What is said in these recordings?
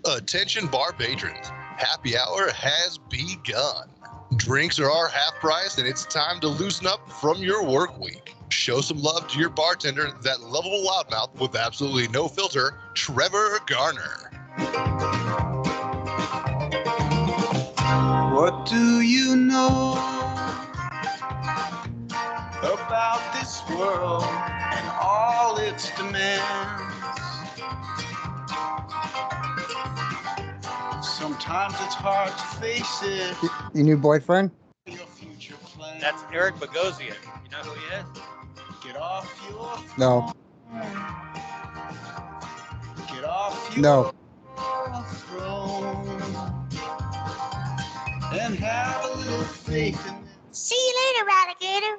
Attention bar patrons, happy hour has begun. Drinks are our half price and it's time to loosen up from your work week. Show some love to your bartender, that lovable loudmouth with absolutely no filter, Trevor Garner. What do you know about this world and all its demands? Sometimes it's hard to face it. Your new boyfriend? Your future plans. That's Eric Bogosian. You know who he is? Get off your No. Get off your No. throne and have a little faith in this. See you later, alligator.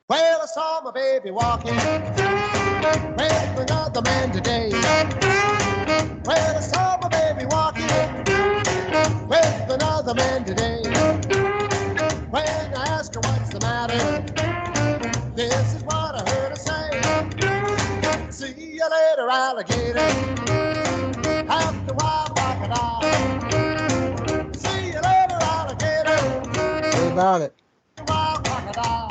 Well, I saw my baby walking with another man today. Well, I saw my baby walking with another man today. When I asked her what's the matter, this is what I heard her say. See you later, alligator. After a while, crocodile. See you later, alligator. What about it? Wild crocodile.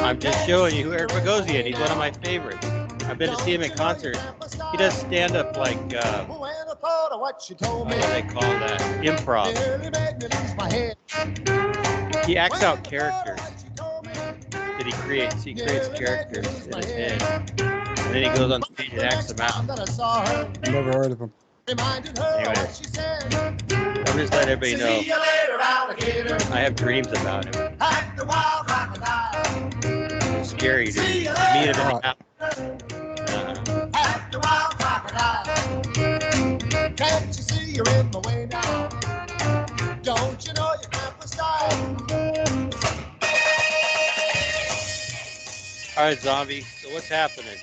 I'm just showing you who Eric Bogosian. He's one of my favorites. I've been to see him in concert. He does stand up like When I thought of what she told me, what do they call that? Improv. nearly made me lose my head. He acts out characters that he creates. He creates characters in his head. And then he goes on stage and acts them out. That I saw her, Never heard of him. reminded her Anyway. what she said. I'm just letting everybody See know you later, alligator. I have dreams about him. At the wild crocodile. It's scary to meet him in the house. At the wild crocodile. Can't you see you're in the way now? Don't you know you can't style? All right, Zomby. So what's happening?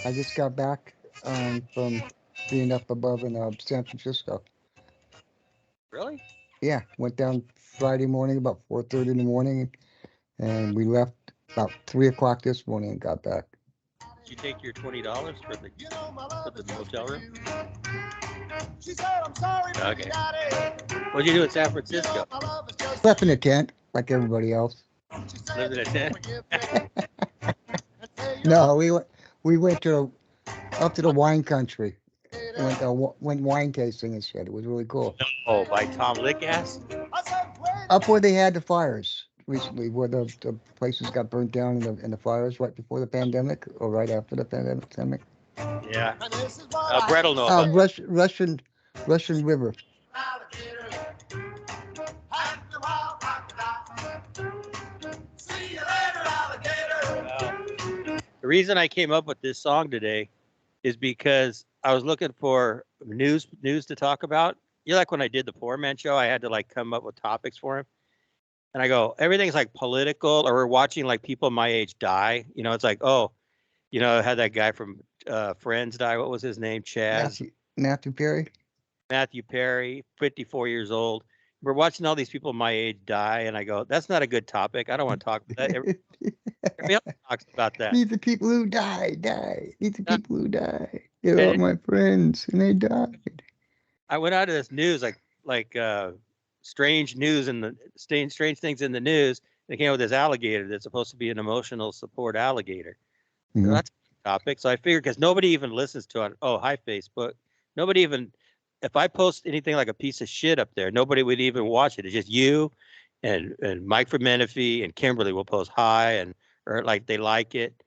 I just got back from being up above in San Francisco. Really? Yeah, went down Friday morning about 4:30 in the morning, and we left about 3 o'clock this morning and got back. Did you take your $20 for the motel room? She said, I'm sorry, Okay. Daddy. What'd you do in San Francisco? My love is just Left in a tent like everybody else. she said, Lived in a tent? forgive me. No, we went to up to the wine country. Went wine tasting and shit. It was really cool. Oh, by Tom Lickass? I said, wait. Up where they had the fires recently, where the places got burnt down in the fires right before the pandemic or right after the pandemic. Yeah. And this is what Brett will know about it. Russian River. alligator. At the wild crocodile. See you later, alligator. The reason I came up with this song today is because I was looking for news to talk about. You're like when I did the Poor Man Show, I had to like come up with topics for him. And I go, everything's like political, or we're watching like people my age die. You know, it's like, oh, you know, I had that guy from Friends die. What was his name? Chaz. Matthew Perry. Matthew Perry, 54 years old. We're watching all these people my age die, and I go, that's not a good topic. I don't want to talk about that. Everybody else talks about that. These are people who die. These are people who die. They're all my friends, and they died. I went out of this news, like strange news and the strange things in the news. They came up with this alligator that's supposed to be an emotional support alligator. Mhm. So that's a topic. So I figured, because nobody even listens to it. Oh, hi, Facebook. Nobody even, if I post anything like a piece of shit up there, nobody would even watch it. It's just you and Mike from Menifee and Kimberly will post hi or like they like it,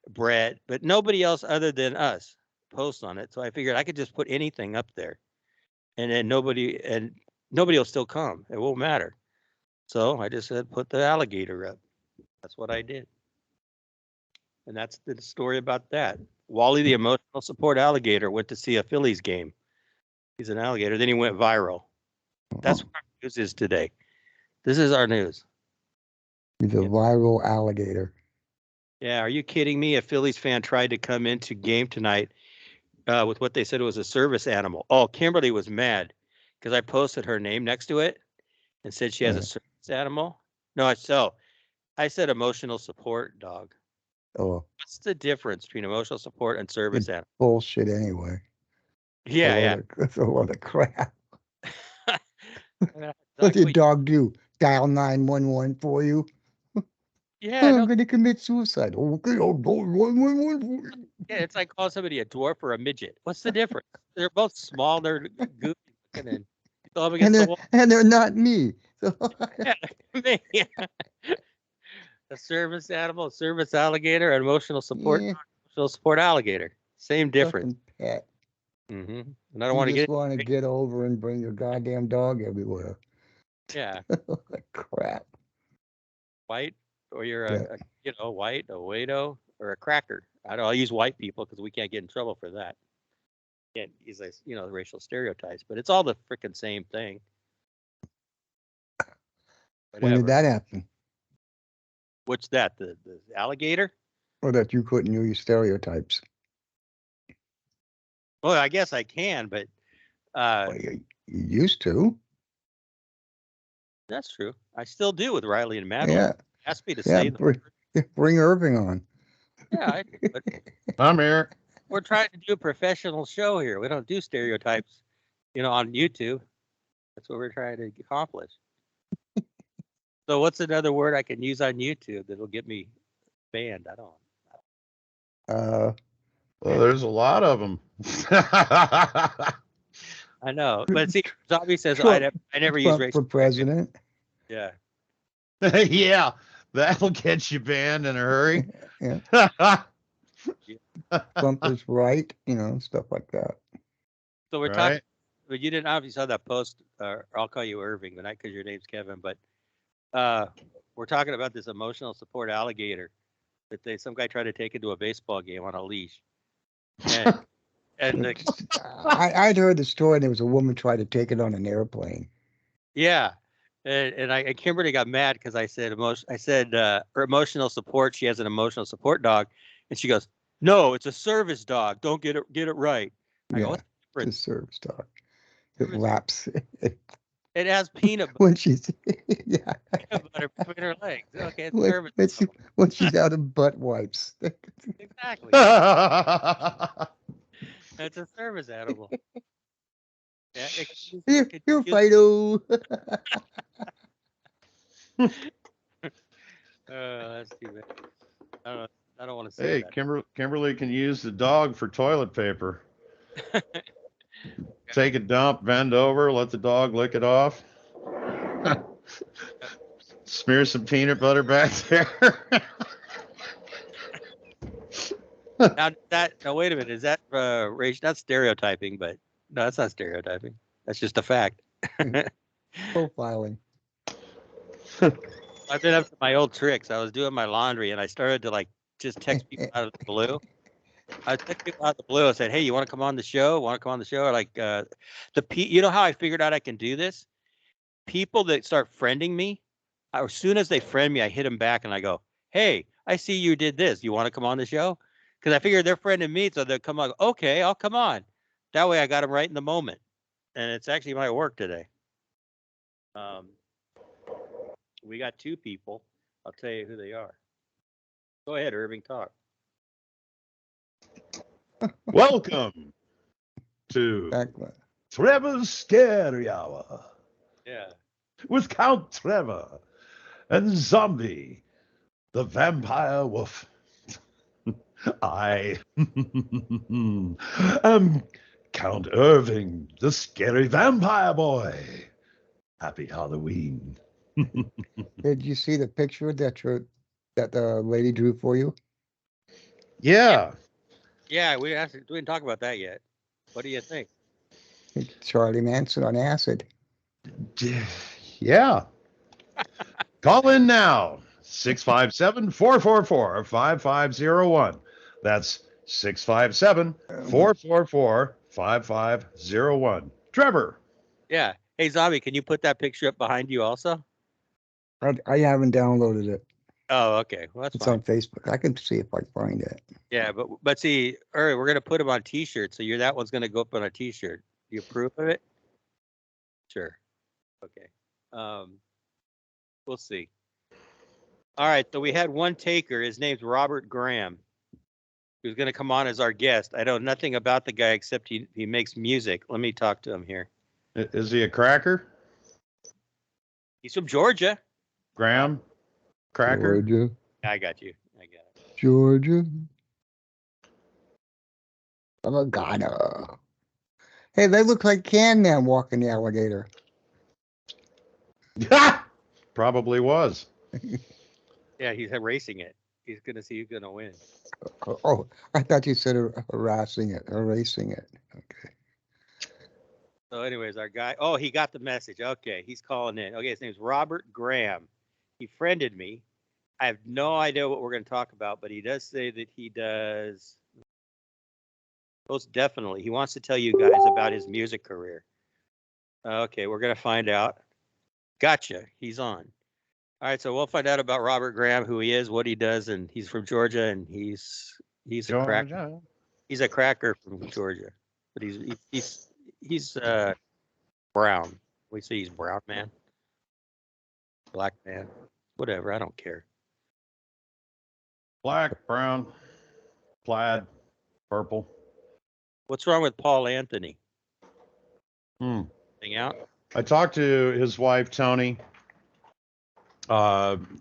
Brett, but nobody else other than us posts on it. So I figured I could just put anything up there, and then nobody will still come. It won't matter. So I just said, put the alligator up. That's what I did. And that's the story about that. Wally, the emotional support alligator, went to see a Phillies game. He's an alligator. Then he went viral. That's what our news is today. This is our news. He's a viral alligator. Yeah, are you kidding me? A Phillies fan tried to come into game tonight with what they said was a service animal. Oh, Kimberly was mad because I posted her name next to it and said she has a service animal. No, I said emotional support dog. Oh, What's the difference between emotional support and service animal? bullshit anyway. Yeah, That's a lot of crap. yeah. What did Exactly. dog do? Dial 911 for you? Yeah, I'm no, going to commit suicide. Okay, I'll dial 911 for you. yeah, it's like calling somebody a dwarf or a midget. What's the difference? They're both small, they're goofy looking, and you throw them against the wall. And they're not me. So, Yeah, me. A service animal, a service alligator, an emotional support, yeah, emotional support alligager. Same difference. fucking pet. And I don't You want to just get want to get over and bring your goddamn dog everywhere. yeah, Crap. white, or you're Yeah. white, a Wado, or a cracker. I don't. I'll use white people because we can't get in trouble for that. Can't use the racial stereotypes, but it's all the freaking same thing. When did Whatever. that happen? What's that? The alligator? Or that you couldn't use stereotypes? Well, I guess I can, but Well, you used to. that's true. I still do with Riley and Madeline. Yeah. Ask me to Yeah. say them. Bring Irving on. Yeah, but I'm here. we're trying to do a professional show here. We don't do stereotypes, on YouTube. That's what we're trying to accomplish. So what's another word I can use on YouTube that'll get me banned? I don't. Well, there's a lot of them. I know, but see, Zomby says Trump- I never use Trump racial. for president. Yeah, Yeah, that'll get you banned in a hurry. Yeah. Trump is right. Stuff like that. so we're talking. Right? But you didn't obviously saw that post. I'll call you Irving, but not because your name's Kevin. But we're talking about this emotional support alligator that some guy tried to take into a baseball game on a leash. And I'd heard the story. There was a woman tried to take it on an airplane. yeah, and Kimberly got mad because I said her emotional support. She has an emotional support dog, and she goes, "No, it's a service dog. Don't get it right." I go, "What's the It's a difference? service dog. It Service- laps It has peanut when she's yeah. butter between her legs. Okay, it's When, service when, dog. when she's out of butt wipes. Exactly. That's a service animal. Yeah, You're Fido. That's too bad. I don't want to say Hey, that. Kimberly can use the dog for toilet paper. Take a dump, bend over, let the dog lick it off. Smear some peanut butter back there. Now wait a minute. Is that race? That's stereotyping, but no, that's not stereotyping. That's just a fact. Profiling. I've been up to my old tricks. I was doing my laundry and I started to just text people out of the blue. I texted people out of the blue. I said, "Hey, you want to come on the show? Want to come on the show?" Or you know how I figured out I can do this? People that start friending me, as soon as they friend me, I hit them back and I go, "Hey, I see you did this. You want to come on the show?" Because I figured they're friending me, so they'll come on. Okay, I'll come on. That way, I got them right in the moment, and it's actually my work today. We got 2 people. I'll tell you who they are. Go ahead, Irving, talk. Welcome to Background. Trevor's Scary Hour Yeah. with Count Trevor and Zomby, the vampire wolf. I am Count Irving, the scary vampire boy. Happy Halloween. Did you see the picture that the lady drew for you? Yeah. Yeah, we didn't talk about that yet. What do you think? It's Charlie Manson on acid. Yeah. Call in now. 657-444-5501. That's 657-444-5501. Trevor. Yeah. Hey, Zombie, can you put that picture up behind you also? I haven't downloaded it. Oh, okay. Well, that's It's fine. on Facebook. I can see if I find it. Yeah, but see, we're gonna put them on T-shirts, so that one's gonna go up on a T-shirt. You approve of it? Sure. Okay. We'll see. All right. So we had one taker. His name's Robert Graham. who's going to come on as our guest. I know nothing about the guy except he makes music. Let me talk to him here. Is he a cracker? He's from Georgia. Graham? Cracker? Georgia. I got you. I got it. Georgia. WALLY GATOR. Hey, they look like Can Man walking the alligator. Probably was. Yeah, he's erasing it. He's going to see who's going to win. Oh, I thought you said erasing it. Okay. So anyways, our guy, oh, he got the message. Okay, he's calling in. Okay, his name's Robert Graham. He friended me. I have no idea what we're going to talk about, but he does say that he does. Most definitely. He wants to tell you guys about his music career. Okay, we're going to find out. Gotcha. He's on. All right, so we'll find out about Robert Graham, who he is, what he does, and he's from Georgia, and he's a cracker. He's a cracker from Georgia, but he's brown. We say he's brown man, black man, whatever. I don't care. Black, brown, plaid, purple. What's wrong with Paul Anthony? Hang out? I talked to his wife, Tony.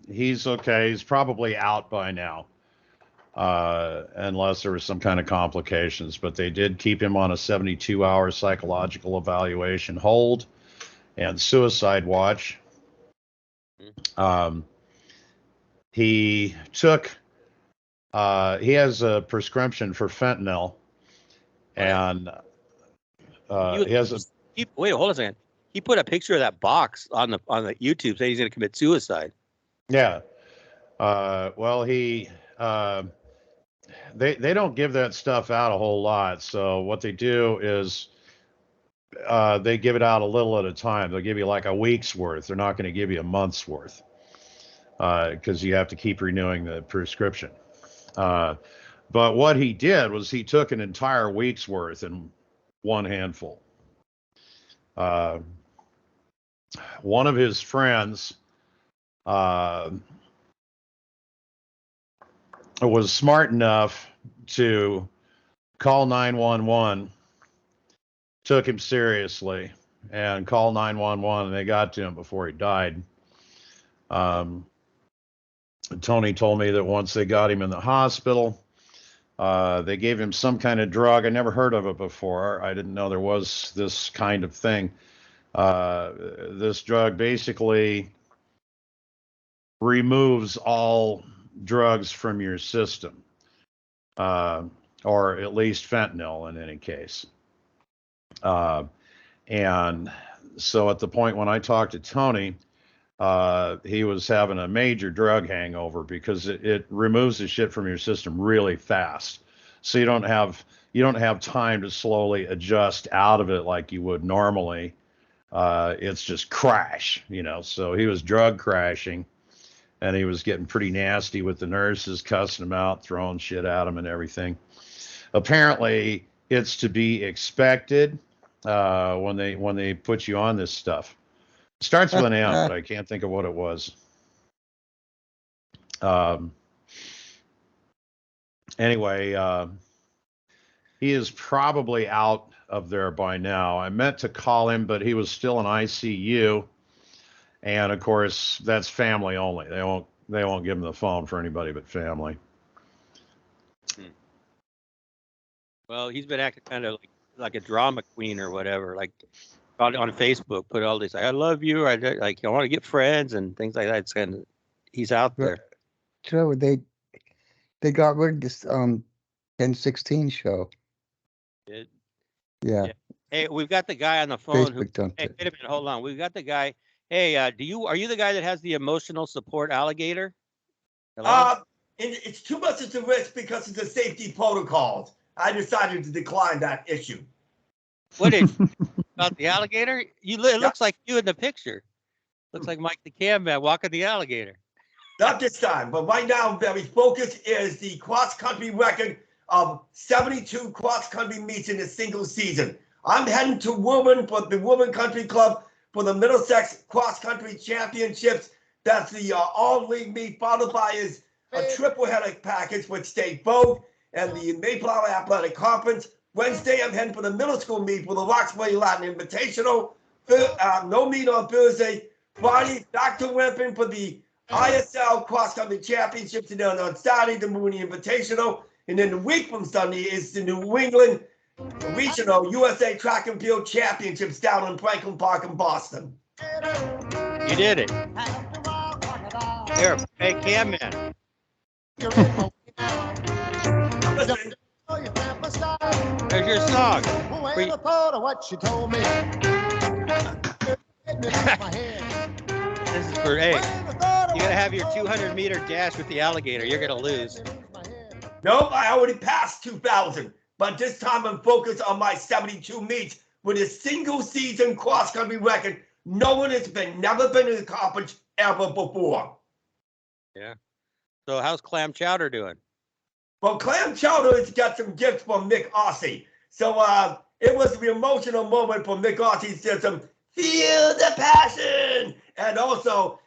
He's okay. He's probably out by now, unless there was some kind of complications. But they did keep him on a 72-hour psychological evaluation hold and suicide watch. He took, he has a prescription for fentanyl, and he has a. Wait, hold on a second. He put a picture of that box on the YouTube saying he's going to commit suicide. Yeah. Well, they don't give that stuff out a whole lot. So what they do is they give it out a little at a time. They'll give you like a week's worth. They're not going to give you a month's worth because you have to keep renewing the prescription. But what he did was he took an entire week's worth in one handful. One of his friends was smart enough to call 911, took him seriously, and called 911, and they got to him before he died. Tony told me that once they got him in the hospital, they gave him some kind of drug. I never heard of it before. I didn't know there was this kind of thing. This drug basically removes all drugs from your system, or at least fentanyl in any case. And so at the point when I talked to Tony, he was having a major drug hangover because it removes the shit from your system really fast. So you don't have time to slowly adjust out of it like you would normally. It's just crash, so he was drug crashing, and he was getting pretty nasty with the nurses, cussing him out, throwing shit at him and everything. Apparently it's to be expected when they put you on this stuff. It starts with an M, but I can't think of what it was. Anyway, he is probably out of there by now. I meant to call him, but he was still in ICU, and of course that's family only. They won't give him the phone for anybody but family. Well, he's been acting kind of like a drama queen or whatever, like on Facebook, put all this, I love you, I want to get friends and things like that. It's kind of, he's out there. Trevor, they got rid of this 1016 show. Yeah. Hey, we've got the guy on the phone. Facebook dumped Hey, it. wait a minute, hold on. We've got the guy. Hey, are you the guy that has the emotional support alligator? Hello? It's too much of a risk because of the safety protocols. I decided to decline that issue. What is about the alligator? It looks like you in the picture. Looks like Mike the Cam Man walking the alligator. Not this time, but right now I'm very focused. Is the cross-country record of 72 cross-country meets in a single season. I'm heading to Woburn for the Woburn Country Club for the Middlesex Cross-Country Championships. That's the all-league meet, followed by a triple header package with State Vogue. and the Mayflower Athletic Conference. Wednesday, I'm heading for the middle school meet for the Roxbury Latin Invitational. No meet on Thursday. Friday, back to Wimpin for the ISL Cross Country Championships, and then on Saturday, the Mooney Invitational. And then the week from Sunday is the New England Regional USA Track and Field Championships down in Franklin Park in Boston. You did it. Here, hey, Cam Man. Listen, There's your song. Who ain't a thought of what she told me? This is for, hey, you gotta have your 200-meter dash with the alligator. You're gonna lose. nope, I already passed 2,000, but this time I'm focused on my 72 meets with a single season cross country record. No one has never been accomplished ever before. Yeah. So how's Clam Chowder doing? Well, Clam Chowder has got some gifts from Nick Aussie. So it was an emotional moment for Nick Aussie. He said some feel the passion. And also,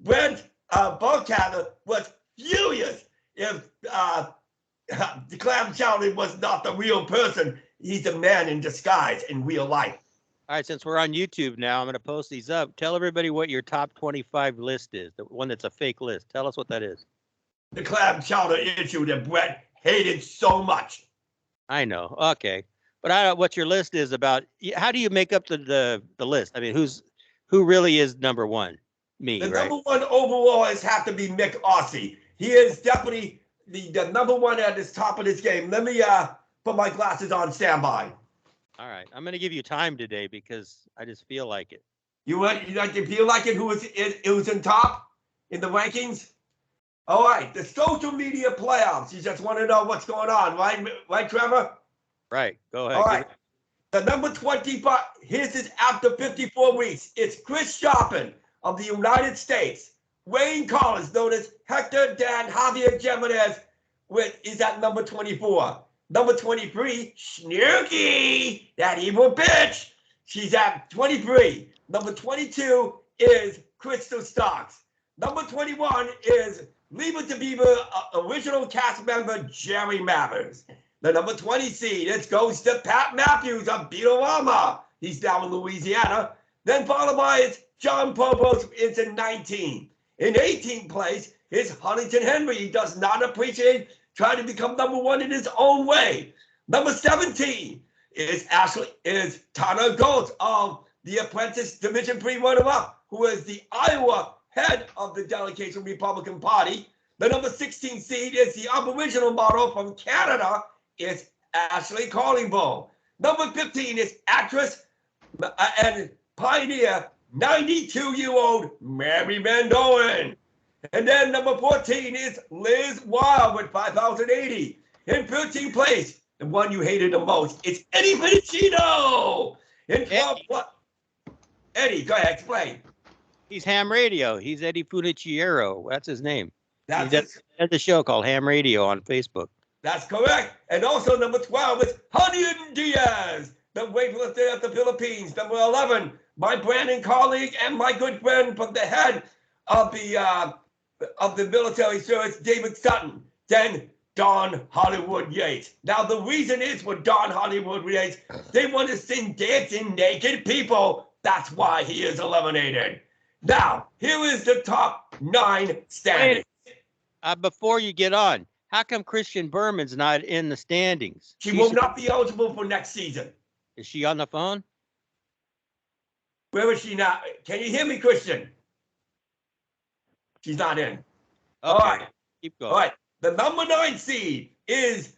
Brent Buckhatter was furious if the Clam Chowder was not the real person. He's a man in disguise in real life. All right, since we're on YouTube now, I'm going to post these up. Tell everybody what your top 25 list is, the one that's a fake list. Tell us what that is. The Clam Chowder issue that Brett hated so much. I know. Okay. But I don't know what your list is about. How do you make up the list? I mean, who really is number one? Me, The right? number one overall has have to be Mick Aussie. He is definitely the number one at the top of this game. Let me put my glasses on standby. All right. I'm going to give you time today because I just feel like it. You like to feel like it? Who was in top in the rankings? All right, the social media playoffs. You just want to know what's going on, right, Trevor? Right. Go ahead. All right. The number 25. His is after 54 weeks. It's Chris Shopping of the United States. Wayne Collins, known as Hector Dan Javier Jimenez, is at number 24. Number 23, Snooki, that evil bitch. She's at 23. Number 22 is Crystal Stocks. Number 21 is Leave It to Beaver original cast member Jerry Mathers. The number 20 seed, it goes to Pat Matthews of Beatorama. He's down in Louisiana. Then followed by John Popos, it's in 19. In 18th place is Huntington Henry. He does not appreciate trying to become number one in his own way. Number 17 is Tanner Goltz of the Apprentice Division 3 runner-up, who is the Iowa head of the delegation Republican Party. The number 16 seed is the Aboriginal model from Canada. It's Ashley Collingbow. Number 15 is actress and pioneer 92-year-old Mary Van Doren. And then number 14 is Liz Wild with 5,080. In 13th place, the one you hated the most, it's Eddie Pedicino. In 12th, Eddie, go ahead, explain. He's Ham Radio. He's Eddie Funichiero. That's his name. He That's has a show called Ham Radio on Facebook. That's correct. And also number 12 is Julian Diaz, the weightlifter of the Philippines. Number 11, my Brandon colleague and my good friend from the head of the military service, David Sutton. Then Don Hollywood Yates. Now the reason is with Don Hollywood Yates, they want to sing Dancing Naked People. That's why he is eliminated. Now, here is the top 9 standings. Before you get on, how come Christian Berman's not in the standings? She will not be eligible for next season. Is she on the phone? Where is she now? Can you hear me, Christian? She's not in. Okay. All right. Keep going. All right. The number 9 seed is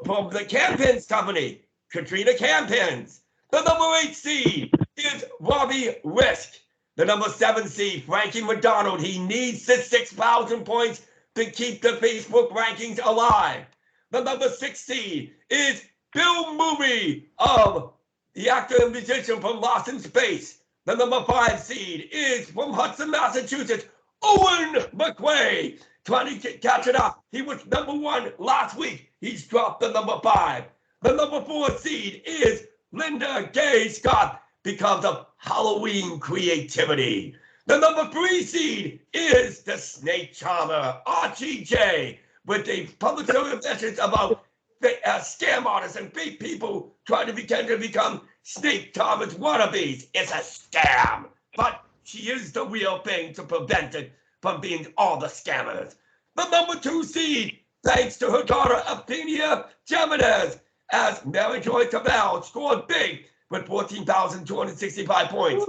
from the Campins Company, Katrina Campins. The number 8 seed is Robbie Risk. The number 7 seed, Frankie McDonald. He needs the 6,000 points to keep the Facebook rankings alive. The number 6 seed is Bill Movie of the actor and musician from Lost in Space. The number 5 seed is from Hudson, Massachusetts, Owen McQuay. Trying to catch it up. He was number 1 last week. He's dropped the number 5. The number 4 seed is Linda Gay Scott because of Halloween creativity. The number 3 seed is the Snake Charmer, Archie J. with the public service message about scam artists and fake people trying to pretend to become Snake Thomas wannabes. It's a scam. But she is the real thing to prevent it from being all the scammers. The number 2 seed, thanks to her daughter Athenia Gemines, as Mary Joy Cabell scored big with 14,265 points.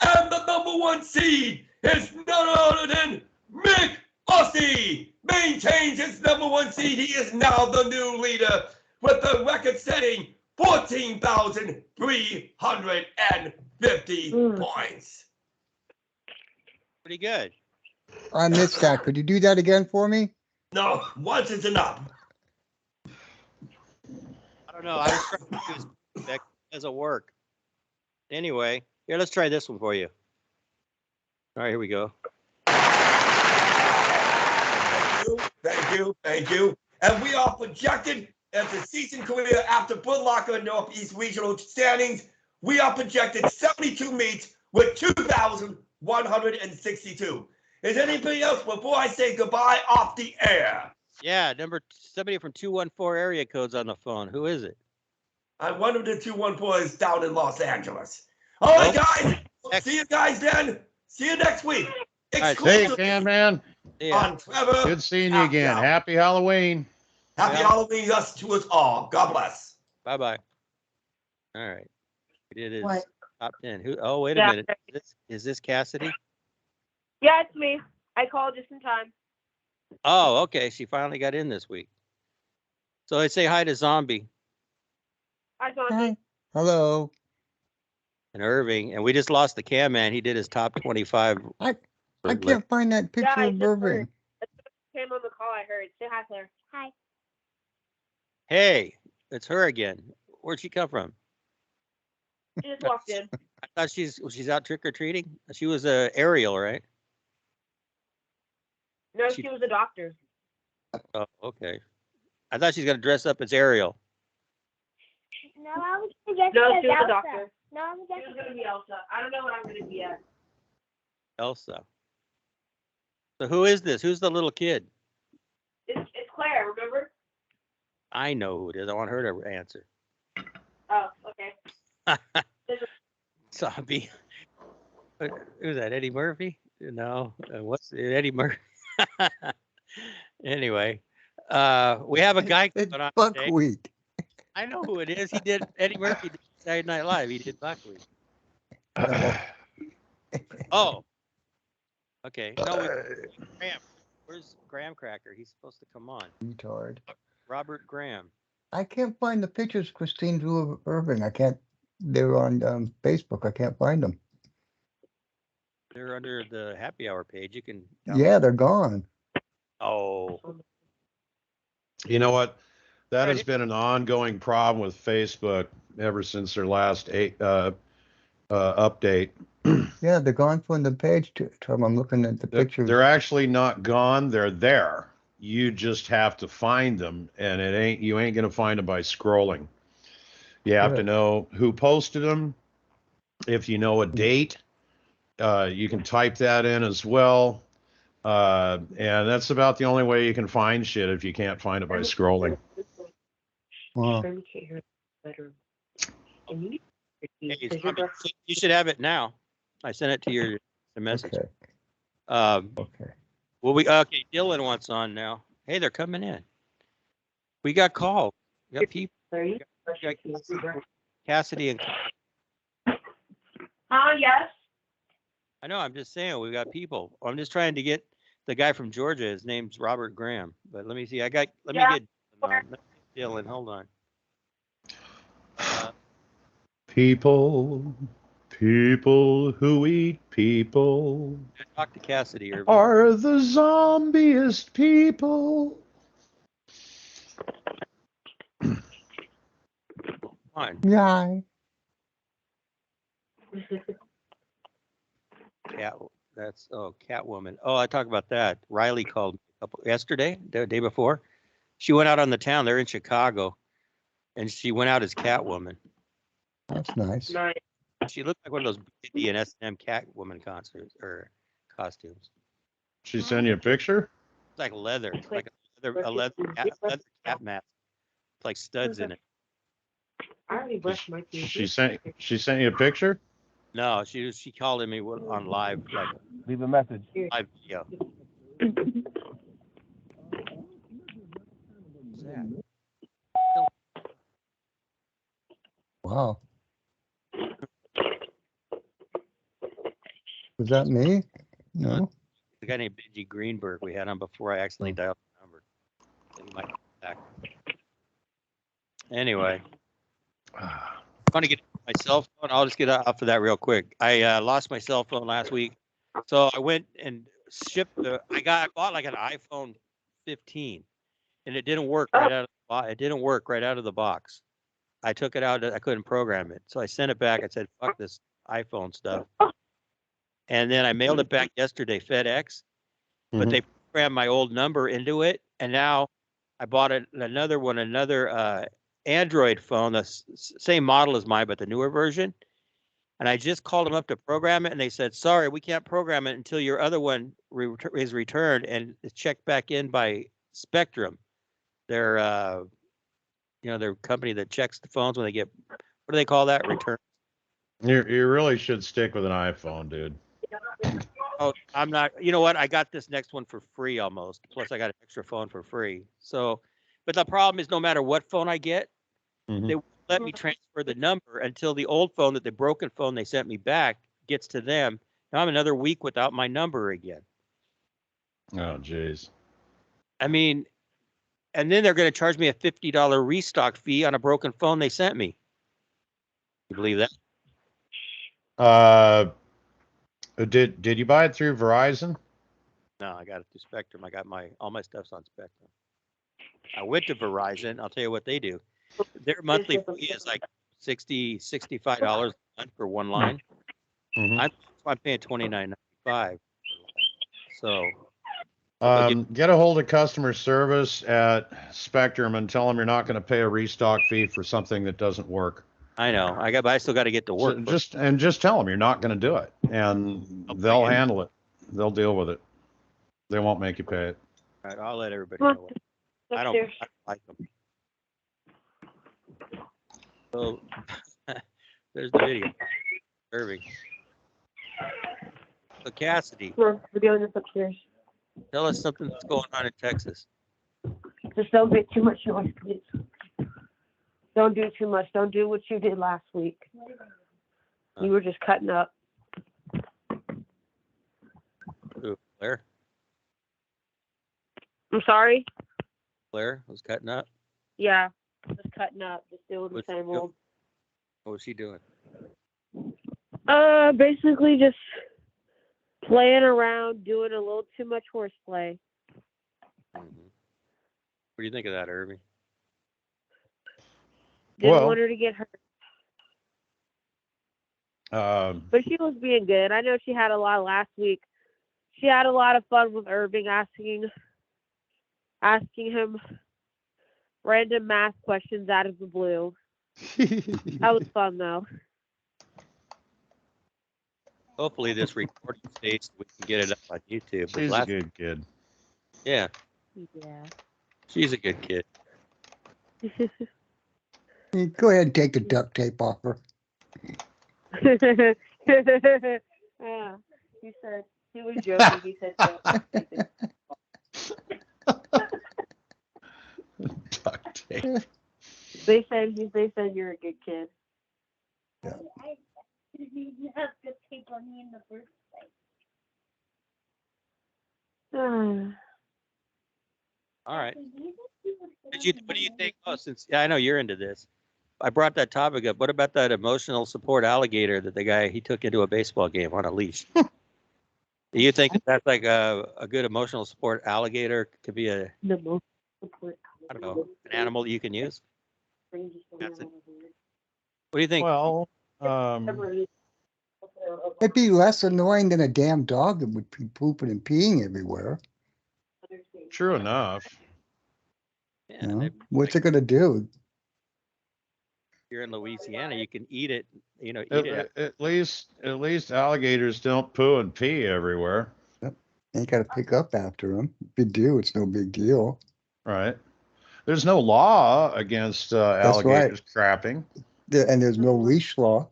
And the number 1 seed is none other than Mick Aussie. Maintains his number 1 seed. He is now the new leader with the record-setting 14,350 points. Pretty good. I missed that. Could you do that again for me? No, once is enough. I don't know. I was trying to use that doesn't work. Anyway, here, let's try this one for you. All right, here we go. Thank you. And we are projected as the season career after Foot Locker Northeast Regional standings. We are projected 72 meets with 2,162. Is anybody else before I say goodbye off the air? Yeah, somebody from 214 area code's on the phone. Who is it? I wonder if the 214 is down in Los Angeles. All right, guys. See you guys then. See you next week. right, Hey, man. On Trevor. Good seeing you again. Happy Halloween. Happy Halloween to us all. God bless. Bye-bye. All right. We did his What? top 10. Who? Oh, wait a minute. Is this Cassidy? Yeah, it's me. I called just in time. Oh, okay. She finally got in this week. So I say hi to Zomby I saw Hi. Hello. and Irving, and we just lost the cam man. He did his top 25. I can't find that picture I of just Irving. heard. Came on the call. I heard. Say hi, Claire. Hi. Hey, it's her again. Where'd she come from? She just walked in. I thought she's out trick or treating. She was Ariel, right? No, she was a doctor. Oh, okay. I thought she's gonna dress up as Ariel. No, I was gonna No, guess she was a Elsa. doctor. No, I'm She was guessing. gonna be Elsa. I don't know what I'm gonna be yet. Elsa. So who is this? Who's the little kid? It's Claire. Remember? I know who it is. I want her to answer. Oh, okay. Zombie. Who's that? Eddie Murphy? No. What's Eddie Murphy? Anyway, we have a guy It's coming on today. buckwheat. I know who it is. He did Eddie Murphy did Saturday Night Live. He did buckwheat. Oh. Okay. No, Graham. Where's Graham Cracker? He's supposed to come on. Retard. Robert Graham. I can't find the pictures Christine drew of Irving. I can't. They're on Facebook. I can't find them. They're under the happy hour page. You can. Yeah, they're gone. Oh. You know what? That has been an ongoing problem with Facebook ever since their last update. Yeah, they're gone from the page. Tom, I'm looking at the pictures. They're actually not gone. They're there. You just have to find them, and you ain't gonna find them by scrolling. You have to know who posted them. If you know a date, you can type that in as well. And that's about the only way you can find shit if you can't find it by scrolling. Wow. Hey, you should have it now. I sent it to your message. Okay. Okay. Well, okay. Dylan wants on now. Hey, they're coming in. We got calls. We got people. We got Cassidy and. Yes. I know. I'm just saying we got people. I'm just trying to get the guy from Georgia. His name's Robert Graham. But let me see. Let me get Dylan. Hold on. People who eat people Talk to Cassidy are the zombiest people. Come on. Yeah. Catwoman. Oh, I talked about that. Riley called me yesterday, the day before. She went out on the town. They're in Chicago, and she went out as Catwoman. That's nice. Nice. She looked like one of those Indian S&M Catwoman concerts or costumes. She send you a picture? It's like leather, like a leather cap mask. It's like studs in it. I already brushed my teeth. She sent you a picture? No, she called me on live, like Leave a message. live video. Wow. Was that me? No. The guy named Benji Greenberg we had on before I accidentally dialed the number. So he might come back. Anyway, I'm going to get my cell phone. I'll just get off of that real quick. I lost my cell phone last week. So I went and shipped I bought like an iPhone 15 and it didn't work right out of the box. It didn't work right out of the box. I took it out. I couldn't program it. So I sent it back. I said, fuck this iPhone stuff. And then I mailed it back yesterday, FedEx, but they programmed my old number into it. And now I bought another Android phone, the same model as mine, but the newer version. And I just called them up to program it. And they said, sorry, we can't program it until your other one is returned and it's checked back in by Spectrum. Their company that checks the phones when they get, what do they call that? Return. You really should stick with an iPhone, dude. Oh, I'm not. You know what? I got this next one for free almost. Plus, I got an extra phone for free. So, but the problem is, no matter what phone I get, they won't let me transfer the number until the old phone, the broken phone they sent me back, gets to them. Now I'm another week without my number again. Oh, jeez. I mean, and then they're going to charge me a $50 restock fee on a broken phone they sent me. You believe that? Did you buy it through Verizon? No, I got it through Spectrum. I got all my stuff's on Spectrum. I went to Verizon. I'll tell you what they do. Their monthly fee is like $65 a month for one line. I'm paying $29.95. So get a hold of customer service at Spectrum and tell them you're not going to pay a restock fee for something that doesn't work. I know. But I still got to get to work. So just tell them you're not going to do it, and they'll handle it. They'll deal with it. They won't make you pay it. All right, I'll let everybody know. I don't like them. So there's the video. Irving. So Cassidy. We're doing this upstairs. Tell us something that's going on in Texas. Just don't make too much noise, please. Don't do too much. Don't do what you did last week. You were just cutting up. Ooh, Claire? I'm sorry? Claire was cutting up? Yeah, just cutting up. Just doing the same old. What was she doing? Basically just playing around, doing a little too much horseplay. What do you think of that, Irving? Didn't want her to get hurt. But she was being good. I know she had a lot last week. She had a lot of fun with Irving, asking him random math questions out of the blue. That was fun, though. Hopefully this recording stays so we can get it up on YouTube. She's a good kid. Yeah. Yeah. She's a good kid. Go ahead and take the duct tape off her. Yeah. He said he was joking. He said Duct tape. They said you're a good kid. Yeah. You have to tape on me in the first All right. What do you think? Oh, since I know you're into this, I brought that topic up. What about that emotional support alligator that the guy he took into a baseball game on a leash? Do you think that's like a good emotional support alligator could be I don't know, an animal that you can use? What do you think? Well, It'd be less annoying than a damn dog that would be pooping and peeing everywhere. true enough. Yeah, You know? What's it gonna do? you're in Louisiana, you can eat it. You know, eat it. At least alligators don't poo and pee everywhere. You gotta pick up after them. If you do, it's no big deal. Right. There's no law against alligators crapping. And there's no leash law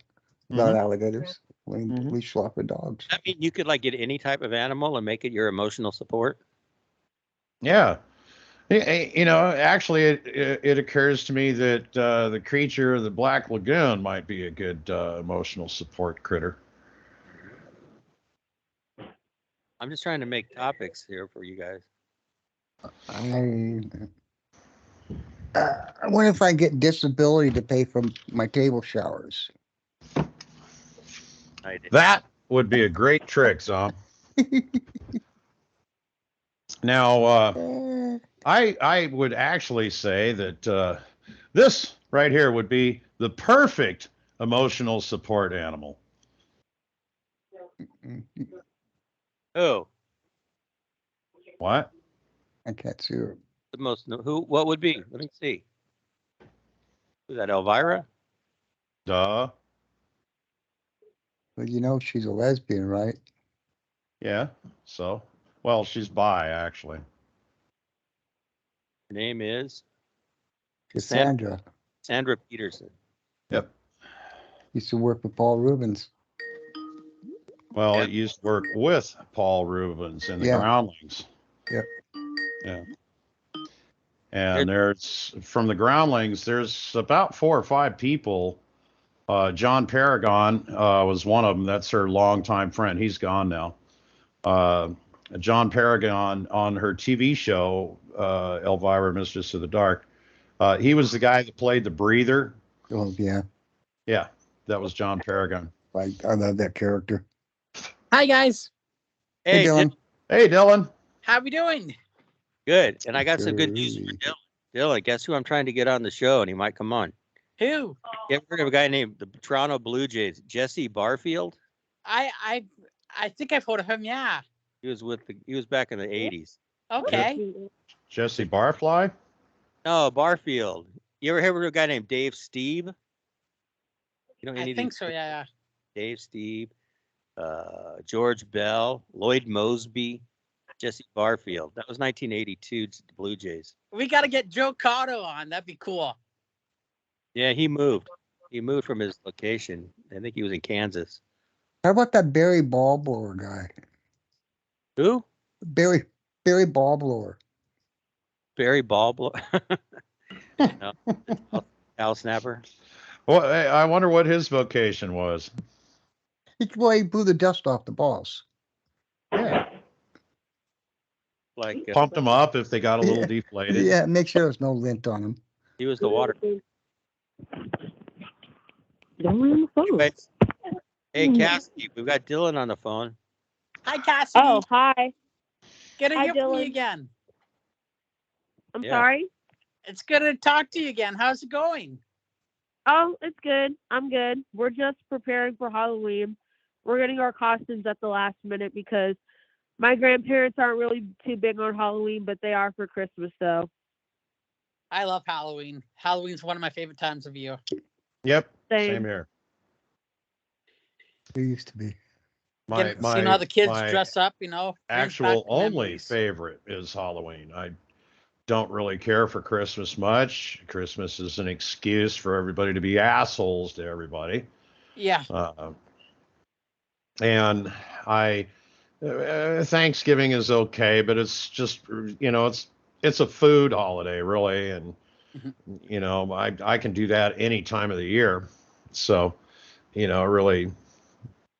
about Mhm. alligators. Mhm. Leash law for dogs. I mean, you could like get any type of animal and make it your emotional support. Yeah. You know, actually, it occurs to me that the creature of the Black Lagoon might be a good emotional support critter. I'm just trying to make topics here for you guys. I wonder if I get disability to pay for my table showers. That would be a great trick, Zom. Now, I would actually say that this right here would be the perfect emotional support animal. Oh, What? I can't see her. the most who? What would be? Let me see. Is that Elvira? Duh. But you know she's a lesbian, right? Yeah. So, well, she's bi actually. Her name is Cassandra. Sandra Peterson. Yep. Used to work with Paul Rubens. Well, it used to work with Paul Rubens in the Groundlings. Yep. Yeah. And there's from the Groundlings, there's about 4 or 5 people. John Paragon was one of them. That's her longtime friend. He's gone now. John Paragon on her TV show, Elvira, Mistress of the Dark. He was the guy that played the breather. Oh, yeah. Yeah, that was John Paragon. I love that character. Hi, guys. Hey, Dylan. Hey, Dylan. How we doing? Good. And I got some good news for Dylan. Dylan, guess who I'm trying to get on the show, and he might come on. Who? You ever heard of a guy named the Toronto Blue Jays, Jesse Barfield? I think I've heard of him. Yeah. He was back in the 80s. Okay. Jesse Barfly? No, Barfield. You ever heard of a guy named Dave Steve? You know, I think so. Yeah. Dave Steve, George Bell, Lloyd Mosby, Jesse Barfield. That was 1982 Blue Jays. We got to get Joe Cotto on. That'd be cool. Yeah, he moved. He moved from his location. I think he was in Kansas. How about that Barry Ballblower guy? Who? Barry Ballblower. Barry Ballblower. No. Al Snapper. Well, I wonder what his vocation was. He blew the dust off the balls. Yeah. Like Pumped them up if they got a little deflated. Yeah, make sure there's no lint on them. He was the water. Anyways, Hey, Cassidy, we've got Dylan on the phone. Hi, Cassidy. Oh, hi. Good to Hi, hear from Dylan. you again. I'm Yeah. sorry. It's good to talk to you again. How's it going? Oh, it's good. I'm good. We're just preparing for Halloween. We're getting our costumes at the last minute because my grandparents aren't really too big on Halloween, but they are for Christmas, so. I love Halloween. Halloween's one of my favorite times of year. Yep. Same. Same here. It used to be. Seeing how the kids dress up, you know. brings back Actual only memories. favorite is Halloween. I don't really care for Christmas much. Christmas is an excuse for everybody to be assholes to everybody. Yeah. And Thanksgiving is okay, but it's just, you know, it's a food holiday really. And, you know, I can do that any time of the year. So, you know, really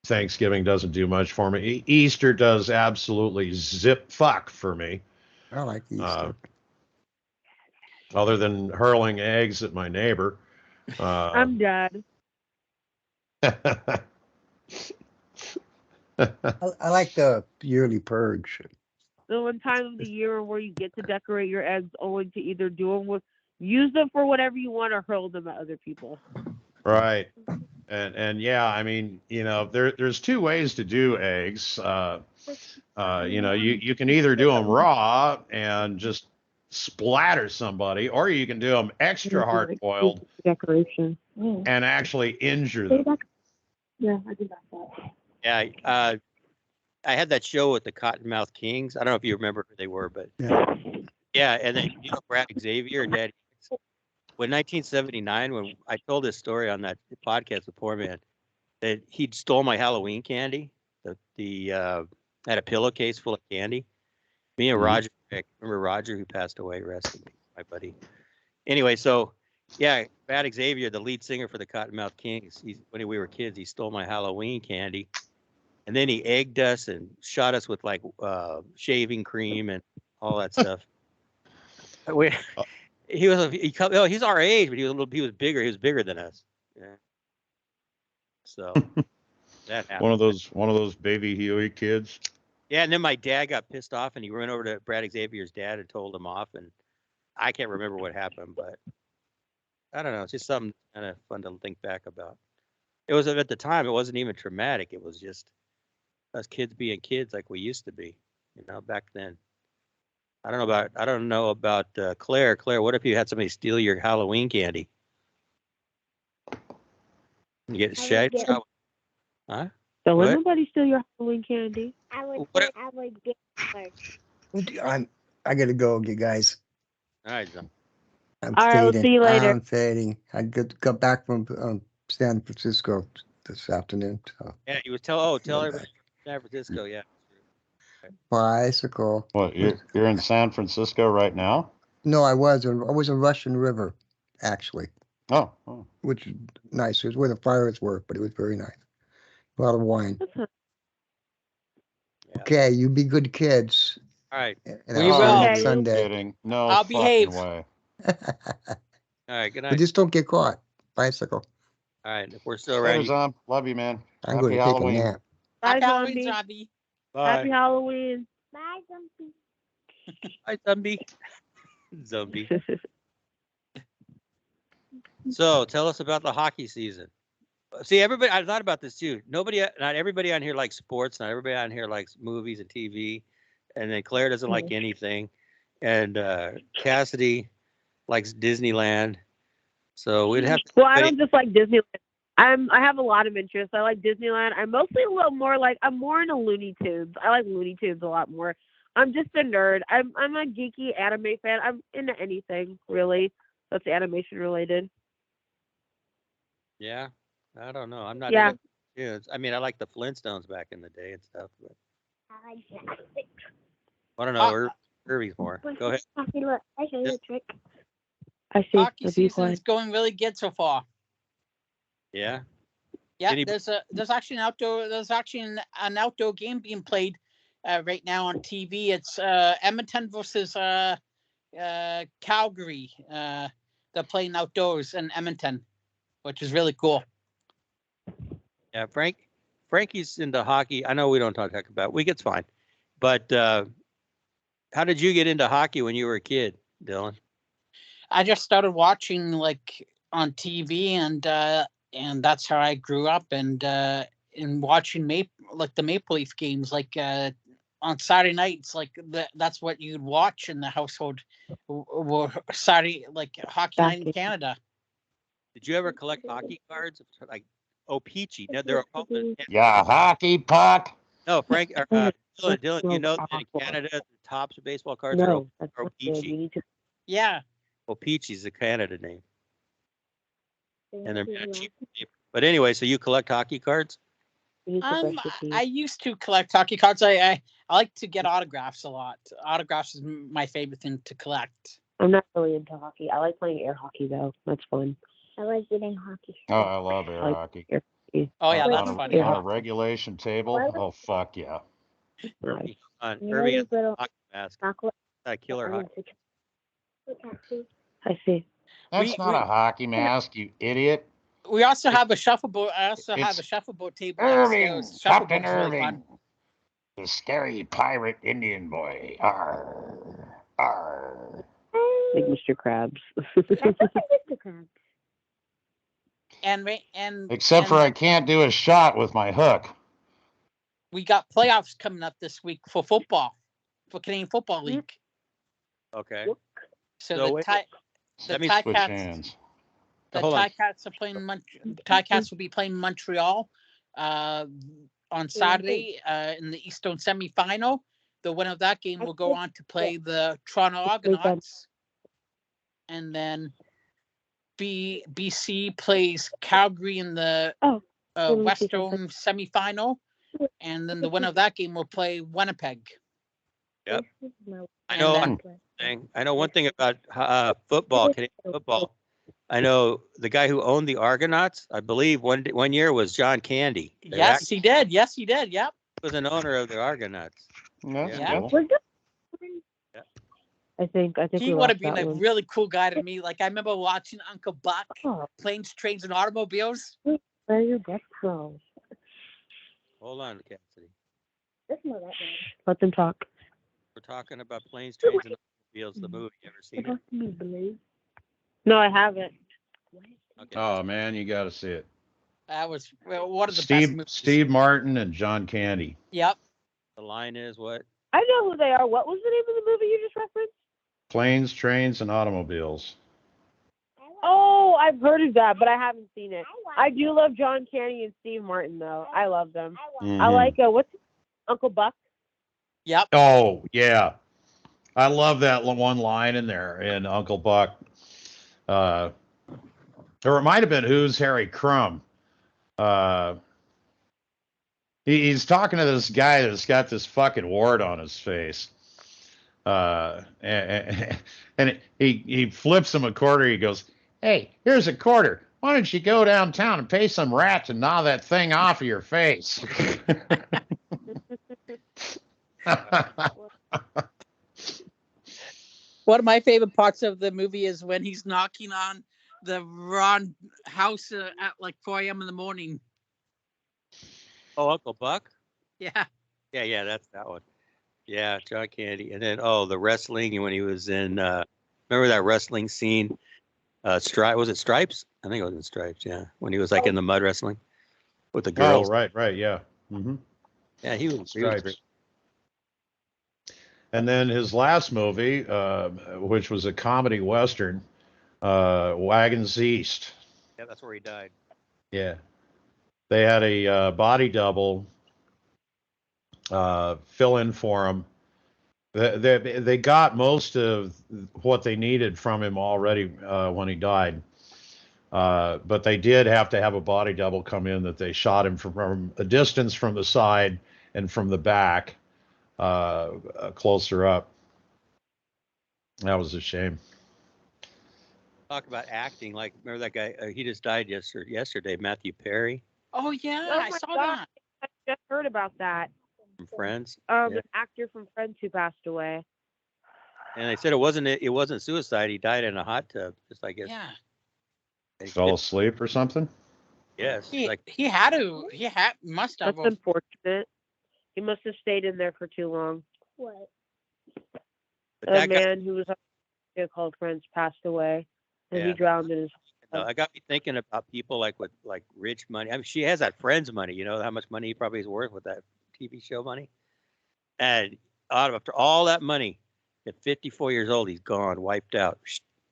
Thanksgiving doesn't do much for me. Easter does absolutely zip fuck for me. I like Easter. Other than hurling eggs at my neighbor. I'm dead. I like the yearly purge. The one time of the year where you get to decorate your eggs only to either use them for whatever you want or hurl them at other people. Right. And yeah, I mean, you know, there's 2 ways to do eggs. You know, you can either do them raw and just splatter somebody, or you can do them extra hard boiled Decoration. and actually injure them. Yeah, I did that. Yeah, I had that show with the Cottonmouth Kings. I don't know if you remember who they were, but Yeah. Yeah, and then Brad Xavier, Daddy. When 1979, when I told this story on that podcast with Poor Man, that he stole my Halloween candy. Had a pillowcase full of candy. Me and Roger, I remember Roger who passed away, rest in peace, my buddy. Anyway, so yeah, Brad Xavier, the lead singer for the Cottonmouth Kings, when we were kids, he stole my Halloween candy, and then he egged us and shot us with like shaving cream and all that stuff. He's our age, but he was bigger. He was bigger than us. Yeah. So that happened. One of those baby Huey kids. Yeah, and then my dad got pissed off, and he went over to Brad Xavier's dad and told him off, and I can't remember what happened, but I don't know. It's just something kind of fun to think back about. It was at the time. It wasn't even traumatic. It was just us kids being kids like we used to be, back then. I don't know about Claire. Claire, what if you had somebody steal your Halloween candy? You get shot? Huh? Don't let nobody steal your Halloween candy. I would get first. I gotta go, you guys. All right, John. I'm All right, fading. we'll see you later. I'm fading. I got back from San Francisco this afternoon. So. Yeah, you was tell everybody San Francisco. Yeah. Bicycle. What, you're in San Francisco right now? No, I was in Russian River, actually. Oh. Which is nice. It was where the fires were, but it was very nice. A lot of wine. Yeah. Okay, you be good kids. All right. And We I'll will. see you Okay. next Sunday. Kidding. No I'll fucking behave. way. All right. Good But night. just don't get caught. Bicycle. All right. If we're still Later, ready. Zom. Love you, man. I'm Happy going to Halloween. take a nap. Bye, Happy Halloween, Zombie. Zombie. Happy Bye. Halloween. Bye, Zombie. Bye, Zomby. Zombie. So tell us about the hockey season. See, everybody, I thought about this too. Not everybody on here likes sports. Not everybody on here likes movies and TV. And then Claire doesn't like anything. And Cassidy likes Disneyland. So we'd have to. Well, I don't just like Disneyland. I have a lot of interests. I like Disneyland. I'm mostly a little more I'm more into Looney Tunes. I like Looney Tunes a lot more. I'm just a nerd. I'm a geeky anime fan. I'm into anything really that's animation related. Yeah. I don't know. I'm not. Yeah. I mean, I like the Flintstones back in the day and stuff. But I like that. I don't know. Irving's more. Go ahead. Happy, look, I show you a trick. I see. Hockey season is going really good so far. Yeah. Yeah, Any- there's actually an outdoor game being played right now on TV. It's Edmonton versus Calgary. They're playing outdoors in Edmonton, which is really cool. Yeah, Frankie's into hockey. I know we don't talk about it. It's fine. But how did you get into hockey when you were a kid, Dylan? I just started watching on TV, and that's how I grew up. And watching the Maple Leaf games, on Saturday nights, that's what you'd watch in the household. Saturday, hockey night in Canada. Did you ever collect hockey cards? Peachy. No, they're called. Yeah, hockey puck. No, Frank. Dylan, you know that in Canada, the Topps baseball cards are Peachy. Yeah. Peachy's the Canada name. And they're cheap. But anyway, so you collect hockey cards? I used to collect hockey cards. I like to get autographs a lot. Autographs is my favorite thing to collect. I'm not really into hockey. I like playing air hockey though. That's fun. I like getting hockey. Oh, I love air hockey. Oh yeah, that's on funny. On a regulation table. Oh fuck yeah. You know Irving these has a little hockey mask. chocolate Killer hockey. I see. That's not a hockey mask, you idiot. We also have a shuffleboard. I also have a shuffleboard table. Irving, upstairs. Captain Shuffleboard's really Irving. fun. The scary pirate Indian boy. Arr. Arr. Like Mr. Krabs. That's okay, Mr. Krabs. Except for I can't do a shot with my hook. We got playoffs coming up this week for football, for Canadian Football League. Okay. So the Ticats. The Ticats are playing. Ticats will be playing Montreal on Saturday in the Eastern semifinal. the winner of that game will go on to play the Toronto Argonauts, and then BC plays Calgary in the Western semifinal, and then the winner of that game will play Winnipeg. Yep. I know one thing about football, Canadian football. I know the guy who owned the Argonauts, I believe one year was John Candy. Yes, he did. Yes, he did. Yep. He was an owner of the Argonauts. Yeah. Cool. I think He would have been a really cool guy to me. Like I remember watching Uncle Buck, Planes, Trains, and Automobiles. Where your desk go? Hold on, Cassidy. Let them talk. We're talking about Planes, Trains, and Automobiles, the movie. You ever seen it? No, I haven't. Okay. Oh man, you got to see it. That was one of the best movies. Steve Martin and John Candy. Yep. The line is what? I know who they are. What was the name of the movie you just referenced? Planes, Trains, and Automobiles. Oh, I've heard of that, but I haven't seen it. I do love John Candy and Steve Martin, though. I love them. Mm-hmm. I like what's Uncle Buck? Yep. Oh yeah, I love that one line in there in Uncle Buck. Or it might have been Who's Harry Crumb. He's talking to this guy that's got this fucking wart on his face. And he flips him a quarter. He goes, "Hey, here's a quarter. Why don't you go downtown and pay some rat to gnaw that thing off of your face?" One of my favorite parts of the movie is when he's knocking on the Ron house at like 4 a.m. in the morning. Oh, Uncle Buck? Yeah. Yeah, that's that one. Yeah, John Candy. And then, the wrestling when he was in, remember that wrestling scene? Was it Stripes? I think it was in Stripes, yeah. When he was like in the mud wrestling with the girls. Oh, right, yeah. Mm-hmm. Yeah, he was Stripes. great. And then his last movie, which was a comedy western, Wagons East. Yeah, that's where he died. Yeah. They had a body double fill in for him. They got most of what they needed from him already when he died. But they did have to have a body double come in that they shot him from a distance from the side and from the back, closer up. That was a shame. Talk about acting. Like, remember that guy? He just died yesterday, Matthew Perry. Oh, yeah, Oh I my saw God. that. I just heard about that. From Friends. An actor from Friends who passed away. And they said it wasn't suicide. He died in a hot tub, just I guess. Yeah. Fell asleep or something? Yes. He must have. That's unfortunate. He must have stayed in there for too long. What? A man who was on a show called Friends passed away, and he drowned in his. I got me thinking about people like with like rich money. I mean, she has that Friends money. You know how much money he probably is worth with that TV show money. And after all that money, at 54 years old, he's gone, wiped out.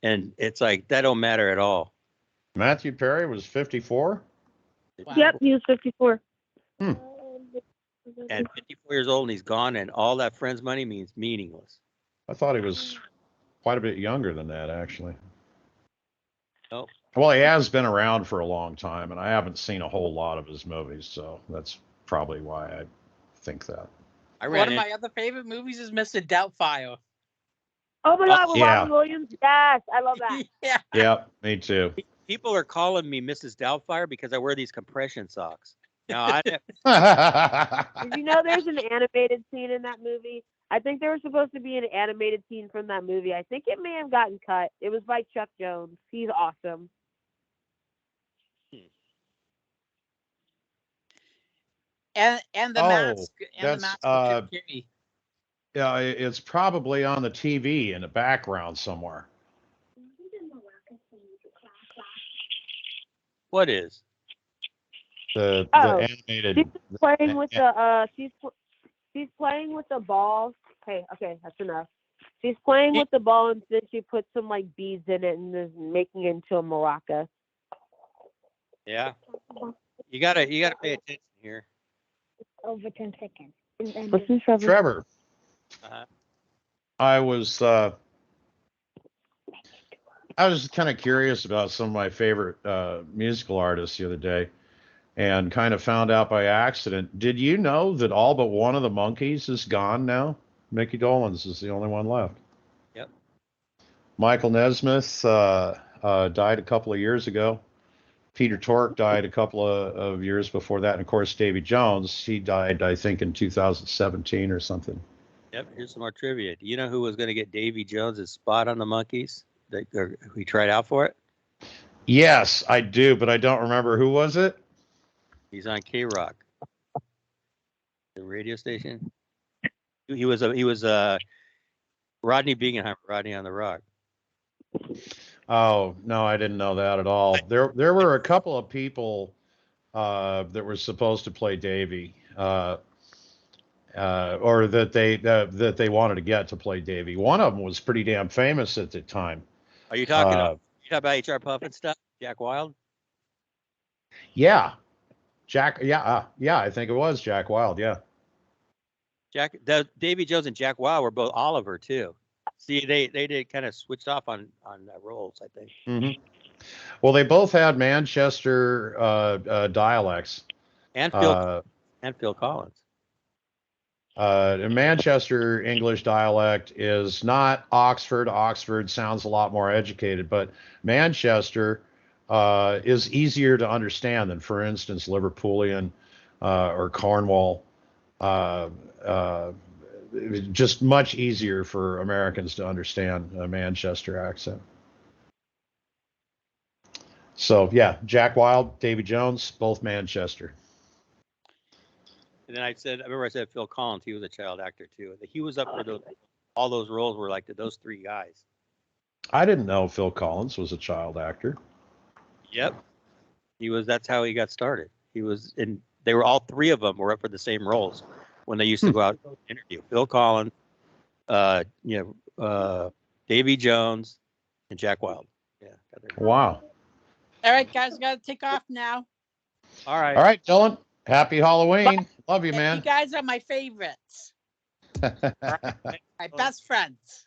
And it's like that don't matter at all. Matthew Perry was 54? Wow. Yep, he was 54. And 54 years old and he's gone, and all that Friends money means meaningless. I thought he was quite a bit younger than that, actually. Oh. Well, he has been around for a long time, and I haven't seen a whole lot of his movies, so that's probably why I think that. One of my other favorite movies is Mr. Doubtfire. Oh my God, with Robin Williams. Yes, I love that. Yeah. Yeah, me too. People are calling me Mrs. Doubtfire because I wear these compression socks. Now, Did you know there's an animated scene in that movie? I think there was supposed to be an animated scene from that movie. I think it may have gotten cut. It was by Chuck Jones. He's awesome. And the mask. And the mask of Jim Carrey. Yeah, it's probably on the TV in the background somewhere. What is? The animated. She's playing with the she's playing with the ball. Okay, that's enough. She's playing with the ball, and then she puts some like beads in it and is making it into a maraca. Yeah. You gotta pay attention here. Over 10 seconds. Listen, Trevor, Uh-huh. I was kind of curious about some of my favorite musical artists the other day, and kind of found out by accident. Did you know that all but one of the Monkees is gone now? Mickey Dolenz is the only one left. Yep. Michael Nesmith died a couple of years ago. Peter Tork died a couple of years before that. And of course, Davy Jones, he died, I think, in 2017 or something. Yep. Here's some more trivia. Do you know who was going to get Davy Jones's spot on the Monkees? He tried out for it? Yes, I do, but I don't remember. Who was it? He's on K-Rock, the radio station. He was Rodney Bingenheimer, Rodney on the Rock. Oh, no, I didn't know that at all. There were a couple of people that were supposed to play Davy, or that they wanted to get to play Davy. One of them was pretty damn famous at the time. Are you talking about HR Puff and stuff? Jack Wild? Yeah. Jack, yeah, I think it was Jack Wild, yeah. Davy Jones and Jack Wild were both Oliver too. See, they did kind of switched off on roles, I think. Mm-hmm. Well, they both had Manchester dialects. And Phil Collins. Manchester English dialect is not Oxford. Oxford sounds a lot more educated, but Manchester is easier to understand than, for instance, Liverpoolian or Cornwall. Just much easier for Americans to understand a Manchester accent. So yeah, Jack Wild, Davy Jones, both Manchester. And then I remember I said Phil Collins, he was a child actor too. He was up for all those roles were like those three guys. I didn't know Phil Collins was a child actor. Yep. That's how he got started. They were all three of them were up for the same roles when they used to go out and interview. Phil Collins, Davy Jones, and Jack Wild. Yeah. Wow. All right, guys, got to take off now. All right. All right, Dylan. Happy Halloween. Bye. Love you, man. You guys are my favorites. My best friends.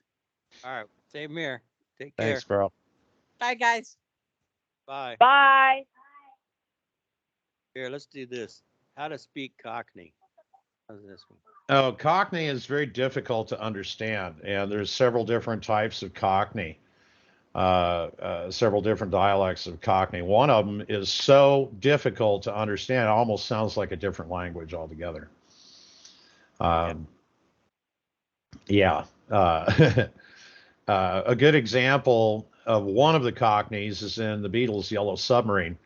All right. Same here. Take care. Thanks, bro. Bye, guys. Bye. Bye. Here, let's do this. How to speak Cockney. How's this one? Oh, Cockney is very difficult to understand, and there's several different types of Cockney, several different dialects of Cockney. One of them is so difficult to understand, it almost sounds like a different language altogether. Yeah. A good example of one of the Cockneys is in the Beatles' Yellow Submarine.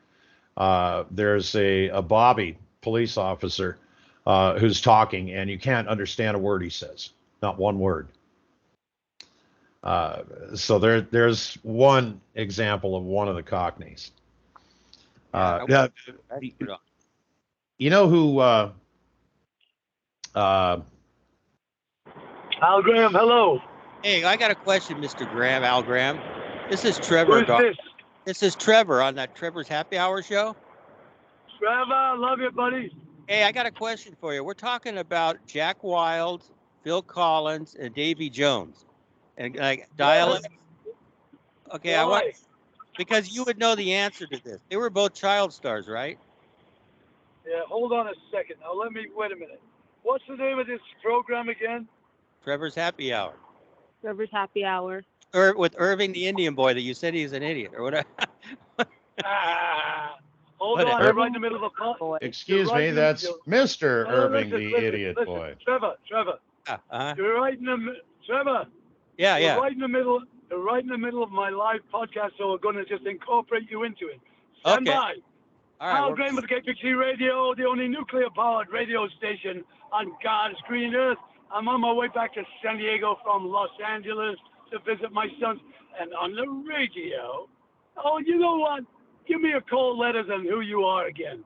There's a Bobby police officer who's talking, and you can't understand a word he says, not one word. So there's one example of one of the Cockneys. You know who? Al Graham, hello. Hey, I got a question, Mr. Graham, Al Graham. This is Trevor. Who's this? This is Trevor on that Trevor's Happy Hour show. Trevor, love you, buddy. Hey, I got a question for you. We're talking about Jack Wild, Phil Collins, and Davy Jones, and like dialect. Okay, I want because you would know the answer to this. They were both child stars, right? Yeah, hold on a second. Now wait a minute. What's the name of this program again? Trevor's Happy Hour. Trevor's Happy Hour. Or with Irving the Indian Boy that you said he's an idiot or whatever. Hold on, I'm right in the middle of a call. Excuse me, that's Mr. Irving the Idiot Boy. Trevor. You're right in the Trevor. Yeah. You're right in the middle of my live podcast, so we're going to just incorporate you into it. Stand by. All right. Al Graham with KPC Radio, the only nuclear-powered radio station on God's green earth. I'm on my way back to San Diego from Los Angeles to visit my sons. And on the radio, oh, you know what? Give me a call, letters, and who you are again.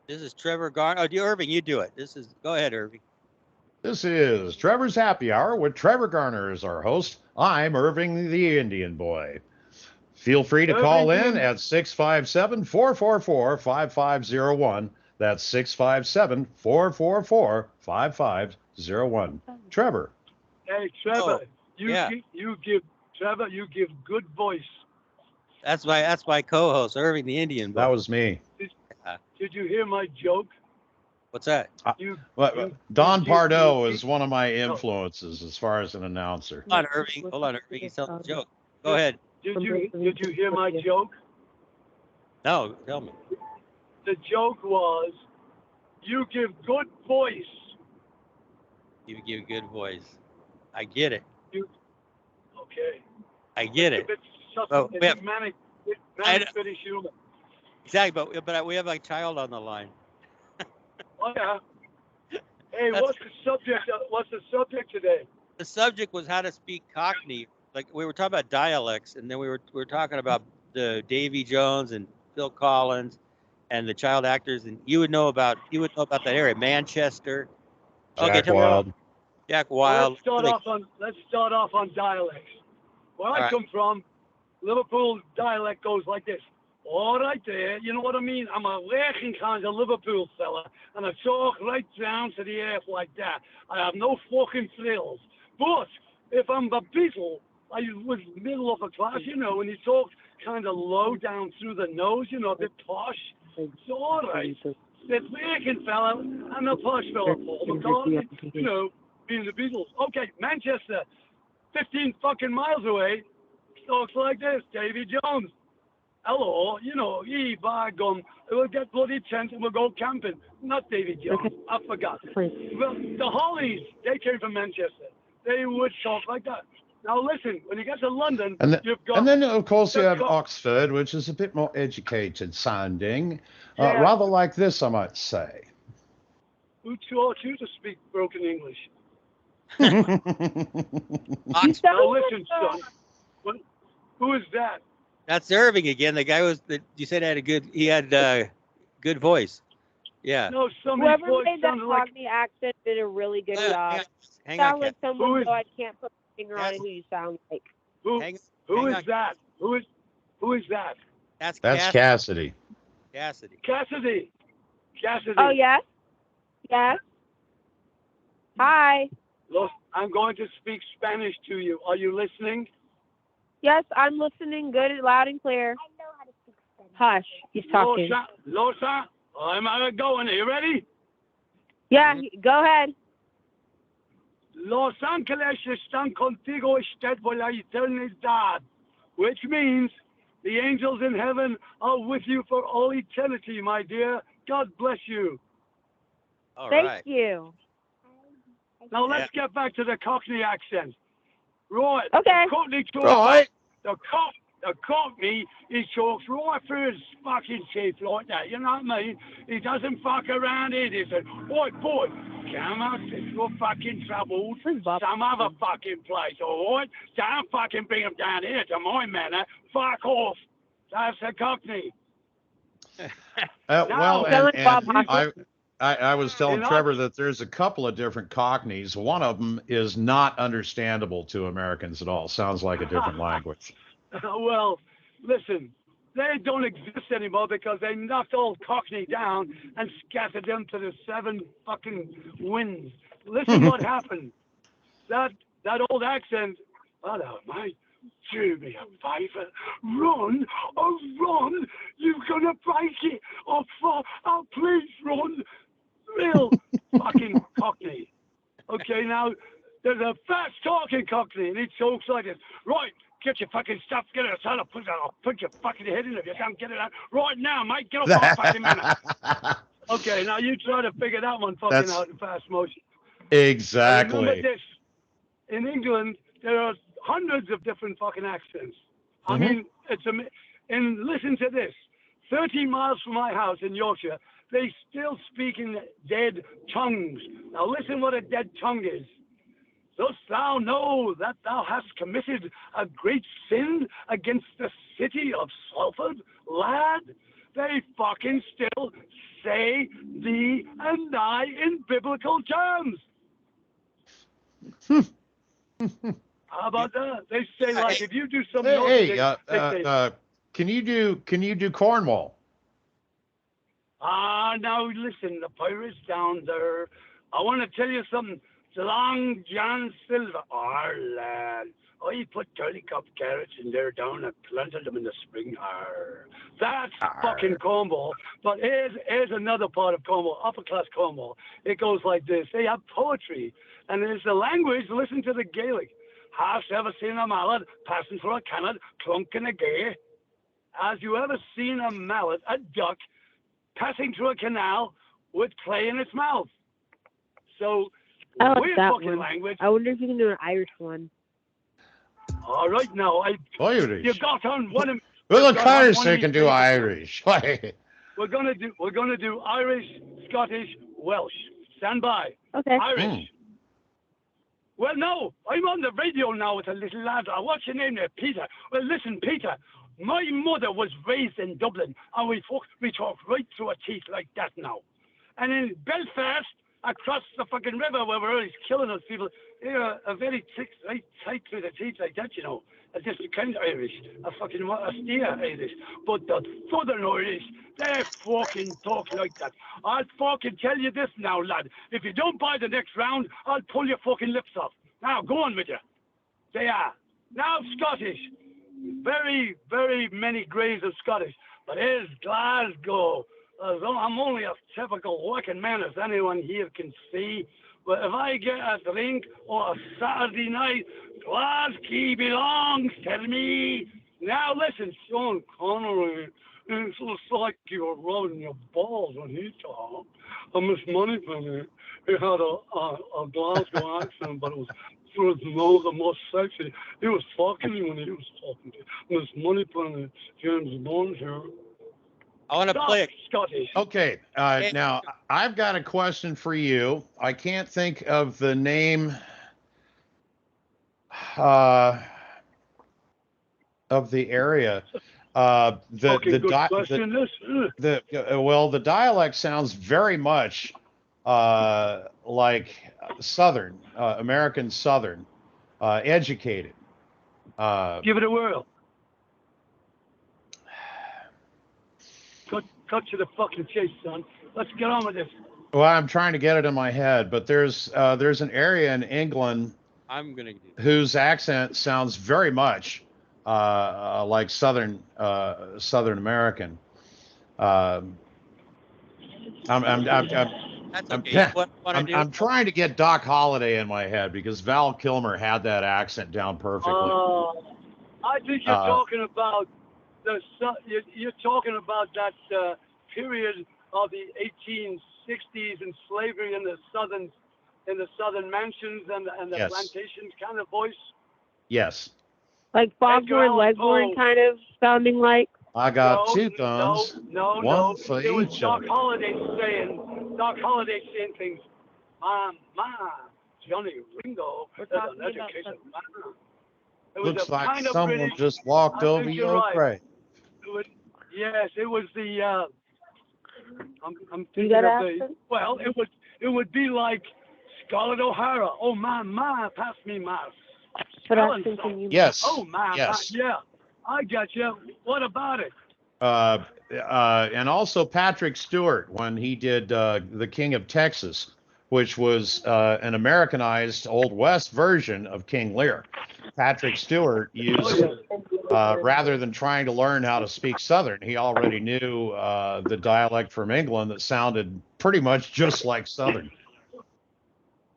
This is Trevor Garner. Oh, Irving, you do it. Go ahead, Irving. This is Trevor's Happy Hour with Trevor Garner as our host. I'm Irving the Indian Boy. Feel free to call in at 657-444-5501. That's 657-444-5501. Trevor. Hey, Trevor, yeah. you give good voice. That's my co-host, Irving the Indian Boy. That was me. Did you hear my joke? What's that? Don Pardo is one of my influences as far as an announcer. Hold on, Irving. He's telling a joke. Go ahead. Did you hear my joke? No, tell me. The joke was, you give good voice. You give good voice. I get it. Okay. I get it. It's manic British humor. Exactly, but we have a child on the line. Oh yeah. Hey, what's the subject today? The subject was how to speak Cockney. Like we were talking about dialects, and then we were talking about the Davy Jones and Phil Collins and the child actors, and you would know about that area, Manchester. Jack Wilde. Jack Wilde. Let's start off on dialects. Where I come from, Liverpool dialect goes like this. All right there, you know what I mean? I'm a working kind of Liverpool fella, and I talk right down to the earth like that. I have no fucking frills. But if I'm the Beatle, I was middle of a class, you know, and he talked kind of low down through the nose, you know, a bit posh. So all right, this working fella and the posh fella, Paul McCartney, you know, being the Beatles. Okay, Manchester, 15 fucking miles away, talks like this, Davy Jones. Hello, you know, by gum, we'll get bloody tent and we'll go camping. Not Davy Jones, okay. I forgot. Well, the Hollies, they came from Manchester. They would talk like that. Now listen, when you get to London, you've got... And then, of course, you have Oxford, which is a bit more educated sounding. Rather like this, I might say. Who taught you to speak broken English? Now listen, son. Who is that? That's Irving again. The guy you said he had good voice. Yeah. No, whoever made that Cockney accent did a really good job. Hang sound on, like someone I can't put my finger on who you sound like. Who is that? Who is that? That's Cassidy. Cassidy. Oh yes. Yes. Hi. Look, I'm going to speak Spanish to you. Are you listening? Yes, I'm listening good, loud and clear. I know how to speak Spanish. Hush, he's talking. Losa, I'm going. Are you ready? Yeah, go ahead. Los Angeles están contigo usted por la eternidad, which means the angels in heaven are with you for all eternity, my dear. God bless you. Thank you. Now let's get back to the Cockney accent. Right. Okay. The Cockney talks, right. The Cockney, he talks right through his fucking teeth like that. You know what I mean? He doesn't fuck around here. He said, boy, come out if you're fucking troubled some other fucking place, all right? Don't fucking bring him down here to my manor. Fuck off. That's the Cockney. Well, and I was telling Trevor that there's a couple of different Cockneys. One of them is not understandable to Americans at all. Sounds like a different language. Well, listen, they don't exist anymore because they knocked old Cockney down and scattered them to the seven fucking winds. Listen what happened. That old accent, hello, mate. Do me a favor. Run. Oh, run. You're going to break it. Oh, please run. Real fucking Cockney. Okay, now, there's a fast talking Cockney, and he talks like this. Right, get your fucking stuff, get it outside, I'll put your fucking head in if you don't get it out. Right now, mate, get off my fucking minute. Okay, now you try to figure that one fucking out in fast motion. Exactly. Remember this. In England, there are hundreds of different fucking accents. I mean, and listen to this. 13 miles from my house in Yorkshire, they still speak in dead tongues. Now listen what a dead tongue is. Dost thou know that thou hast committed a great sin against the city of Salford, lad? They fucking still say thee and I in biblical terms. How about that? They say like if you do something else, can you do Cornwall? Now listen, the pirates down there. I want to tell you something. Long John Silver. Oh, lad. I put 30 cup carrots in there down and planted them in the spring. Arr. That's fucking Cornwall. But here's another part of Cornwall, upper class Cornwall. It goes like this. They have poetry. And there's the language. Listen to the Gaelic. Hast ever seen a mallet passing through a cannon, clunking a gay? Has you ever seen a mallet, a duck, passing through a canal with clay in its mouth? So, I like weird that fucking one. language. I wonder if you can do an Irish one. All right, now Irish. you got on one of. Well, you of got on course one they of can these do things. Irish. We're gonna do Irish, Scottish, Welsh. Stand by. Okay. Irish. Well, no, I'm on the radio now with a little lad. What's your name there, Peter? Well, listen, Peter. My mother was raised in Dublin, and we talk right through her teeth like that now. And in Belfast, across the fucking river where we're always killing those people, they're a very right tight through the teeth like that, you know. A different kind of Irish, a steer Irish. But the southern Irish, they fucking talk like that. I'll fucking tell you this now, lad. If you don't buy the next round, I'll pull your fucking lips off. Now, go on with you. They are. Now, Scottish. Very, very many grades of Scottish. But here's Glasgow. I'm only a typical working man, as anyone here can see. But if I get a drink or a Saturday night, Glasgow belongs to me. Now listen, Sean Connery, it's just like you were rubbing your balls when he talked. Miss Moneypenny, he had a Glasgow accent, but it was through his nose and more sexy. He was fucking me when he was talking to you. Miss Moneypenny, James Bond here. I want to play it. Scottish. Okay. Now, I've got a question for you. I can't think of the name of the area. The dialect sounds very much like Southern, American Southern, educated. Give it a whirl. Cut to the fucking chase, son. Let's get on with this. Well, I'm trying to get it in my head, but there's an area in England whose accent sounds very much like Southern American. I'm trying to get Doc Holliday in my head because Val Kilmer had that accent down perfectly. I think you're talking about you're talking about that period of the 1860s and slavery in the southern mansions and the Yes. plantations kind of voice. Yes. Like Foghorn Leghorn kind of sounding like. I got two guns. One for It was each Doc other. Holliday saying things. Ma, Johnny Ringo is an educated man. It was Looks a like kind of someone British, just walked I over think your you're right. grave. Yes, it was the. I'm You thinking got of the. accent? Well, it would be like Scarlett O'Hara. Oh my, pass me my. But I spelling think song. you. Yes. Oh my, Yes. yeah. I got you. What about it? And also Patrick Stewart when he did The King of Texas, which was an Americanized Old West version of King Lear. Patrick Stewart used, rather than trying to learn how to speak Southern, he already knew the dialect from England that sounded pretty much just like Southern.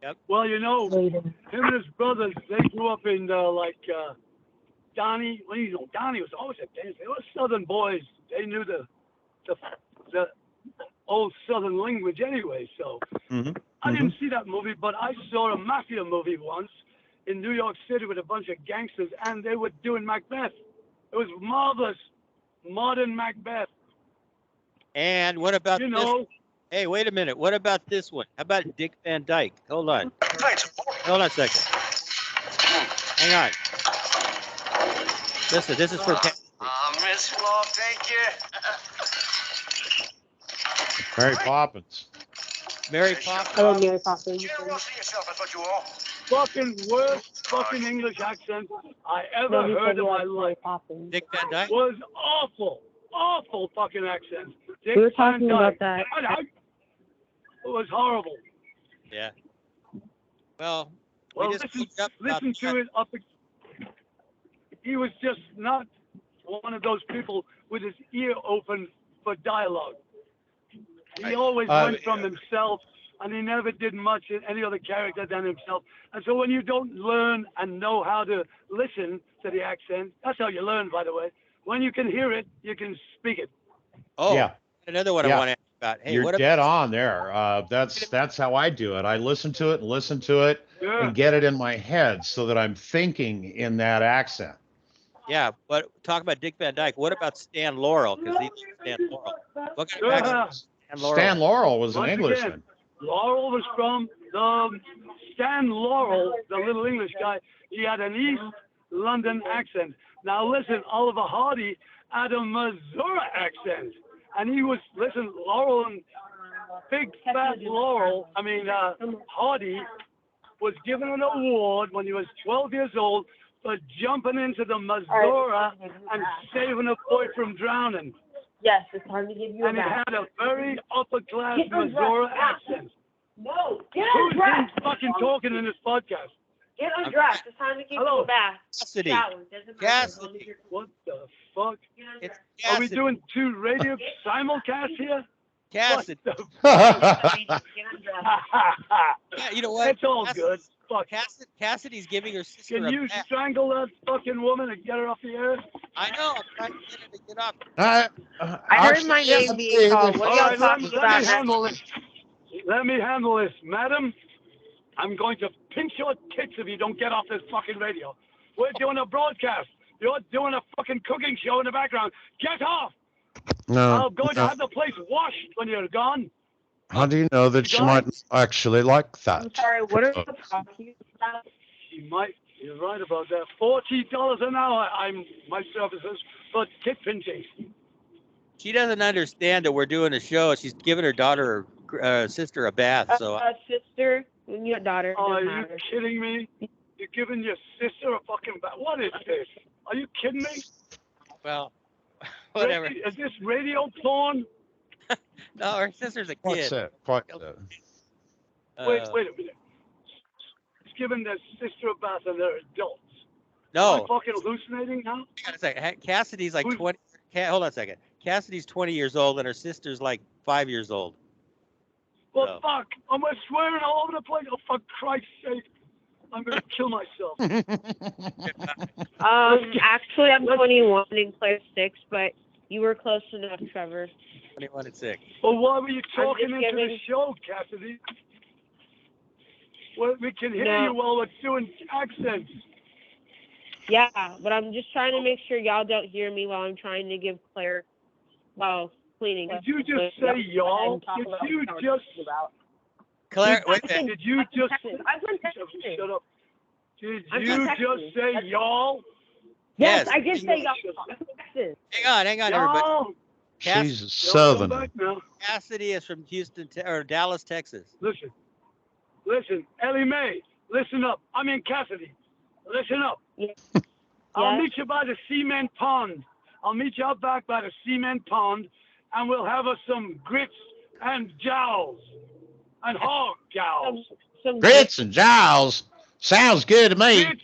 Yep. Well, you know, him and his brothers, they grew up in Donnie. Well, you know, Donnie was always a dancer. They were Southern boys. They knew the old Southern language anyway. So I didn't see that movie, but I saw a mafia movie once in New York City with a bunch of gangsters, and they were doing Macbeth. It was marvelous, modern Macbeth. And what about You this? know, Hey, wait a minute. What about this one? How about Dick Van Dyke? Hold on. Hold on a second. Hang on. Listen, this is for Cassidy. Miss Law, thank you. Mary Poppins. Mary Poppins. Oh, Mary Poppins. Generosity yourself, I thought you all. fucking worst fucking English accent I ever heard in my life. Dick Van Dyke? Was awful fucking accent. Dick We were talking Van about Dyke. that. It was horrible. Yeah. Well, Well, we just listen, looked up about listen to it up. He was just not one of those people with his ear open for dialogue. He always went from himself, and he never did much in any other character than himself. And so when you don't learn and know how to listen to the accent, that's how you learn, by the way. When you can hear it, you can speak it. Oh, Yeah. another one I Yeah. want to ask about. Hey, You're what dead on there. That's how I do it. I listen to it and listen to it Yeah. and get it in my head so that I'm thinking in that accent. Yeah, but talk about Dick Van Dyke. What about Stan Laurel? Because he's Stan Laurel. What kind of accent? Stan Laurel was an Once Englishman. again, Laurel was from the Stan Laurel, the little English guy. He had an East London accent. Now listen, Oliver Hardy had a Missouri accent, and he was Laurel and big fat Laurel. Hardy was given an award when he was 12 years old for jumping into the Missouri and saving a boy from drowning. Yes, it's time to give you And he had a very upper class Missouri accent. No, get Who's undressed. fucking talking in this podcast? Get undressed. It's time to give you a bath. Cassidy. Shower. Doesn't matter as long as you're- What the fuck? It's Are we Cassidy. doing two radio simulcasts here? Cassidy. What the Get undressed. Yeah, you know what? It's all good. Fuck. Cassidy's giving her sister Can a you bath. strangle that fucking woman and get her off the air? I know. I'm trying to get her to get up. I heard my name being called. What are y'all talking let about? me handle this. Let me handle this, madam. I'm going to pinch your tits if you don't get off this fucking radio. We're doing a broadcast. You're doing a fucking cooking show in the background. Get off! No. I'm going to have the place washed when you're gone. How do you know that she might actually like that? I'm sorry, what are you talking about? You might. You're right about that. $40 an hour. My services for tit pinching. She doesn't understand that we're doing a show. She's giving her daughter or sister a bath. So Sister, your daughter. Oh, are doesn't you matter. kidding me? You're giving your sister a fucking bath. What is this? Are you kidding me? well, whatever. Is this radio porn? No, her sister's a What's kid. that? What the? Wait a minute. She's giving their sister a bath and they're adults. Am No. I fucking hallucinating now? Hang on a second. Cassidy's like Who's- 20. Hold on a second. Cassidy's 20 years old and her sister's like 5 years old. Well, No. fuck. I'm swearing all over the place. Oh, for Christ's sake. I'm going to kill myself. Actually, I'm 21 in Claire 6, but you were close enough, Trevor. 21 and 6. Well, why were you I'm talking just into the giving- show, Cassidy? Well, we can hear No. you while we're doing accents. Yeah, but I'm just trying to make sure y'all don't hear me while I'm trying to give Claire, cleaning. Did you just say y'all? Did you just... Claire, wait a minute. Did you just... I've been texting. Shut up. Did I'm you not texting. just say y'all? Yes, Yes. I did say y'all. I'm texting. Hang on, everybody. Y'all? She's Y'all come southern. back now. Cassidy is from Houston or Dallas, Texas. Listen, Ellie Mae, listen up. I mean Cassidy, listen up. Yeah. I'll Yeah. meet you by the cement pond. I'll meet you out back by the cement pond, and we'll have us some grits and jowls and hog jowls. Some Grits and jowls. Sounds good to me. Grits.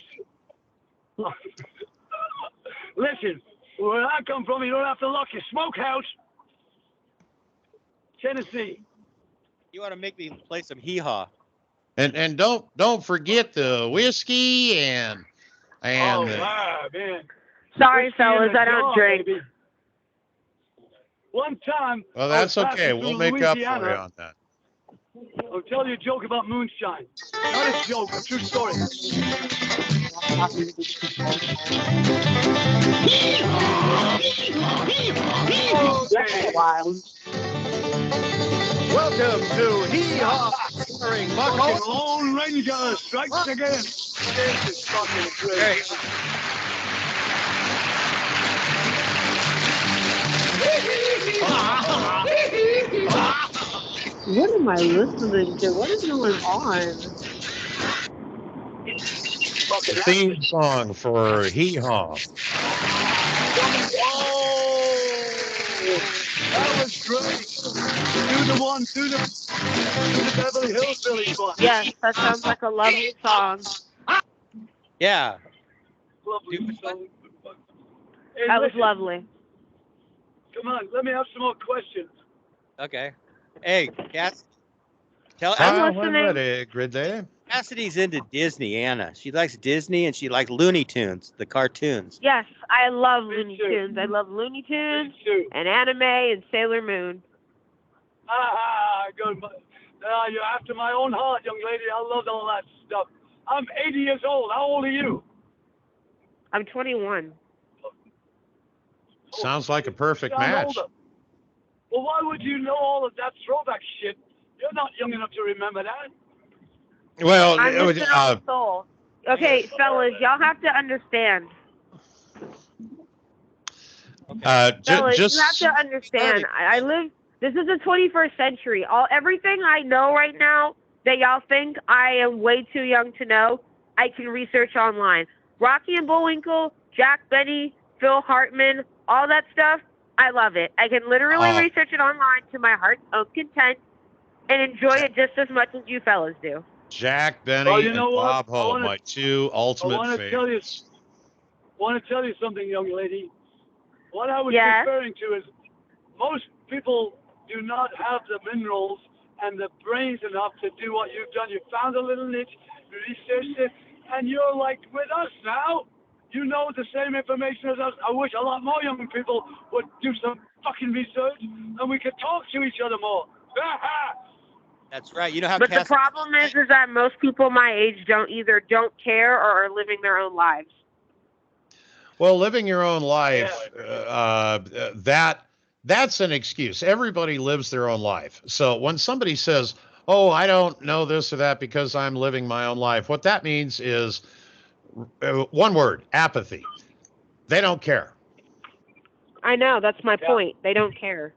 Listen, where I come from, you don't have to lock your smokehouse. Tennessee. You want to make me play some hee-haw. And don't forget the whiskey and Oh, the- wow, man. Sorry, Whiskey in fellas, the I don't jar, drink. baby. One time, well, I that's was passing okay. through We'll make up for you Louisiana. on that. I'll tell you a joke about moonshine. Not a joke, a true story. Okay. Welcome to Hee Haw, starring Fucking Buckle. Lone Ranger strikes again. This is fucking great. What am I listening to? What is going on? The theme song for Hee Haw. Oh, that was great. Do the one, do the. The Beverly Hills Phillies won. Yes, that sounds like a lovely song. Yeah. Lovely song. Hey, That was listen, lovely. Come on, let me have some more questions. Okay. Hey, Cass. Tell I'm When listening. ready, Gridley. Cassidy's into Disney, Anna. She likes Disney and she likes Looney Tunes, the cartoons. Yes, I love Me Looney too. Tunes. I love Looney Tunes Me too. and anime and Sailor Moon. Good. You're after my own heart, young lady. I love all that stuff. I'm 80 years old. How old are you? I'm 21. Sounds like a perfect Sound match. older. Well, why would you know all of that throwback shit? You're not young enough to remember that. Well, I'm missing on the soul. Okay, fellas, y'all have to understand. Fellas, just you have to understand. I live. This is the 21st century. Everything I know right now that y'all think I am way too young to know, I can research online. Rocky and Bullwinkle, Jack Benny, Phil Hartman, all that stuff. I love it. I can literally research it online to my heart's own content and enjoy it just as much as you fellas do. Jack Benny Well, you and know what? Bob Hope, my two ultimate want to tell you, favorites. want to tell you something, young lady. What I was Yes? referring to is most people do not have the minerals and the brains enough to do what you've done. You found a little niche, you researched it, and you're like with us now. You know the same information as us. I wish a lot more young people would do some fucking research and we could talk to each other more. That's right. You know how But the problem is that most people my age don't care or are living their own lives. Well, living your own life, that's an excuse. Everybody lives their own life. So when somebody says, "Oh, I don't know this or that because I'm living my own life," what that means is one word: apathy. They don't care. I know, that's my point. They don't care.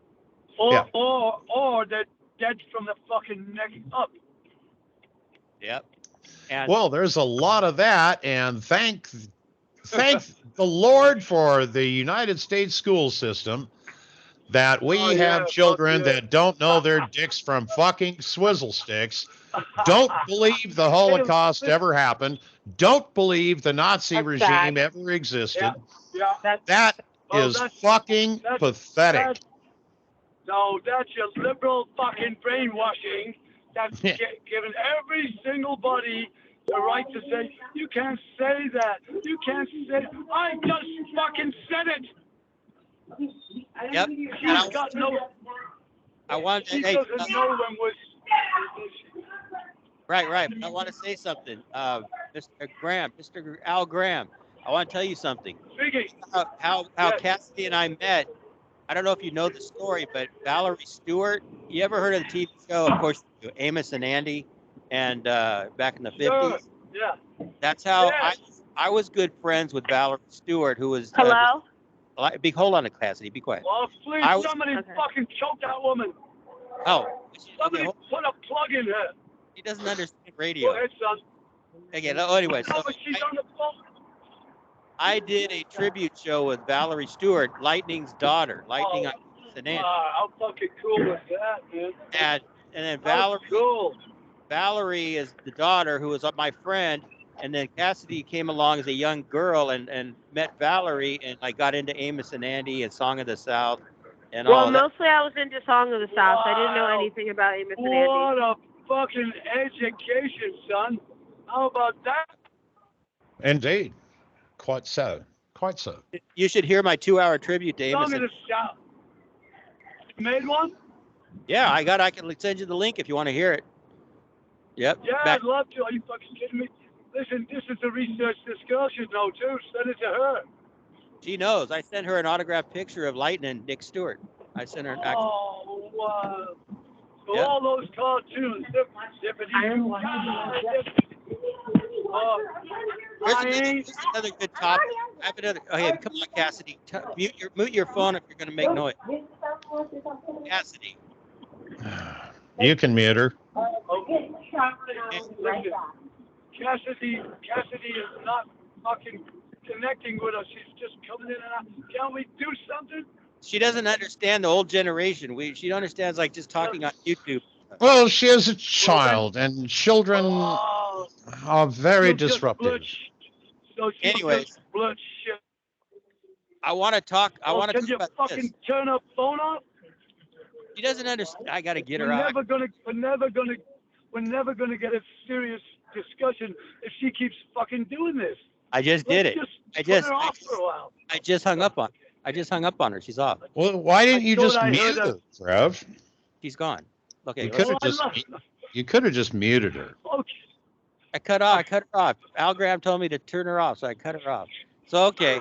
Or they're dead from the fucking neck up. Yep. And Well, there's a lot of that, and thank the Lord for the United States school system that we have children that don't know their dicks from fucking swizzle sticks, don't believe the Holocaust ever happened, don't believe the Nazi regime ever existed. That is fucking pathetic. That's your liberal fucking brainwashing that's given every single body the right to say, you can't say that. You can't say, I just fucking said it. Yep. She's got no. She doesn't know when we're. Right. I want to say something. Mr. Al Graham, I want to tell you something. Speaking. How Cassidy and I met. I don't know if you know the story, but Valerie Stewart, you ever heard of the TV show? Of course, Amos and Andy, and back in the 50s. Yeah. That's how I was good friends with Valerie Stewart, who was. Hello? Hold on, Cassidy. Be quiet. Oh, please, somebody fucking choke that woman. Oh. Somebody put a plug in her. He doesn't understand radio. Go ahead, son. Okay, anyway, so but she's on the phone. I did a tribute show with Valerie Stewart, Lightning's daughter, Lightning on Andy. How fucking cool was that, man? And then Valerie is the daughter who was my friend, and then Cassidy came along as a young girl and met Valerie, and I got into Amos and Andy and Song of the South and all that. Well, mostly I was into Song of the South. I didn't know anything about Amos and Andy. What a fucking education, son. How about that? Indeed. Quite so. You should hear my 2-hour tribute to Amos. Song of the South. You made one? Yeah, I can send you the link if you want to hear it. Yep. Yeah, I'd love to. Are you fucking kidding me? Listen, this is the research this girl should know too. Send it to her. She knows. I sent her an autographed picture of Lightning Nick Stewart. I sent her an Oh, wow. So all those cartoons, Here's another good topic. I have another. Oh, hey, come on, Cassidy. Mute your phone if you're going to make noise. Cassidy. You can mute her. Okay. Cassidy is not fucking connecting with us. She's just coming in and out. Can't we do something? She doesn't understand the old generation. She understands like just talking on YouTube. Well, she is a child, and children Oh, are very she'll just disruptive. blurt so she'll Anyways. just blurt shit. I want to talk. I Oh, want to can talk you about fucking this. turn her phone off? She doesn't understand. I got to get her We're out. never gonna get a serious discussion if she keeps fucking doing this. I just Let's did it. just I put just, her off for a while. I just hung up on. I just hung up on her. She's off. Well, why didn't you thought just I mute heard her, Trev? She's gone. Okay, You could have Well, I just you could have just muted her. Okay. I cut her off. Al Graham told me to turn her off, so I cut her off. So okay.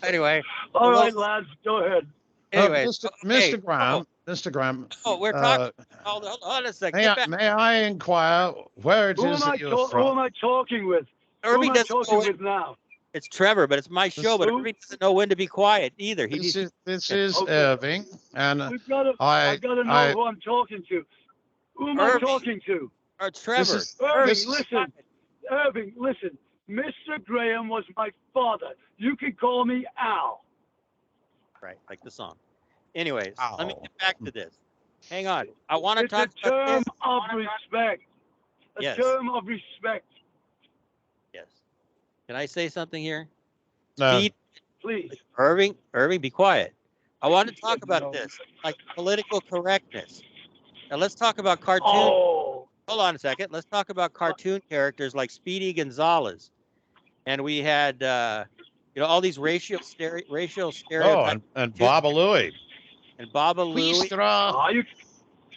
Anyway. All well, right, lads, go ahead. Anyway, Mr. Graham, Mr. Graham. Oh, we're talking. Hold on a second. May I inquire where it Who is am I that you're who from? am I talking with? Irving Who am I doesn't talking know with now? It's Trevor, but it's my show. But Irving doesn't know when to be quiet either. This is Okay. Irving, and I gotta know who I'm talking to. Who am I talking to? Or Trevor. Irving, listen. Mr. Graham was my father. You can call me Al. Right, like the song. Anyways, let me Ow. get back to this. Hang on. I want to It's talk a term about of this. respect. A Yes. term of respect. Yes. Can I say something here? No. Speed. Please. Irving, be quiet. I want to talk about this, like political correctness. Now let's talk about cartoon. Oh. Hold on a second. Let's talk about cartoon characters like Speedy Gonzales, and we had, all these racial stereotypes. Oh, and Baba Louie. And Baba Louie.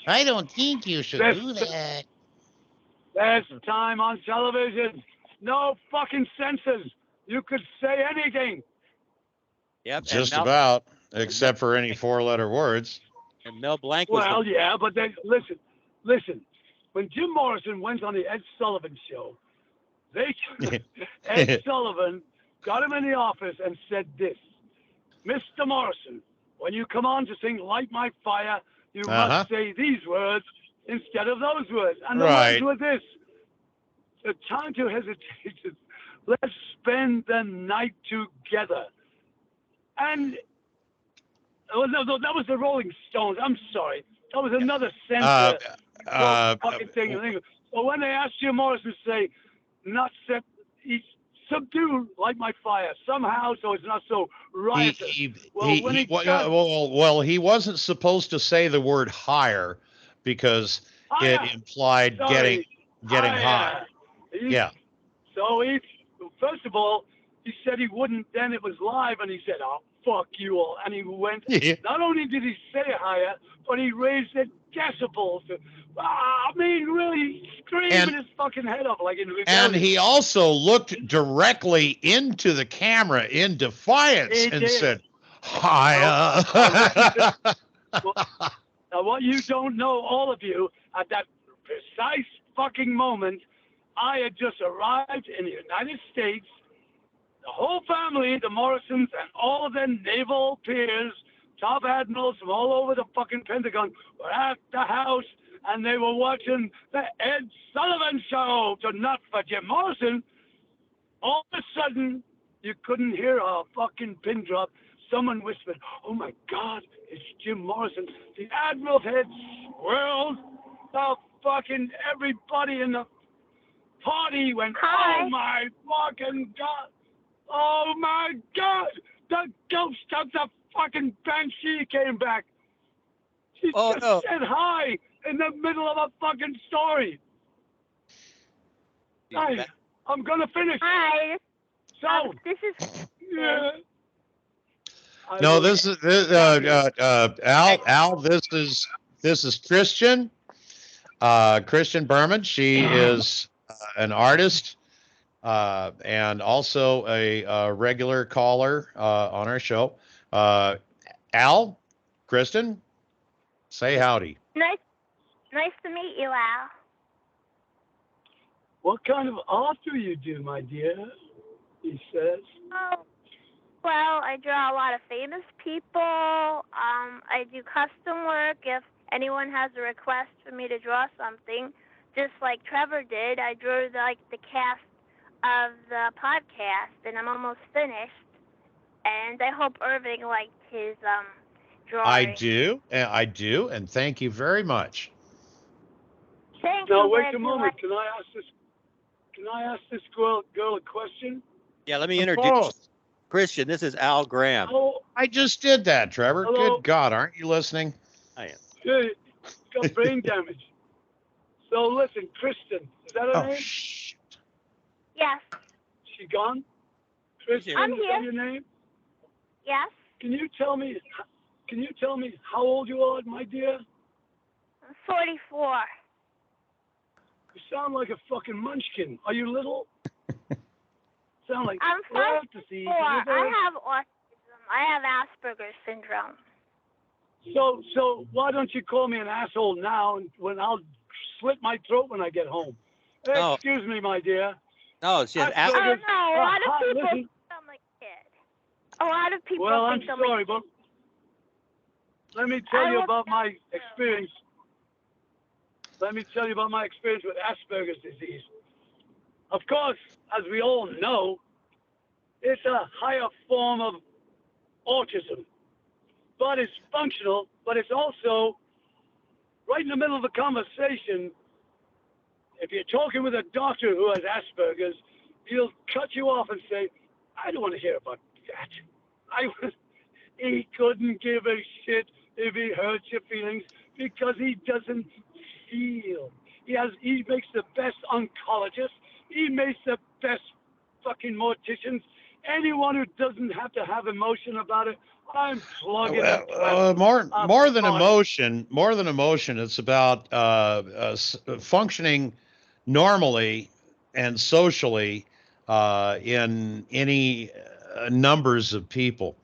I don't think you should do that. Best time on television. No fucking censors. You could say anything. Yep. Just about, except for any four-letter words. And Mel Blanc was. Well, yeah, but then listen. When Jim Morrison went on the Ed Sullivan show, Ed Sullivan got him in the office and said this: Mr. Morrison, when you come on to sing "Light My Fire," you must say these words instead of those words. And the words were this: the time to hesitate. Let's spend the night together. And no, that was the Rolling Stones. I'm sorry. That was another censor fucking thing. But when they asked Jim Morrison to say, not set, subdue "Light My Fire" somehow, so it's not so riotous. He wasn't supposed to say the word higher because it implied getting high. So first of all, he said he wouldn't. Then it was live, and he said, "Oh, fuck you all," and he went. Not only did he say higher, but he raised it decibels. I mean, really screaming his fucking head off like in rebellion. And he also looked directly into the camera in defiance and said, "Higher." Now, what you don't know, all of you, at that precise fucking moment, I had just arrived in the United States. The whole family, the Morrisons, and all of their naval peers, top admirals from all over the fucking Pentagon, were at the house, and they were watching the Ed Sullivan show. So not for Jim Morrison. All of a sudden, you couldn't hear a fucking pin drop. Someone whispered, "Oh my God, it's Jim Morrison." The admiral's head swirled. The fucking everybody in the party went, "Oh my fucking God. Oh my God, the ghost of the fucking Banshee came back." She just said hi in the middle of a fucking story. I'm gonna finish. Hi. So this is. Yeah. No, this is Al. This is Christian. Christian Berman. She is an artist. And also a regular caller on our show. Al, Kristen, say howdy. Nice to meet you, Al. What kind of art do you do, my dear? He says. Oh, well, I draw a lot of famous people. I do custom work. If anyone has a request for me to draw something, just like Trevor did, I drew the cast of the podcast, and I'm almost finished. And I hope Irving liked his drawing. I do, and thank you very much. Thank Now you, wait a Wendy. moment. Can I ask this girl a question? Yeah, let me Of introduce course. Christian. This is Al Graham. Oh, I just did that, Trevor. Hello? Good God, aren't you listening? I am. hey, got brain damage. So listen, Kristen, is that her Oh, name? shit. Yes. She gone? Kristen, I'm is here. that your name? Yes. Can you tell me how old you are, my dear? I'm 44. You sound like a fucking munchkin. Are you little? Sound like I'm fantasy. 4. I have autism. I have Asperger's syndrome. So why don't you call me an asshole now, and when I'll slit my throat when I get home? No. Excuse me, my dear. No, she has Oh, no. Asperger's. A lot of people Listen. think I'm a kid. A lot of people Well, I'm think I'm sorry, a but kid. let me tell you will about tell my you. experience. Let me tell you about my experience with Asperger's disease. Of course, as we all know, it's a higher form of autism, but it's functional, but it's also right in the middle of a conversation. If you're talking with a doctor who has Asperger's, he'll cut you off and say, I don't want to hear about that. He couldn't give a shit if he hurts your feelings because he doesn't feel. He makes the best oncologists. He makes the best fucking morticians. Anyone who doesn't have to have emotion about it, I'm plugging and More than emotion, it's about functioning normally and socially in any numbers of people.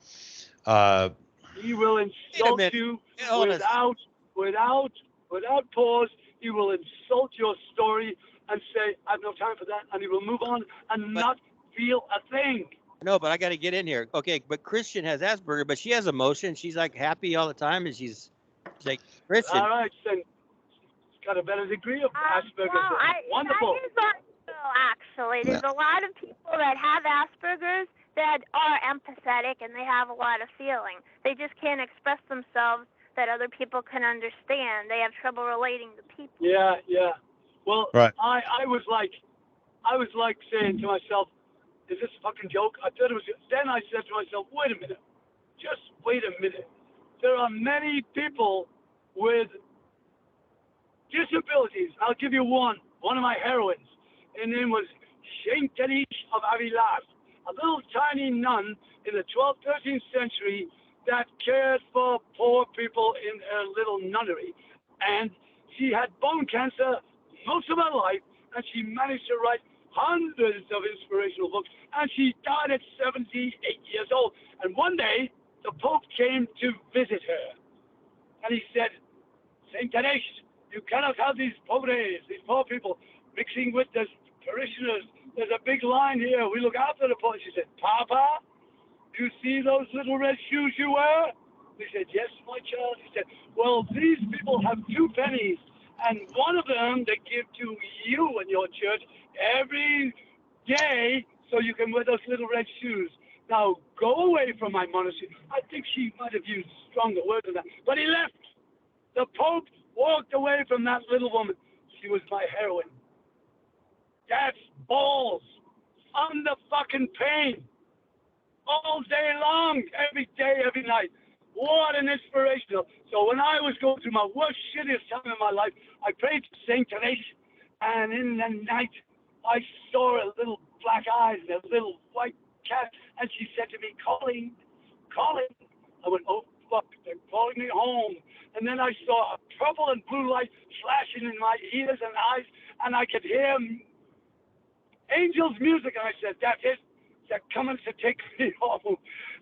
He will insult you without pause. He will insult your story and say, I have no time for that. And he will move on and not feel a thing. No, but I got to get in here. Okay, but Christian has Asperger, but she has emotion. She's like happy all the time, and she's like, Christian. All right, then. She's got a better degree of Asperger's. Well, Wonderful. That is not true, actually. There's a lot of people that have Asperger's that are empathetic and they have a lot of feeling. They just can't express themselves that other people can understand. They have trouble relating to people. Yeah. Well, right. I was like saying to myself, is this a fucking joke? I thought it was. Then I said to myself, wait a minute. Just wait a minute. There are many people with disabilities. I'll give you one of my heroines. Her name was Saint Teresa of Avila, a little tiny nun in the 12th, 13th century that cared for poor people in her little nunnery. And she had bone cancer most of her life, and she managed to write hundreds of inspirational books, and she died at 78 years old. And one day, the Pope came to visit her, and he said, Saint Teresa, you cannot have these pobres, these poor people, mixing with the parishioners. There's a big line here. We look after the poor. She said, Papa, do you see those little red shoes you wear? He said, yes, my child. He said, well, these people have 2 pennies, and one of them they give to you in your church every day so you can wear those little red shoes. Now, go away from my monastery. I think she might have used stronger words than that. But he left. The Pope walked away from that little woman. She was my heroine. That's balls. Under fucking pain. All day long. Every day, every night. What an inspirational. So when I was going through my worst, shittiest time in my life, I prayed to Saint Teresa. And in the night, I saw her little black eyes and a little white cat. And she said to me, calling. I went, oh, fuck, they're calling me home. And then I saw a purple and blue light flashing in my ears and eyes. And I could hear angels' music. And I said, that's it. They're coming to take me home.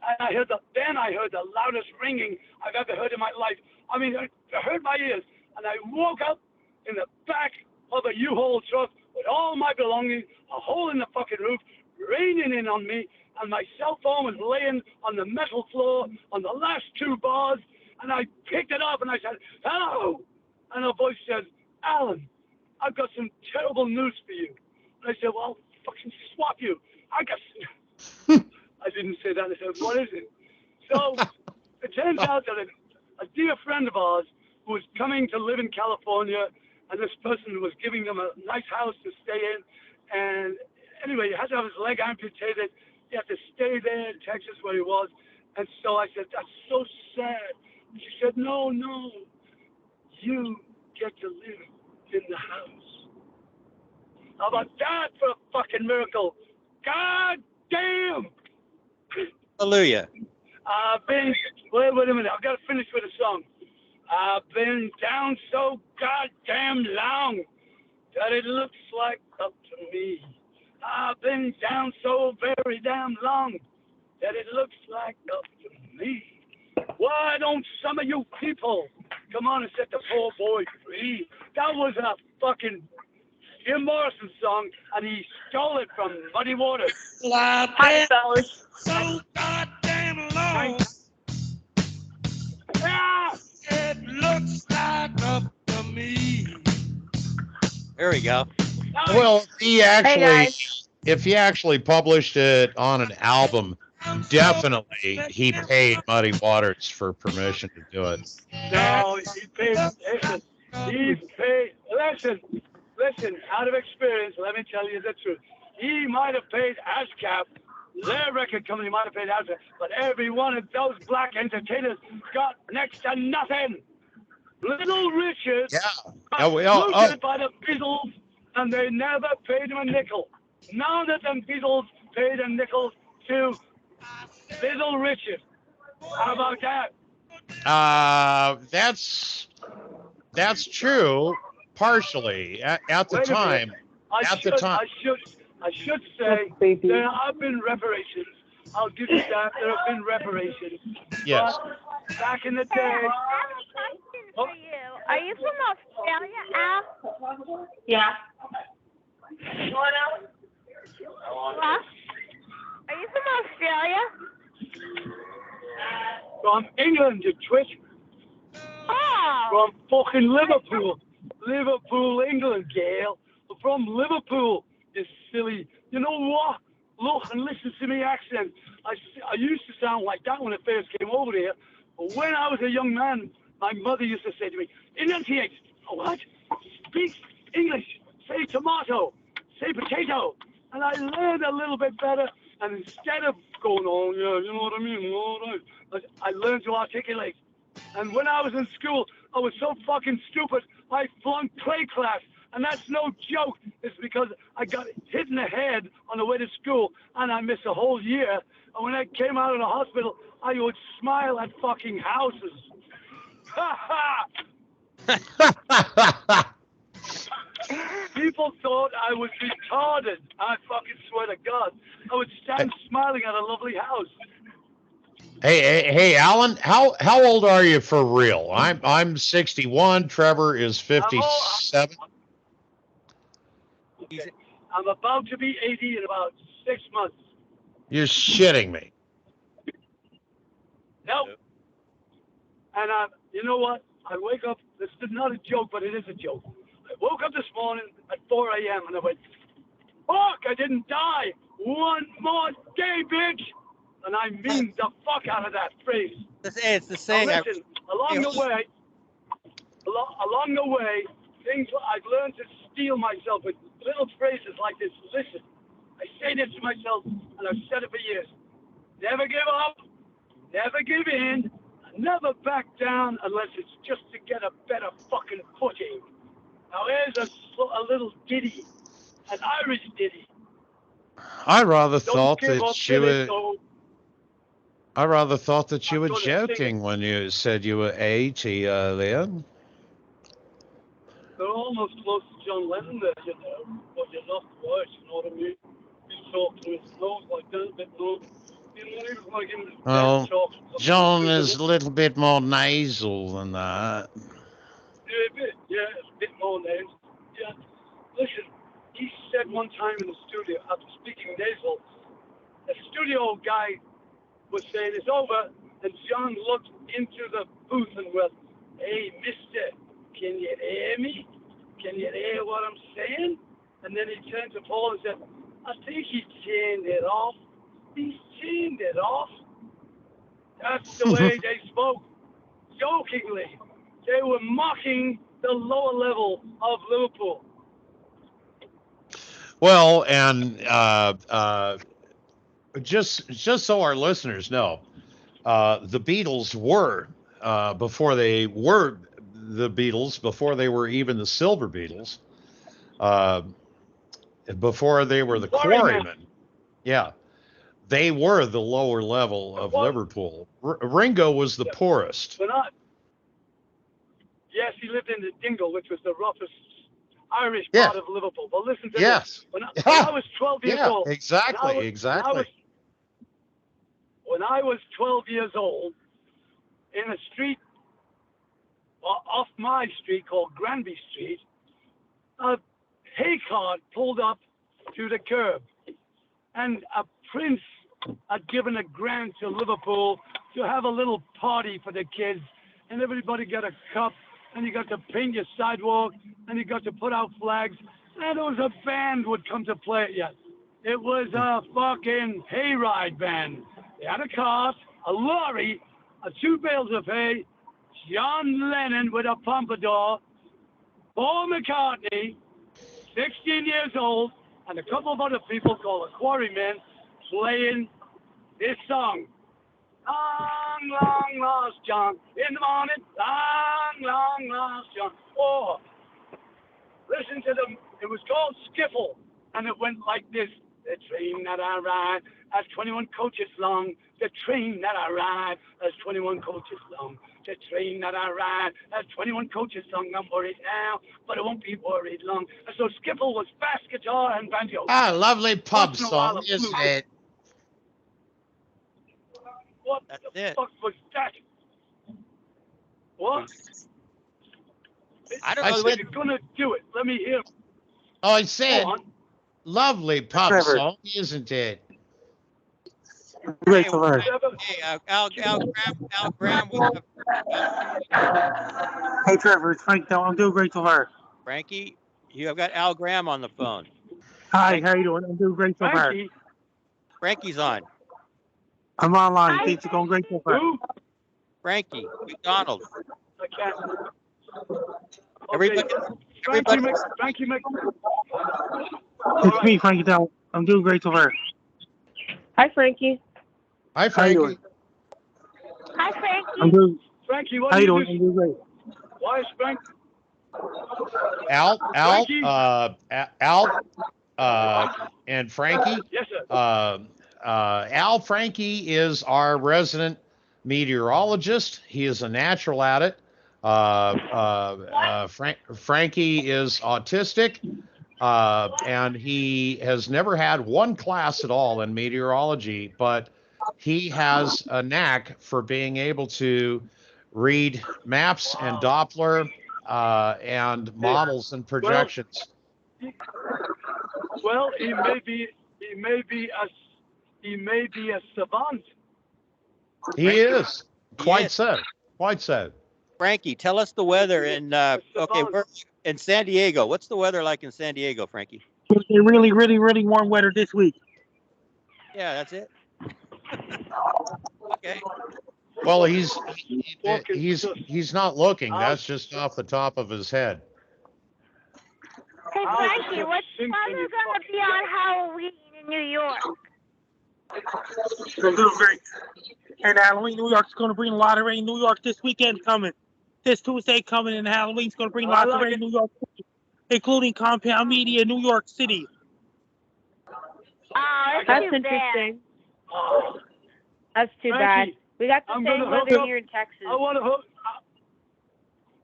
And I heard the loudest ringing I've ever heard in my life. I mean, it hurt my ears. And I woke up in the back of a U-Haul truck with all my belongings, a hole in the fucking roof, raining in on me, and my cell phone was laying on the metal floor on the last 2 bars. And I picked it up and I said, hello. And a voice said, Alan, I've got some terrible news for you. And I said, well, I'll fucking swap you. I didn't say that. I said, what is it? So it turns out that a dear friend of ours who was coming to live in California and this person was giving them a nice house to stay in. And anyway, he had to have his leg amputated. He had to stay there in Texas where he was. And so I said, that's so sad. She said, no, you get to live in the house. How about that for a fucking miracle? God damn! Hallelujah. Wait a minute, I've got to finish with a song. I've been down so goddamn long that it looks like up to me. I've been down so very damn long that it looks like up to me. Why don't some of you people come on and set the poor boy free? That was a fucking Jim Morrison song, and he stole it from Muddy Waters. Hi, fellas. So goddamn long. Ah! It looks like up to me. There we go. Well, Hey, if he actually published it on an album, definitely he paid Muddy Waters for permission to do it. No, he paid. Listen, out of experience, let me tell you the truth. He might have paid ASCAP, their record company might have paid ASCAP, but every one of those black entertainers got next to nothing. Little Richard got looted by the Beatles, and they never paid him a nickel. None of them Beatles paid a nickel to Little Richard. How about that? That's true, partially. At the time. I should say there have been reparations. I'll give you that. There have been reparations. Yes. But back in the day. I have a question for you. Are you from Australia, Al? Yeah. What? Are you from Australia? From England, you twit. Oh. From fucking Liverpool. Liverpool, England, Gail. From Liverpool, you silly. You know what? Look and listen to me accent. I used to sound like that when I first came over here. But when I was a young man, my mother used to say to me, enunciate. What? Speak English. Say tomato. Say potato. And I learned a little bit better. And instead of going, oh, yeah, you know what I mean? All right, I learned to articulate. And when I was in school, I was so fucking stupid, I flunked play class. And that's no joke. It's because I got hit in the head on the way to school, and I missed a whole year. And when I came out of the hospital, I would smile at fucking houses. Ha ha! People thought I was retarded. I fucking swear to God. I would stand smiling at a lovely house. Hey, Alan, how old are you for real? I'm 61. Trevor is 57. Okay. I'm about to be 80 in about 6 months. You're shitting me. Nope. And you know what? I wake up. This is not a joke, but it is a joke. I woke up this morning at 4 a.m. and I went, fuck, I didn't die. One more day, bitch. And I mean the fuck out of that phrase. It's the saying. Now listen, along the way, things I've learned to steel myself with little phrases like this. Listen, I say this to myself, and I've said it for years. Never give up, never give in, never back down unless it's just to get a better fucking footing. Now here's a little ditty, an Irish ditty. I rather thought Don't give up, that you Billy, were. so I rather thought that you I'm were gonna sing joking when you said you were 80 earlier. they're almost close to John Lennon there, you know, but you're not quite, you know what I mean? He's talking to his nose like that, a bit more. You know, he was like in his Well, talk. John is a little bit more nasal than that. Yeah, it's a bit more names. Yeah. Listen, he said one time in the studio, after speaking nasal, the studio guy was saying it's over, and John looked into the booth and went, hey, mister, can you hear me? Can you hear what I'm saying? And then he turned to Paul and said, I think he turned it off. He turned it off. That's the way they spoke. Jokingly. They were mocking the lower level of Liverpool. Well, and just so our listeners know, the Beatles were before they were the Beatles, before they were even the Silver Beatles, before they were the Quarrymen. Yeah, they were the lower level of Liverpool. Ringo was the poorest. Yes, he lived in the Dingle, which was the roughest Irish part of Liverpool. But listen to this. When I was 12 years old. Exactly. When I was 12 years old, in a street off my street called Granby Street, a hay cart pulled up to the curb, and a prince had given a grant to Liverpool to have a little party for the kids, and everybody got a cup, and you got to paint your sidewalk, and you got to put out flags, and there was a band would come to play it yet. It was a fucking hayride band. They had a cart, a lorry, 2 bales of hay, John Lennon with a pompadour, Paul McCartney, 16 years old, and a couple of other people called the Quarrymen playing this song. Long, long lost John, in the morning, long, long lost John. Oh, listen to them. It was called Skiffle, and it went like this. The train that I ride has 21 coaches long. The train that I ride has 21 coaches long. The train that I ride has 21 coaches long. I'm worried now, but I won't be worried long. And so Skiffle was bass guitar and banjo. Ah, lovely pub song, isn't it? What the fuck was that? What? I don't know. You're gonna do it. Let me hear. Oh, I said, lovely pub song, isn't it? Great to learn. Hey, Al Graham. Hey, Trevor, it's Frank. I'm doing great to learn. Frankie, you have got Al Graham on the phone. Hi, how you doing? I'm doing great so far. Frankie's on. I'm online. Things are going great so far. Frankie McDonald. I can't. Everybody. Frankie It's me, Frankie Dell. I'm doing great so far. Hi, Frankie. Hi, Frankie. How you doing? Hi, Frankie. I'm doing. Frankie, what how are you you doing? I'm doing great. Why is Frank? Al, and Frankie. Yes, sir. Al Frankie is our resident meteorologist. He is a natural at it. Frankie is autistic, and he has never had one class at all in meteorology, but he has a knack for being able to read maps and Doppler and models and projections. Well, he may be a savant. He is quite so. Frankie, tell us the weather in we're in San Diego. What's the weather like in San Diego, Frankie? Really, really, really warm weather this week. Yeah, that's it. Okay. Well, he's not looking. That's just off the top of his head. Hey, Frankie, what's the weather going to be on Halloween in New York? It's going to do great. And Halloween, New York's going to bring a lot of rain. New York this weekend coming. This Tuesday coming, and Halloween's going to bring lots of rain in New York City, including Compound Media, New York City. That's interesting. That's too bad. We got the same weather here in Texas. I want to hook.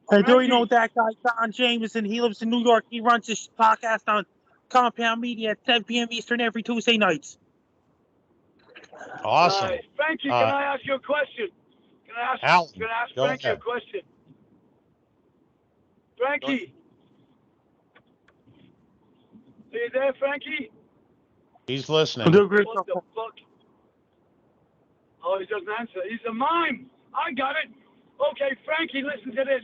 Hey, do you know that guy, Don Jameson? He lives in New York. He runs his podcast on Compound Media at 7 p.m. Eastern every Tuesday nights. Awesome. Frankie, can I ask you a question? Can I ask Frankie a question? Frankie. Are you there, Frankie? He's listening. What the fuck? Oh, he doesn't answer. He's a mime. I got it. Okay, Frankie, listen to this.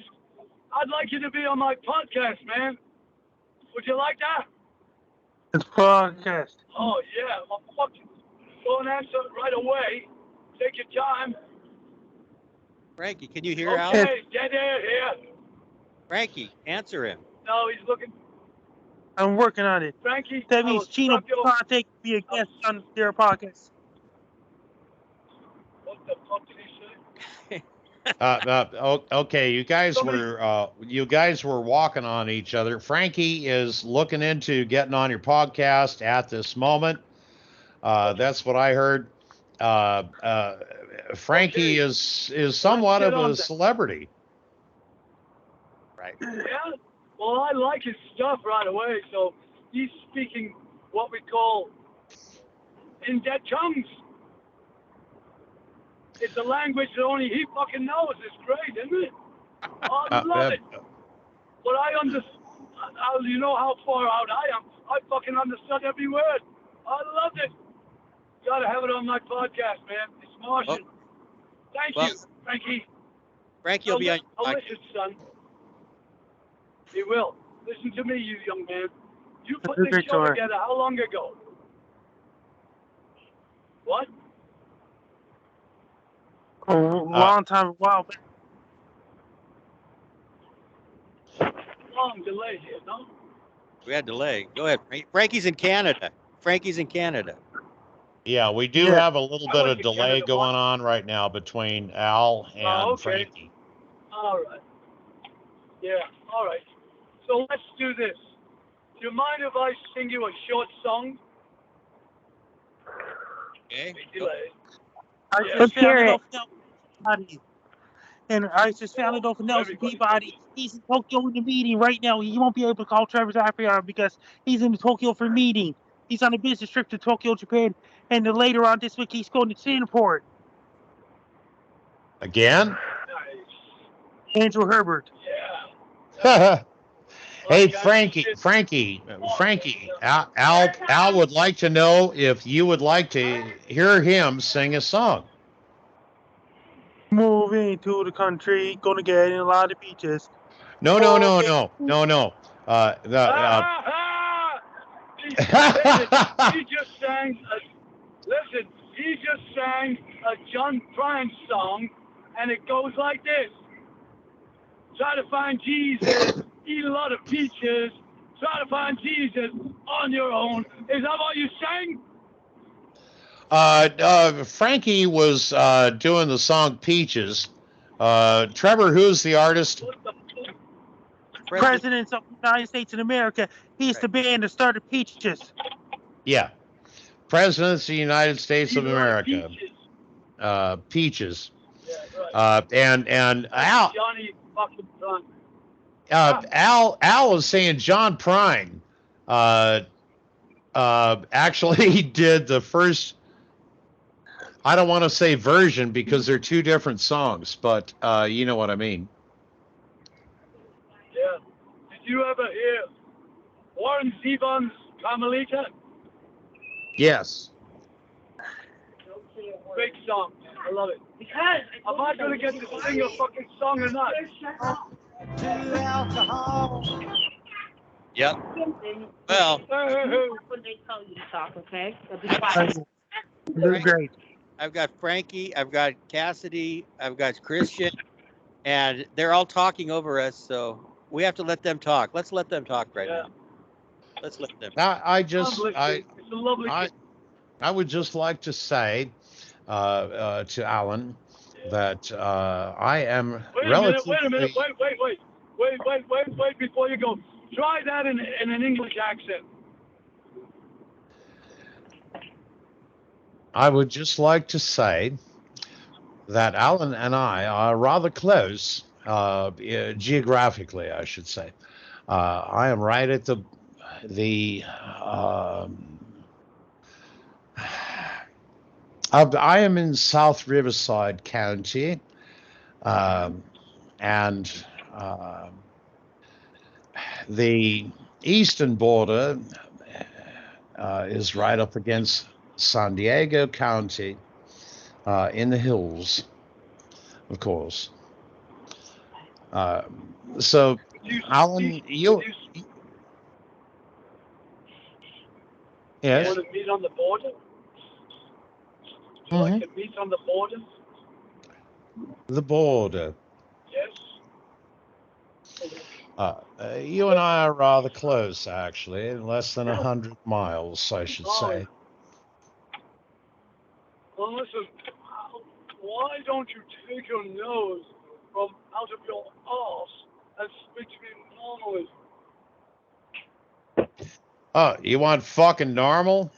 I'd like you to be on my podcast, man. Would you like that? It's podcast. Oh, yeah. Well, fuck. Don't answer right away. Take your time. Frankie, can you hear Al? Okay, dead air here. Frankie, answer him. No, he's looking. I'm working on it. Frankie, That I will means Chino suck your- can't take be a guest on their podcast. What the fuck did he say? Okay, you guys were walking on each other. Frankie is looking into getting on your podcast at this moment. That's what I heard. Frankie is somewhat of a celebrity. Right. Yeah. Well, I like his stuff right away. So he's speaking what we call in-debt tongues. It's a language that only he fucking knows. It's great, isn't it? I love it. But I understand. You know how far out I am. I fucking understood every word. I loved it. Gotta have it on my podcast, man. It's Martian. Thank you, Frankie. Frankie will be on. I'll listen, son. He will. Listen to me, you young man. You put this show together how long ago? What? A long time, a while back. Long delay here, no? We had delay. Go ahead. Frankie's in Canada. Frankie's in Canada. Yeah, we do have a little bit of delay going on right now between Al and Frankie. All right. Yeah, all right. So let's do this. Do you mind if I sing you a short song? Okay. Delay. I just found it off Peabody. And I just found it off Nelson Peabody. He's in Tokyo in the meeting right now. He won't be able to call Trevor's after hour because he's in Tokyo for a meeting. He's on a business trip to Tokyo, Japan. And then later on this week, he's going to Singapore. Again? Nice. Andrew Herbert. Yeah. Hey, Frankie, Al would like to know if you would like to hear him sing a song. Moving to the country, gonna get in a lot of beaches. No. He just sang a John Prine song, and it goes like this. Try to find Jesus, eat a lot of peaches, try to find Jesus on your own. Is that what you sang? Frankie was doing the song Peaches. Trevor, who's the artist? Presidents of the United States of America. He's the band that started Peaches. Yeah. Presidents of the United States of America. Peaches. Yeah, right. And Al. Johnny fucking Prine. Al is saying John Prine actually did the first, I don't want to say version because they're two different songs, but you know what I mean. Yeah. Did you ever hear Warren Zevon's Carmelita? Yes. Great song. I love it. Am I going to get to sing a fucking song or not? Yep. Well, When they tell you to talk, okay? They're great. I've got Frankie, I've got Cassidy, I've got Christian, and they're all talking over us, so we have to let them talk. Let's let them talk right now. Let's let them. I would just like to say to Alan that I am relatively. Wait a minute. Wait before you go. Try that in an English accent. I would just like to say that Alan and I are rather close, geographically, I should say. I am right at I am in South Riverside County, and the eastern border is right up against San Diego County, in the hills, of course. So, Alan, you yes. You want to meet on the border? Would you like to meet on the border? The border. Yes. You and I are rather close, actually, less than 100 miles, I should say. Well, listen, why don't you take your nose from out of your arse and speak to me normally? Oh, you want fucking normal?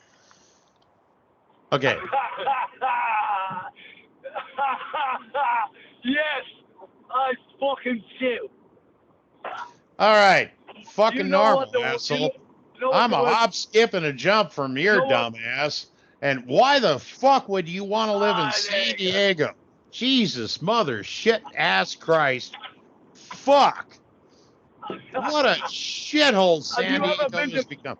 Okay. Yes, I fucking do. All right. Fucking You know normal, what the- asshole. you know what I'm the a word- hop, skip, and a jump from your You know dumb ass. And why the fuck would you want to live in there San you go. Diego? Jesus, mother, shit, ass, Christ. Fuck. What a shithole San Have you ever Diego been has to- become.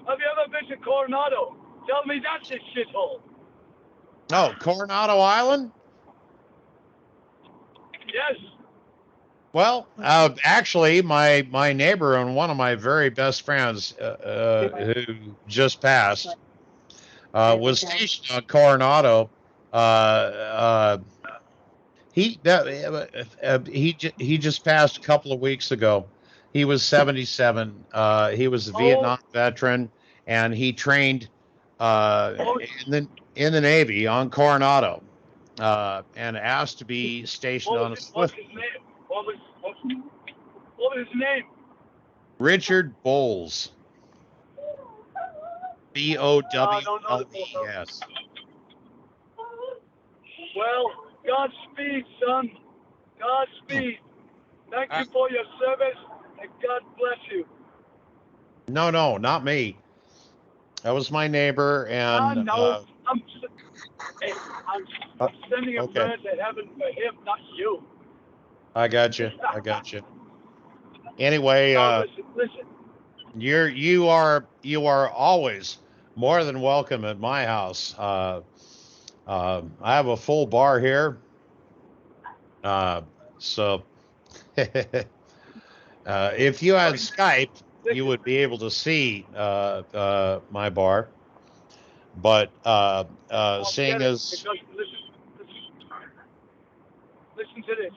Have you ever been to Coronado? Tell me that's a shithole. Oh, Coronado Island? Yes. Well, actually, my neighbor and one of my very best friends who just passed was stationed on Coronado. He just passed a couple of weeks ago. He was 77. He was a Vietnam veteran, and he trained in the Navy on Coronado, and asked to be stationed on a What's swift. his name? What was his name? Richard Bowles. Bowles. Well, Godspeed, son. Godspeed. Thank you for your service, and God bless you. No, not me. That was my neighbor, and I'm sending a okay. prayer to heaven for him, not you. I got you. Anyway, listen. you are always more than welcome at my house. I have a full bar here, so if you had Skype, you would be able to see my bar. But seeing as Listen to this.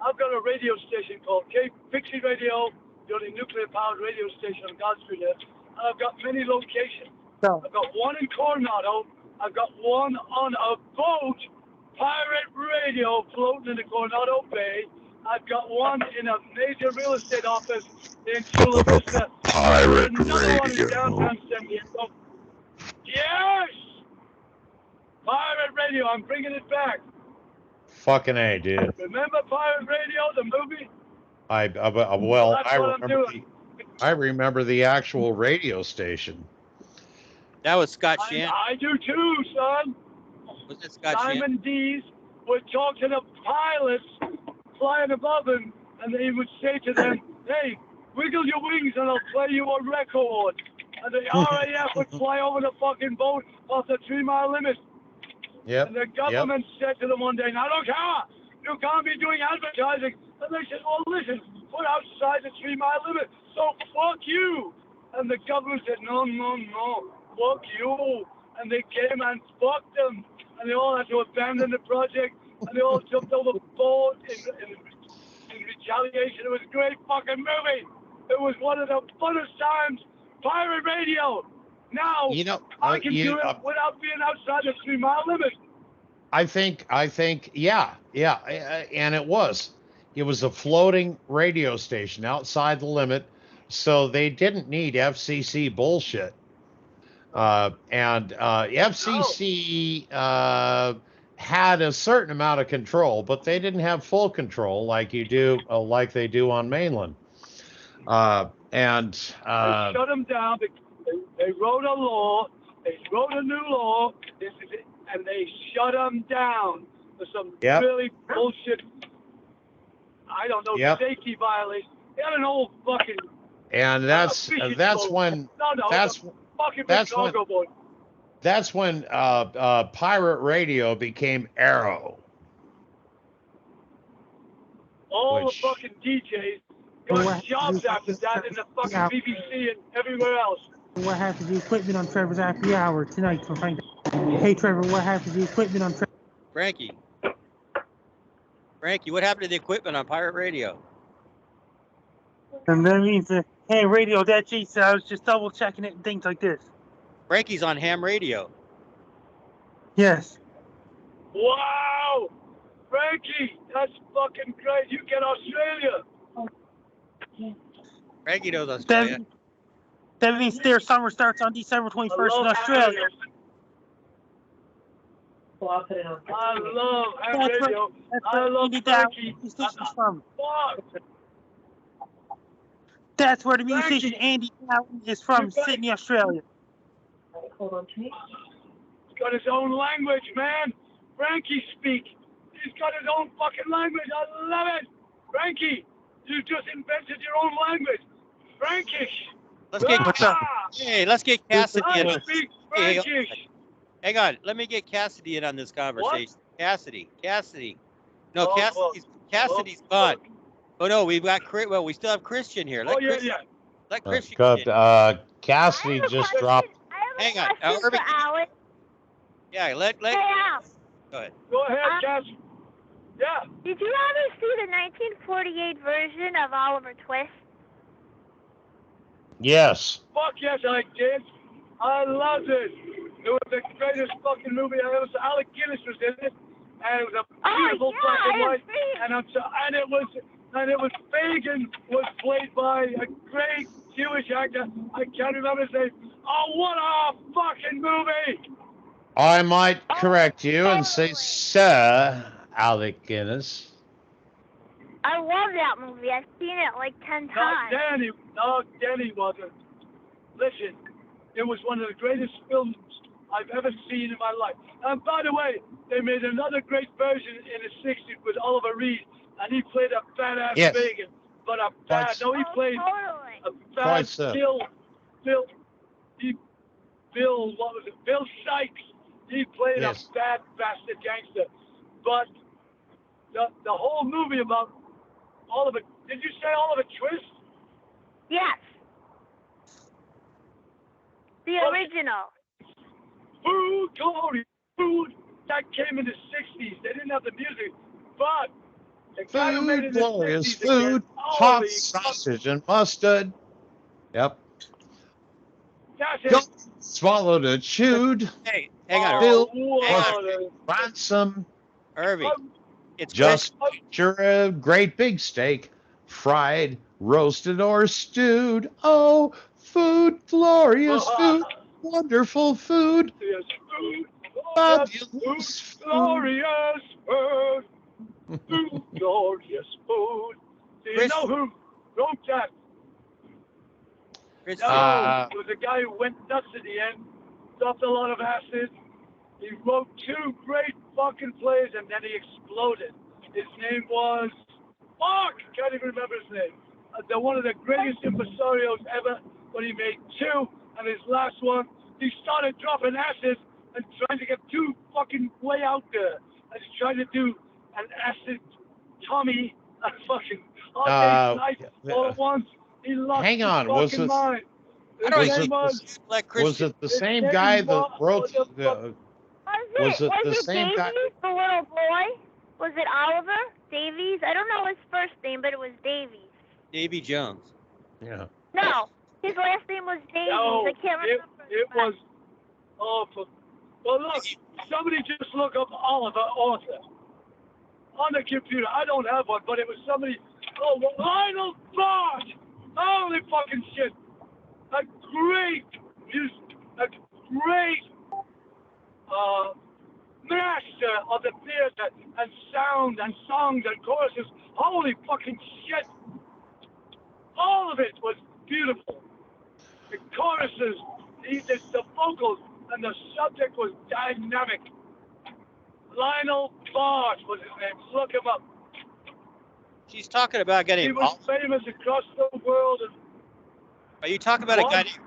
I've got a radio station called Pixie Radio, the only nuclear-powered radio station on God's Street, and I've got many locations. So, I've got one in Coronado. I've got one on a boat, pirate radio, floating in the Coronado Bay. I've got one in a major real estate office in Chula Vista. Pirate Another one in radio. downtown San Diego. Yes! Pirate radio, I'm bringing it back. fucking A, dude. Remember Pirate Radio, the movie? Well, That's I what I'm remember doing. I remember the actual radio station. That was Scott Shannon. I do too, son. Was it Scott Shannon? Simon Dees would talk to the pilots flying above him, and he would say to them, hey, wiggle your wings and I'll play you a record. And the RAF would fly over the fucking boat off the 3 mile limit. Yep. And the government said to them one day, now look here, you can't be doing advertising. And they said, well, listen, we're outside the 3 mile limit, so fuck you. And the government said, no, fuck you. And they came and fucked them. And they all had to abandon the project. And they all jumped overboard in retaliation. It was a great fucking movie. It was one of the funnest times. Pirate radio. Now, I can do it without being outside the 3 mile limit. I think, yeah, and it was a floating radio station outside the limit, so they didn't need FCC bullshit. And FCC had a certain amount of control, but they didn't have full control like they do on mainland. They shut them down. They wrote a law. They wrote a new law. And they shut them down for some really bullshit. I don't know, safety violation. They had an old fucking. And that's when pirate radio became Arrow. All the fucking DJs got jobs after that in the fucking BBC and everywhere else. What happened to the equipment on Trevor's Happy Hour tonight? Hey, Trevor, what happened to the equipment on Trevor? Frankie. Frankie, what happened to the equipment on pirate radio? And that means that, hey, radio, that G, I was just double checking it and things like this. Frankie's on ham radio. Yes. Wow! Frankie, that's fucking great. You get Australia. Frankie knows Australia. That means their summer starts on December 21st in Australia. I love ham That's radio. That's I where love Andy Frankie. Dowd station's from. Fuck. That's where the musician Andy Dowd is from, Sydney, Australia. Hold on, He's got his own language, man. Frankie speak. He's got his own fucking language. I love it. Frankie, you just invented your own language. Frankish. Let's get let's get Cassidy in. I speak Frankish. Hang on, let me get Cassidy in on this conversation. Cassidy. No, Cassidy's gone. Oh no, we've got we still have Christian here. Let Christian get in. Cassidy just dropped. Hang on. Irving, yeah, let Hey, Al. Go ahead. Go ahead, Cassidy. Yeah. Did you ever see the 1948 version of Oliver Twist? Yes. Fuck yes, I did. I loved it. It was the greatest fucking movie I ever saw. Alec Guinness was in it, and it was a beautiful black and white. And it was Fagin was played by a great Jewish actor. I can't remember his name. Oh, what a fucking movie! I might correct you and say Sir Alec Guinness. I love that movie. I've seen it like 10 times. No, Danny wasn't. Listen, it was one of the greatest films I've ever seen in my life. And by the way, they made another great version in the 60s with Oliver Reed, and he played a badass Fagin. But he played a bad Bill Sykes. He played a bad bastard gangster. But the whole movie about Oliver, did you say Oliver Twist? Yes. The original. Food, glory, food. That came in the 60s. They didn't have the music, but they kind of made it in the 60s Glorious again. food, hot sausage and mustard. Yep. That's it. Don't swallowed or chewed. Hey, hang on. Bill Irving. ransom. Irving. It's Just picture a great big steak, fried, roasted, or stewed. Oh, food, glorious food, wonderful food. Yes, food. Fabulous food. Glorious food. Food, glorious food. Do you know who wrote that? It was a guy who went nuts at the end, stuffed a lot of acid. He wrote 2 great fucking plays, and then he exploded. His name was, can't even remember his name. They're one of the greatest impresarios ever, but he made 2, and his last one, he started dropping acid and trying to get too fucking way out there. And he's trying to do an acid Tommy, fucking all day night, all at once. He lost Hang on, his fucking mind. Was it the same guy that wrote the? Was it the same guy? The little boy? Was it Oliver Davies? I don't know his first name, but it was Davies. Davy Jones. Yeah. No, his last name was Davies. No, I can't remember. It was awful. Well, look, somebody just look up Oliver Author on the computer. I don't have one, but it was somebody. Oh, Lionel Bart! Holy fucking shit! A great master of the theater and sound and songs and choruses. Holy fucking shit! All of it was beautiful. The choruses, the vocals, and the subject was dynamic. Lionel Bart was his name. Look him up. She's talking about getting. He was famous across the world. Are you talking about a guy named?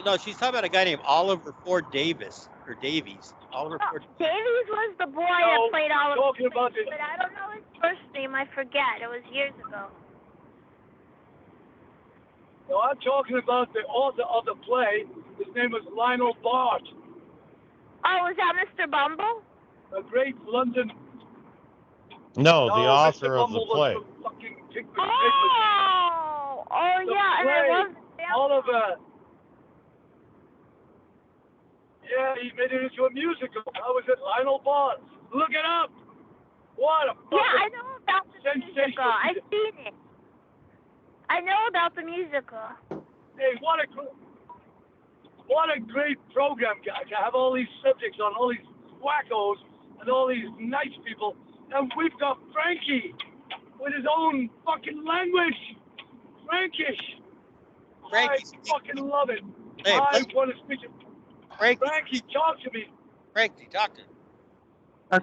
No, she's talking about a guy named Oliver Ford Davis or Davies. Oliver Ford. Davies was the boy that played Oliver. Talking about it. But I don't know his first name. I forget. It was years ago. No, I'm talking about the author of the play. His name was Lionel Bart. Oh, was that Mr. Bumble? A great London No, the No, author Mr. of the Bumble play. was the fucking pig. Oh, The yeah, and I play, love Oliver. Yeah, he made it into a musical. How was it? Lionel Barnes. Look it up. What a Yeah, I know about the musical. sensational. I've seen it. I know about the musical. Hey, what a great program, guys. I have all these subjects on all these wackos and all these nice people. And we've got Frankie with his own fucking language. Frankish. Frankie. I fucking love it. Hey, I want to speak to Frankie, talk to me. Frankie, talk to me. I'm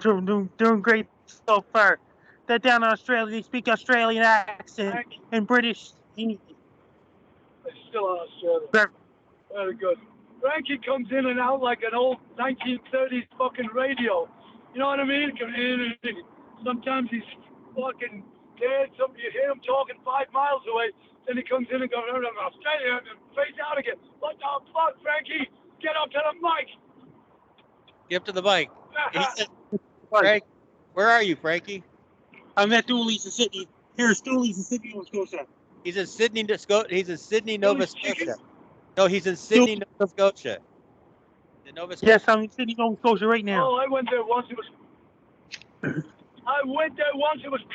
doing great so far. They're down in Australia. They speak Australian accent and British English. It's still on Australia. Very good. Frankie comes in and out like an old 1930s fucking radio. You know what I mean? Sometimes he's fucking dead. You hear him talking 5 miles away. Then he comes in and goes, Australia, and fades out again. What the fuck, Frankie? Get up to the mic. Get up to the mic. Frank, where are you, Frankie? I'm at Dooley's in Sydney. Here's Dooley's in Sydney, Nova Scotia. He's in Sydney, Nova Scotia. No, he's in Sydney, Nova Scotia. Yes, I'm in Sydney, Nova Scotia right now. Oh, I went there once. It was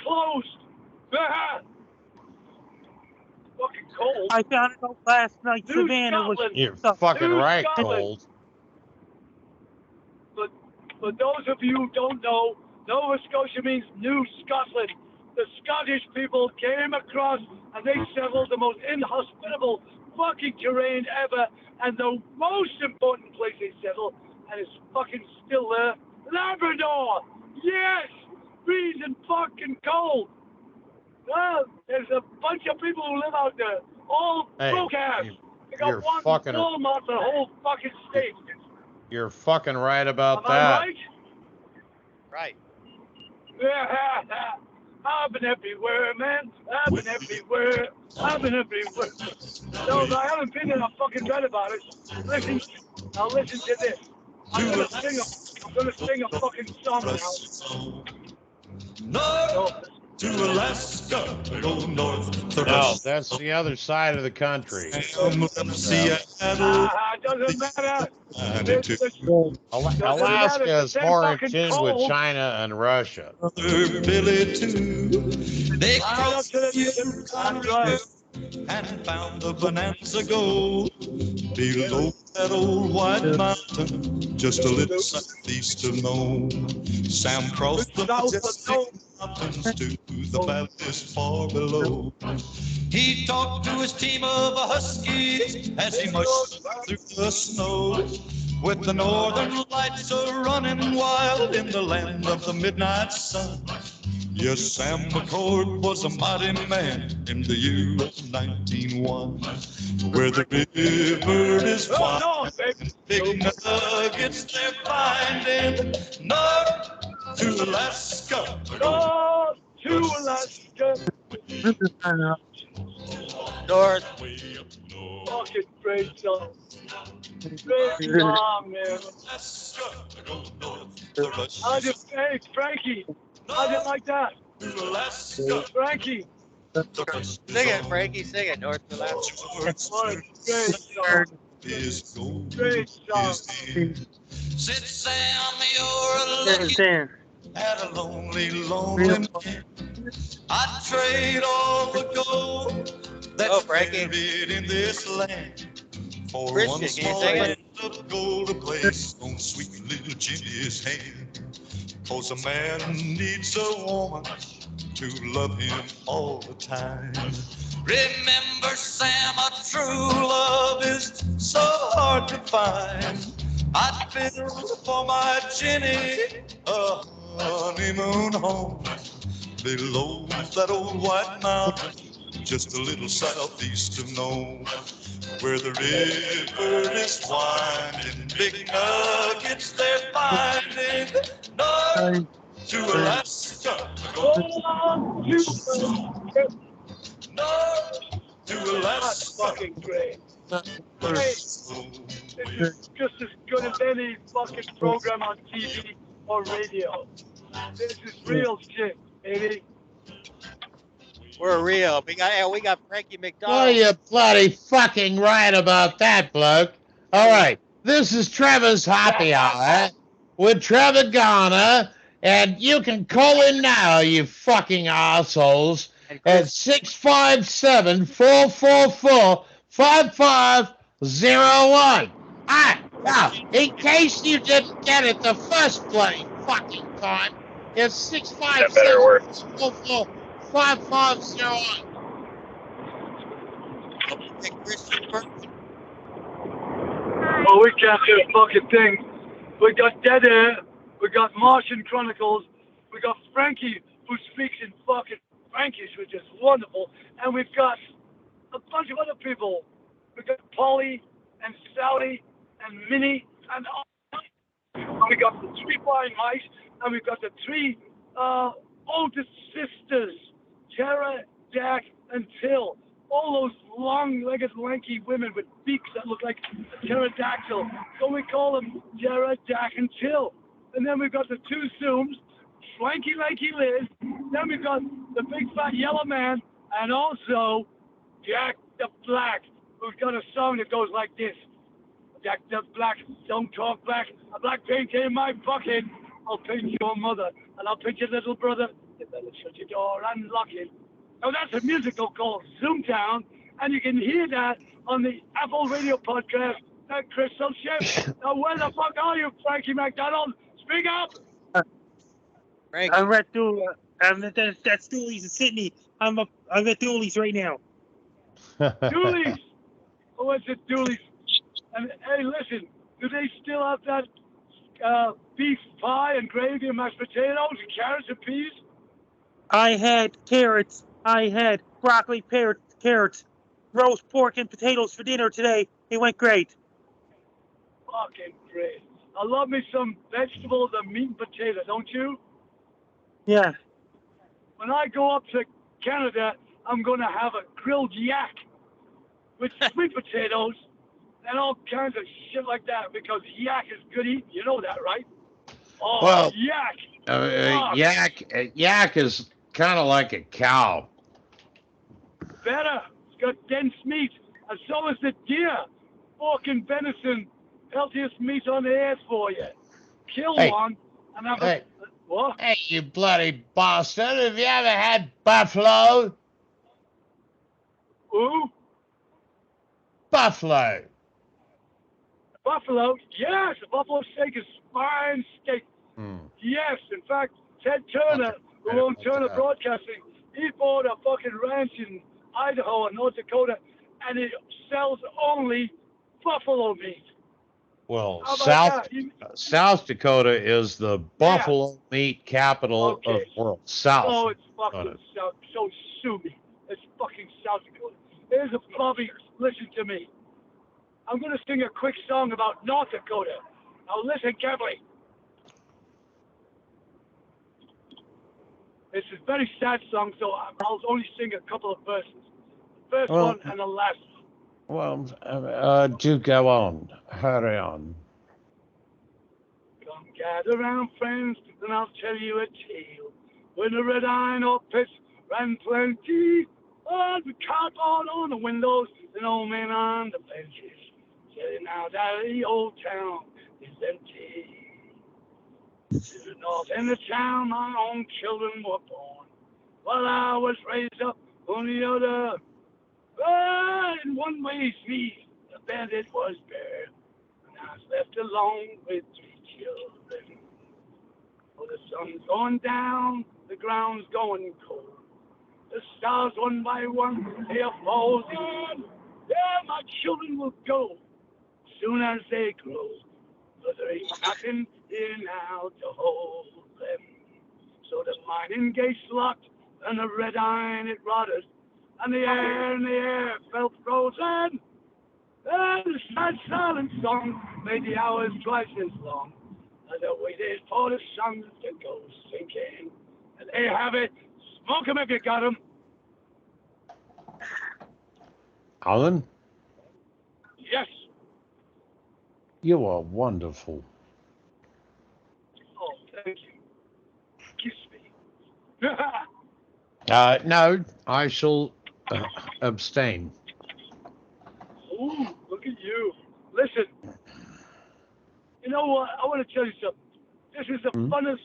closed. Fucking cold. I found it out last night. New Savannah was. Scotland. You're fucking New right, Scotland. cold. For those of you who don't know, Nova Scotia means New Scotland. The Scottish people came across and they settled the most inhospitable fucking terrain ever, and the most important place they settled, and it's fucking still there, Labrador. Yes, freezing fucking cold. Well, there's a bunch of people who live out there, all broke ass. They got one Walmart for the whole fucking state. You're fucking right about Am that. I right? Right. Yeah, I've been everywhere, man. I've been everywhere. No, I haven't been there. I fucking read about it. Listen, now listen to this. I'm gonna sing a fucking song now. To Alaska, go north to No, that's the other side of the country. Doesn't matter. Alaska is more in tune with China and Russia. Billy too. They crossed the Yukon River and found the Bonanza Gold below that old white mountain, just a little southeast of Nome. Sam crossed the majestic mountains to the valleys far below. He talked to his team of huskies as he mushed through the snow, with the northern lights a-running wild in the land of the midnight sun. Yes, Sam McCord was a mighty man in the year of 1901, where the river is wide and big nuggets they're finding. North to Alaska. North to Alaska. North. Fucking great song. Great song, man. Hey, Frankie. How'd you like that? Frankie. Sing it, Frankie. Sing it. North to Alaska. What a great song. Great song. Sit, Sam, you're looking at a lonely, lonely man. I'd trade all the gold that's buried in this land for one small bit of gold, a place on sweet little Jimmy's hand. 'Cause a man needs a woman to love him all the time. Remember, Sam, a true love is so hard to find. I'd build for my Jenny a honeymoon home below that old white mountain, just a little southeast of Nome, where the river is winding, big nuggets they're finding. North to Alaska, north to Alaska. That's fucking great. This is just as good as any fucking program on TV or radio. This is real shit. baby. We're real. We got Frankie Well, McDonald. you're bloody fucking right about that, bloke. All right. This is Trevor's Happy Hour with Trevor Garner, and you can call in now, you fucking assholes, at 657-444-5501. Now, in case you didn't get it the first bloody fucking time, it's 657-444-5501. Well, we can't do a fucking thing. We got Dead Air, we got Martian Chronicles, we got Frankie, who speaks in fucking Frankish, which is wonderful, and we've got a bunch of other people. We got Polly and Sally and Minnie and all. We got the 3 blind mice, and we've got the 3 oldest sisters, Tara, Dak, and Till. All those long-legged, lanky women with beaks that look like a pterodactyl. So we call them Tara, Dak, and Till. And then we've got the 2 Zooms, Swanky, Lanky Liz. Then we've got the big fat yellow man, and also Jack the Black, who's got a song that goes like this. Jack the Black, don't talk black. A black paint in my bucket. I'll paint your mother, and I'll paint your little brother. You better shut your door and lock it. Now that's a musical called Zoomtown, and you can hear that on the Apple Radio podcast at Crystal Ship. Now where the fuck are you, Frankie McDonald? Speak up! I'm at that's Dooley's in Sydney. I'm at Dooley's right now. Dooley's! Oh, it's at Dooley's. And hey, listen, do they still have that beef pie and gravy and mashed potatoes and carrots and peas? I had carrots. I had broccoli, carrots, roast pork, and potatoes for dinner today. It went great. Fucking great. I love me some vegetables and meat and potato, don't you? Yeah. When I go up to Canada, I'm going to have a grilled yak with sweet potatoes and all kinds of shit like that because yak is good eating. You know that, right? Oh, Well, yak. Yak is kind of like a cow. Better. It's got dense meat. And so is the deer. Pork and venison. Healthiest meat on the earth for you. Kill one and have a... What? Hey, you bloody bastard. Have you ever had buffalo? Who? Buffalo. Buffalo? Yes. A buffalo steak is fine steak. Yes. In fact, Ted Turner, who owns Turner Broadcasting, he bought a fucking ranch in Idaho and North Dakota, and it sells only buffalo meat. Well, How about South Dakota is the buffalo meat capital of the world. South. Oh, it's fucking South. So sue me. It's fucking South Dakota. Here's a Bobby. Listen to me. I'm going to sing a quick song about North Dakota. Now listen carefully. It's a very sad song, so I'll only sing a couple of verses. The first one and the last one. Well, do go on. Hurry on. Come gather round, friends, and I'll tell you a tale. When the red iron or pits ran plenty, on the cardboard on the windows, and old men on the benches, saying now that the old town is empty. To the north in the town, my own children were born, while I was raised up on the other. In one way, see, the bandit was bare, and I was left alone with 3 children. Oh, the sun's going down, the ground's going cold. The stars one by one, they are falling. Yeah, my children will go soon as they grow, but there ain't nothing here now to hold them. So the mining gates locked, and the red iron it rotted, and the air felt frozen. And the sad silent song made the hours twice as long as I waited for the sun to go sinking. And there you have it. Smoke 'em if you got 'em. Alan, Yes. you are wonderful. Oh, thank you. Kiss me. No, I shall abstain. Ooh, look at you. Listen, you know what? I want to tell you something. This is the funnest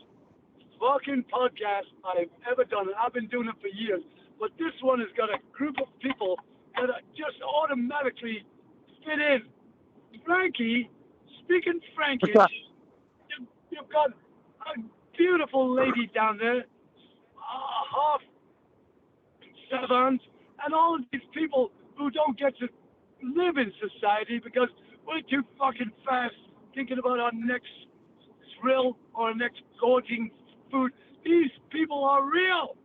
fucking podcast I've ever done, and I've been doing it for years. But this one has got a group of people that are just automatically fit in. Frankie, speaking Frankish, you've got a beautiful lady down there, half savant, and all of these people who don't get to live in society because we're too fucking fast thinking about our next thrill or our next gorging food. These people are real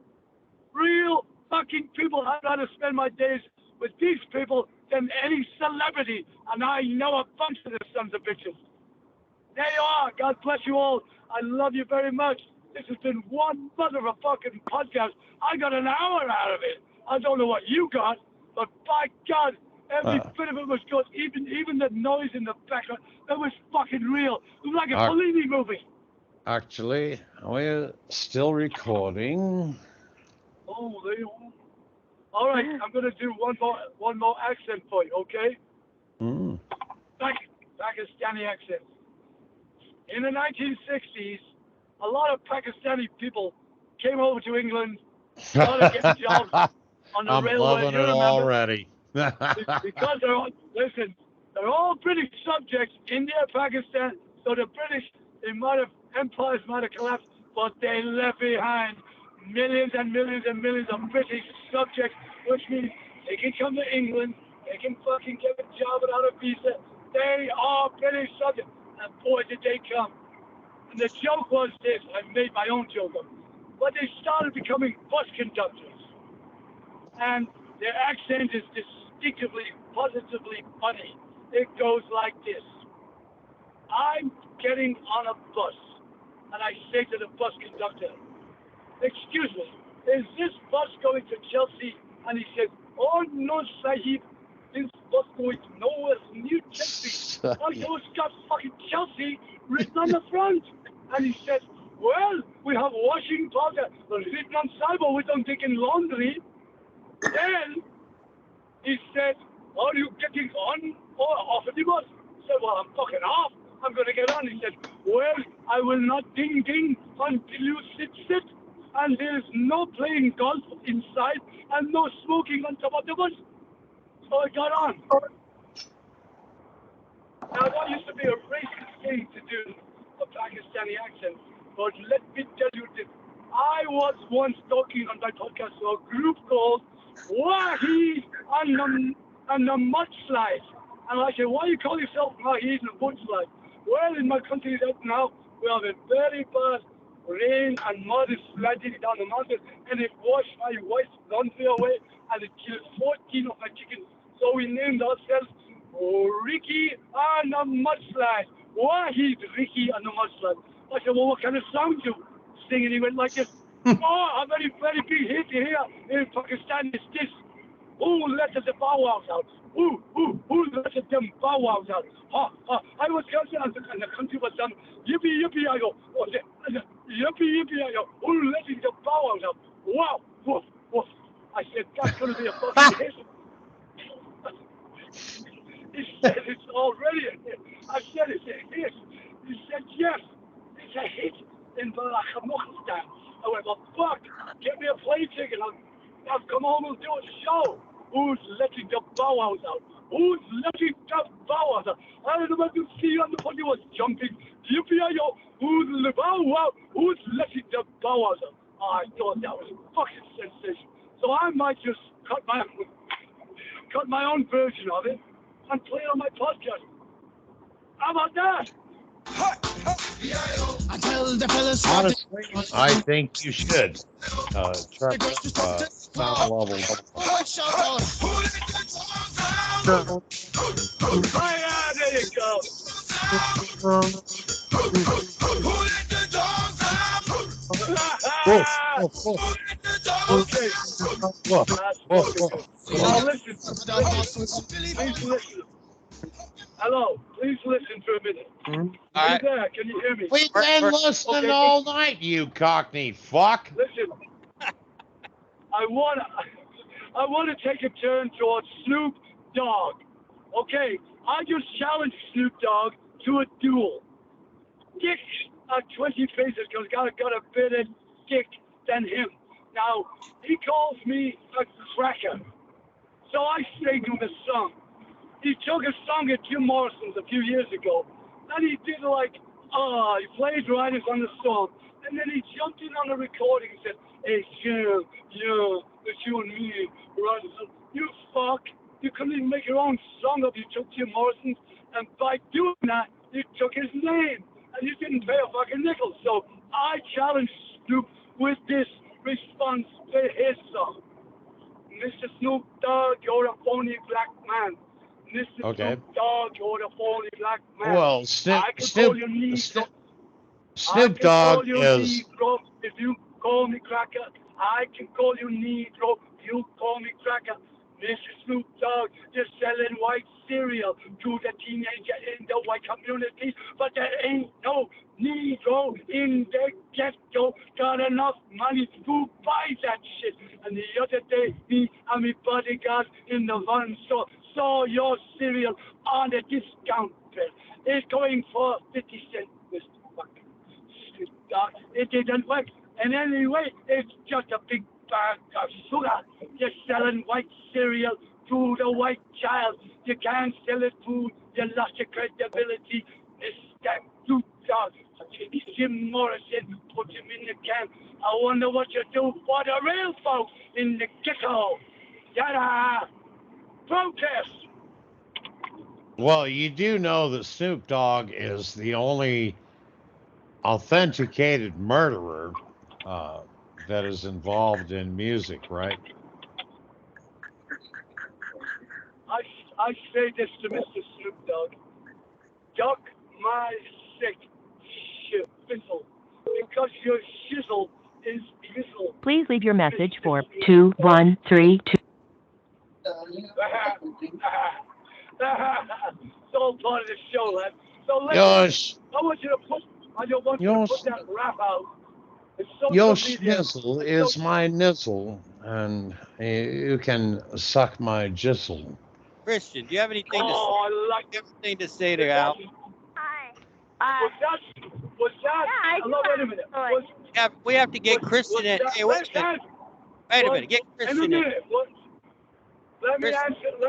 fucking people. I'd rather spend my days with these people than any celebrity, and I know a bunch of the sons of bitches. There you are. God bless you all. I love you very much. This has been one mother of a fucking podcast. I got an hour out of it. I don't know what you got, but by God, every bit of it was good. Even the noise in the background, that was fucking real. It was like a Fellini movie. Actually, we're still recording. Oh, there you are. All right, I'm gonna do one more accent for you, okay? Pakistani accent. In the 1960s, a lot of Pakistani people came over to England, started getting jobs on the I'm railway. loving it already. Because they're all British subjects, India, Pakistan. So the British, empires might have collapsed, but they left behind millions and millions and millions of British subjects, which means they can come to England, they can fucking get a job without a visa. They are British subjects. And boy, did they come. And the joke was this, I made my own joke up. But they started becoming bus conductors. And their accent is distinctively, positively funny. It goes like this. I'm getting on a bus, and I say to the bus conductor, excuse me, is this bus going to Chelsea? And he says, oh no, Sahib, this bus going nowhere near Chelsea. I go, it's got fucking Chelsea written on the front. And he says, well, we have washing powder written on side, but we don't take in laundry. Then he said, are you getting on or off of the bus? I said, well, I'm fucking off. I'm going to get on. He said, well, I will not ding ding until you sit. And there's no playing golf inside and no smoking on top of the bus. So I got on. Now, that used to be a racist thing to do, a Pakistani accent. But let me tell you this. I was once talking on my podcast to a group called Wahid and the Mudslide. And I said, why you call yourself Wahid and the Mudslide? Well, in my country right now, we have a very bad rain and mud is sliding down the mountain, and it washed my wife's laundry away, and it killed 14 of my chickens. So we named ourselves Ricky and the Mudslide. Wahid, Ricky and the Mudslide. I said, well, what kind of sound you sing? And he went like this. Oh, a very, very big hit here in Pakistan is this. Who let the bow wows out? Who let them bow wows out? I was counting and the country was done. Yippee, yippee, I go. Oh, yippee, yippie, I go. Who let the bow wows out? Wow, woof, woof. I said, that's going to be a fucking hit. He said, it's already a hit. I said, it's a hit. He said, yes, it's a hit in Balakhamukhistan. I went, well, fuck, get me a plane ticket. I'll come home and do a show. Who's letting the bow wows out? Who's letting the bow wows out? I don't know to see you on the body was jumping. Yippee-yo, who's the bow wow? Who's letting the bow wows out? I thought that was a fucking sensation. So I might just cut my own version of it and play it on my podcast. How about that? Honestly, I think you should. Trevor, sound level. There you go. Okay. Now listen. Please listen. Hello. Please listen for a minute. All right. There, can you hear me? We've been listening all night, you cockney fuck. Listen. I want to take a turn towards Snoop Dogg. Okay, I just challenged Snoop Dogg to a duel. Dick 20 faces because got a better dick than him. Now, he calls me a cracker. So I sang him a song. He took a song at Jim Morrison's a few years ago. And he did he plagiarized on the song. And then he jumped in on the recording and said, hey, Jim, yeah, it's you and me, right? So, you fuck. You couldn't even make your own song up. You took Jim Morrison's. And by doing that, you took his name. And you didn't pay a fucking nickel. So I challenged Snoop with this response to his song. Mr. Snoop Dogg, you're a phony black man. Mr. Snoop Dogg, you're a phony black man. Well, Snoop Dogg is. Negro. If you call me cracker, I can call you Negro. You call me cracker. Mr. Snoop Dogg, you're selling white cereal to the teenager in the white community, but there ain't no Negro in the ghetto got enough money to buy that shit. And the other day, me and my bodyguard in the van store saw your cereal on the discount bill. It's going for 50 cents, Mr. fucking Snoop Dogg. It didn't work. And anyway, it's just a big bag of sugar. You're selling white cereal to the white child. You can't sell it to, you lost your credibility. Mr. Snoop Dogg. Take Jim Morrison, put him in the can. I wonder what you do for the real folks in the ghetto. Yada! Protest! Well, you do know that Snoop Dogg is the only authenticated murderer that is involved in music, right? I say this to Mr. Snoop Dogg. Duck my sick shizzle, because your shizzle is bizzle. Please leave your message for 2132. It's all part of the show, lad. So Yosh. I want you to put that rap out. Your schnizzle is my nizzle, and you can suck my jizzle. Christian, do you have anything to say to Al? Hi. Was that? Wait a minute. We have to get Christian in. Hey, wait a minute. Wait a minute. Get Christian in. Let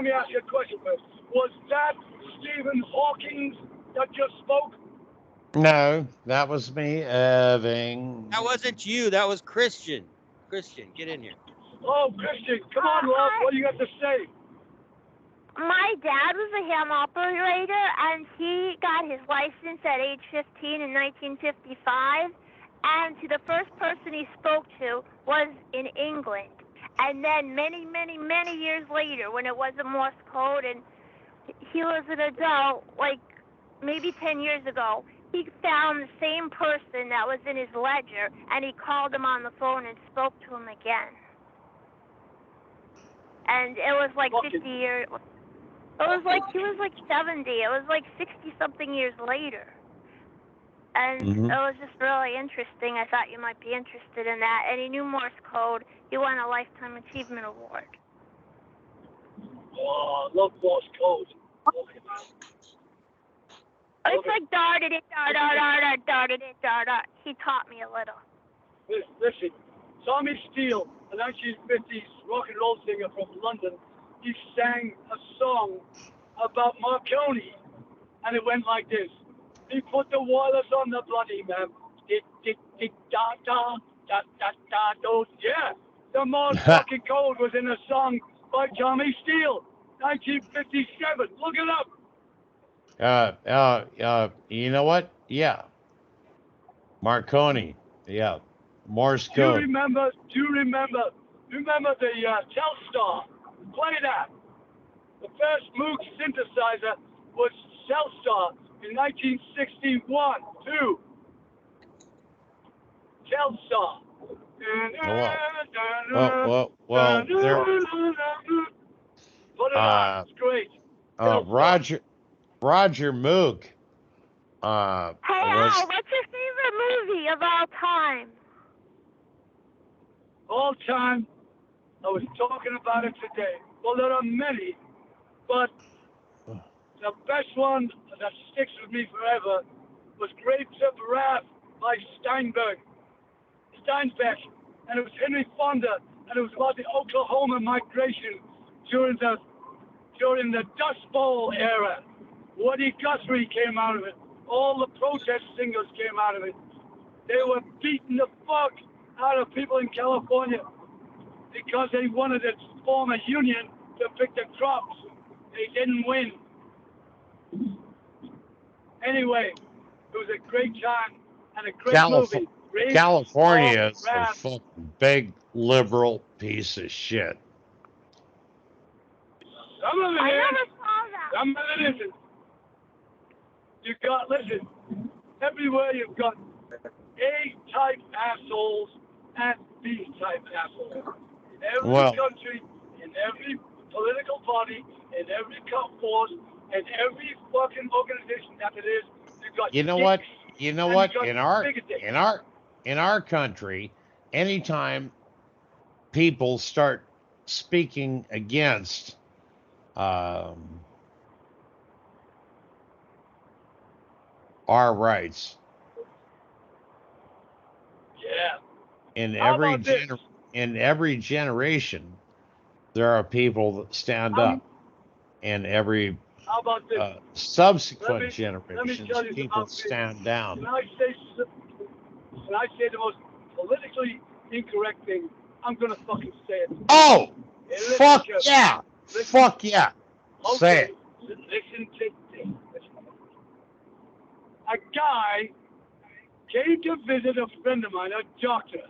me ask you a question first. Was that Stephen Hawking that just spoke? No, that was me, Irving. That wasn't you. That was Christian. Christian, get in here. Oh, Christian, come on, love. What do you got to say? My dad was a ham operator, and he got his license at age 15 in 1955. And the first person he spoke to was in England. And then many, many, many years later, when it wasn't Morse code, and he was an adult, like maybe 10 years ago, he found the same person that was in his ledger, and he called him on the phone and spoke to him again. And it was like 50 years. It was like he was like 70. It was like 60-something years later. And it was just really interesting. I thought you might be interested in that. And he knew Morse code. He won a Lifetime Achievement Award. Oh, I love Morse code. It's like dart. He taught me a little. Listen, Tommy Steele, a 1950s rock and roll singer from London, he sang a song about Marconi, and it went like this. He put the wireless on the bloody man. Tick, tick, tick, da, da, da, da, da, do. Yeah, the Morse fucking code was in a song by Tommy Steele, 1957. Look it up. You know what? Yeah. Marconi. Yeah. Morse code. Do you remember the Telstar? Play that. The first Moog synthesizer was Telstar in 1961, too. Telstar. Well, there. Put it on. It's great. Roger Moog. Hey, Al, what's your favorite movie of all time? All time, I was talking about it today. Well, there are many, but the best one that sticks with me forever was Grapes of Wrath by Steinbeck, and it was Henry Fonda, and it was about the Oklahoma migration during the Dust Bowl era. Woody Guthrie came out of it. All the protest singers came out of it. They were beating the fuck out of people in California because they wanted to form a union to pick the crops. They didn't win. Anyway, it was a great time and a great movie. California is a fucking big liberal piece of shit. Some of it is. Some of it isn't. You got, listen, everywhere you've got A-type assholes and B-type assholes. In every country, in every political party, in every force, in every fucking organization that it is, you've got You know what? In our country, anytime people start speaking against our rights, in every generation, there are people that stand up. In every subsequent generations, people stand down. When I say the most politically incorrect thing, I'm gonna fucking say it. Oh, fuck yeah! Fuck yeah! Say it. Listen to this. A guy came to visit a friend of mine, a doctor,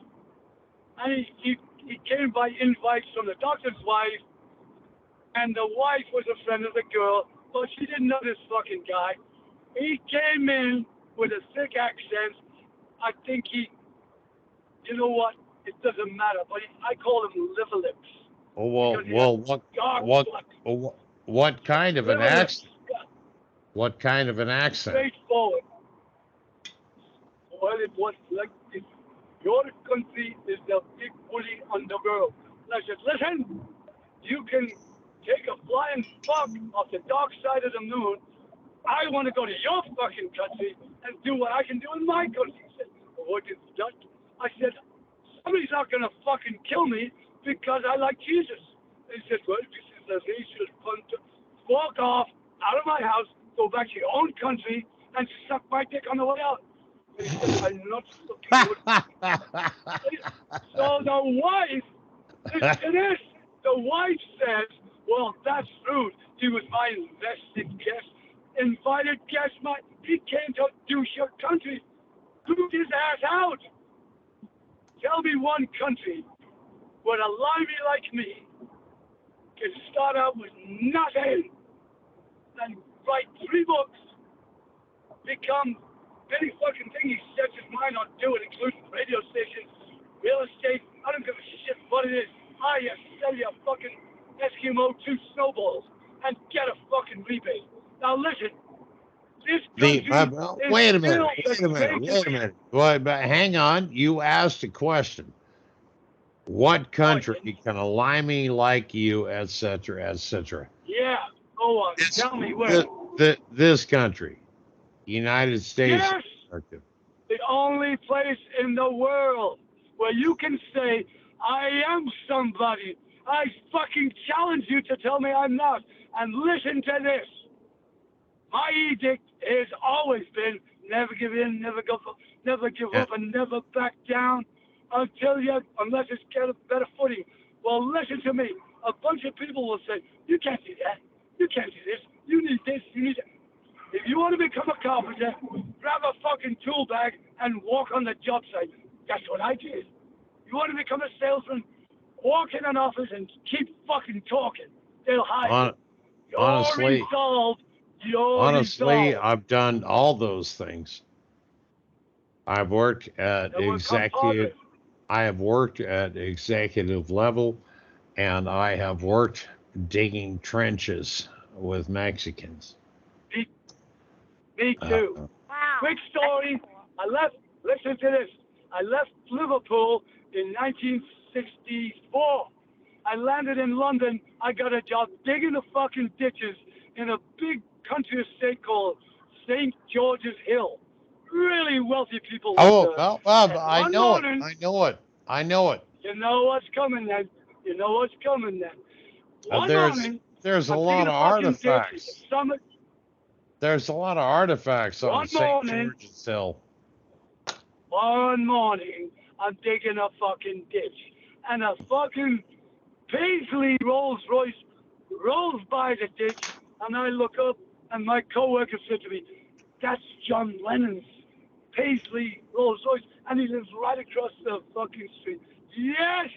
and he came by invites from the doctor's wife, and the wife was a friend of the girl, but she didn't know this fucking guy. He came in with a thick accent. I think you know what? It doesn't matter, but I call him liver lips. What kind of an accent? What kind of an accent? Straightforward. Well, it was like this. Your country is the big bully on the world. And I said, listen, you can take a flying fuck off the dark side of the moon. I want to go to your fucking country and do what I can do in my country. He said, well, what is that? I said, somebody's not going to fucking kill me because I like Jesus. And he said, well, this is a racial punt. Walk off out of my house, go back to your own country, and suck my dick on the way out. And he said, I'm not fucking good. So the wife, listen to this, the wife says, well, that's rude. He was my invested guest, invited guest. He came to douche your country. Boot his ass out. Tell me one country where a limey like me can start out with nothing and write 3 books, become any fucking thing he sets his mind on doing, including radio stations, real estate. I don't give a shit what it is. I sell you a fucking Eskimo 2 snowballs and get a fucking rebate. Now listen, this country wait a minute. Well, but hang on. You asked a question. What country can a limey like you, etc., etc.? Yeah, go on. Tell me where. This country, United States. Yes, the only place in the world where you can say, I am somebody. I fucking challenge you to tell me I'm not. And listen to this. My edict has always been never give in, never give up, and never back down unless it's get a better footing. Well, listen to me. A bunch of people will say, you can't do that. You can't do this. You need this. You need that. If you want to become a carpenter, grab a fucking tool bag and walk on the job site. That's what I did. You want to become a salesman, walk in an office and keep fucking talking. They'll hire you. Honestly, I've done all those things. I've worked at executive. I have worked at executive level, and I have worked digging trenches with Mexicans. Me too. Quick story. Listen to this. I left Liverpool in 1964. I landed in London. I got a job digging the fucking ditches in a big country estate called St. George's Hill. Really wealthy people Oh, live there. well, And I one know it. morning, I know it. I know it. you know what's coming then. You know what's coming then. One morning, There's a I'm lot digging of a fucking ditch. artifacts. There's a lot of artifacts on One St. morning, George's Hill. one morning, I'm digging a fucking ditch, and a fucking Paisley Rolls Royce rolls by the ditch, and I look up, and my coworker said to me, "That's John Lennon's Paisley Rolls Royce, and he lives right across the fucking street." Yes,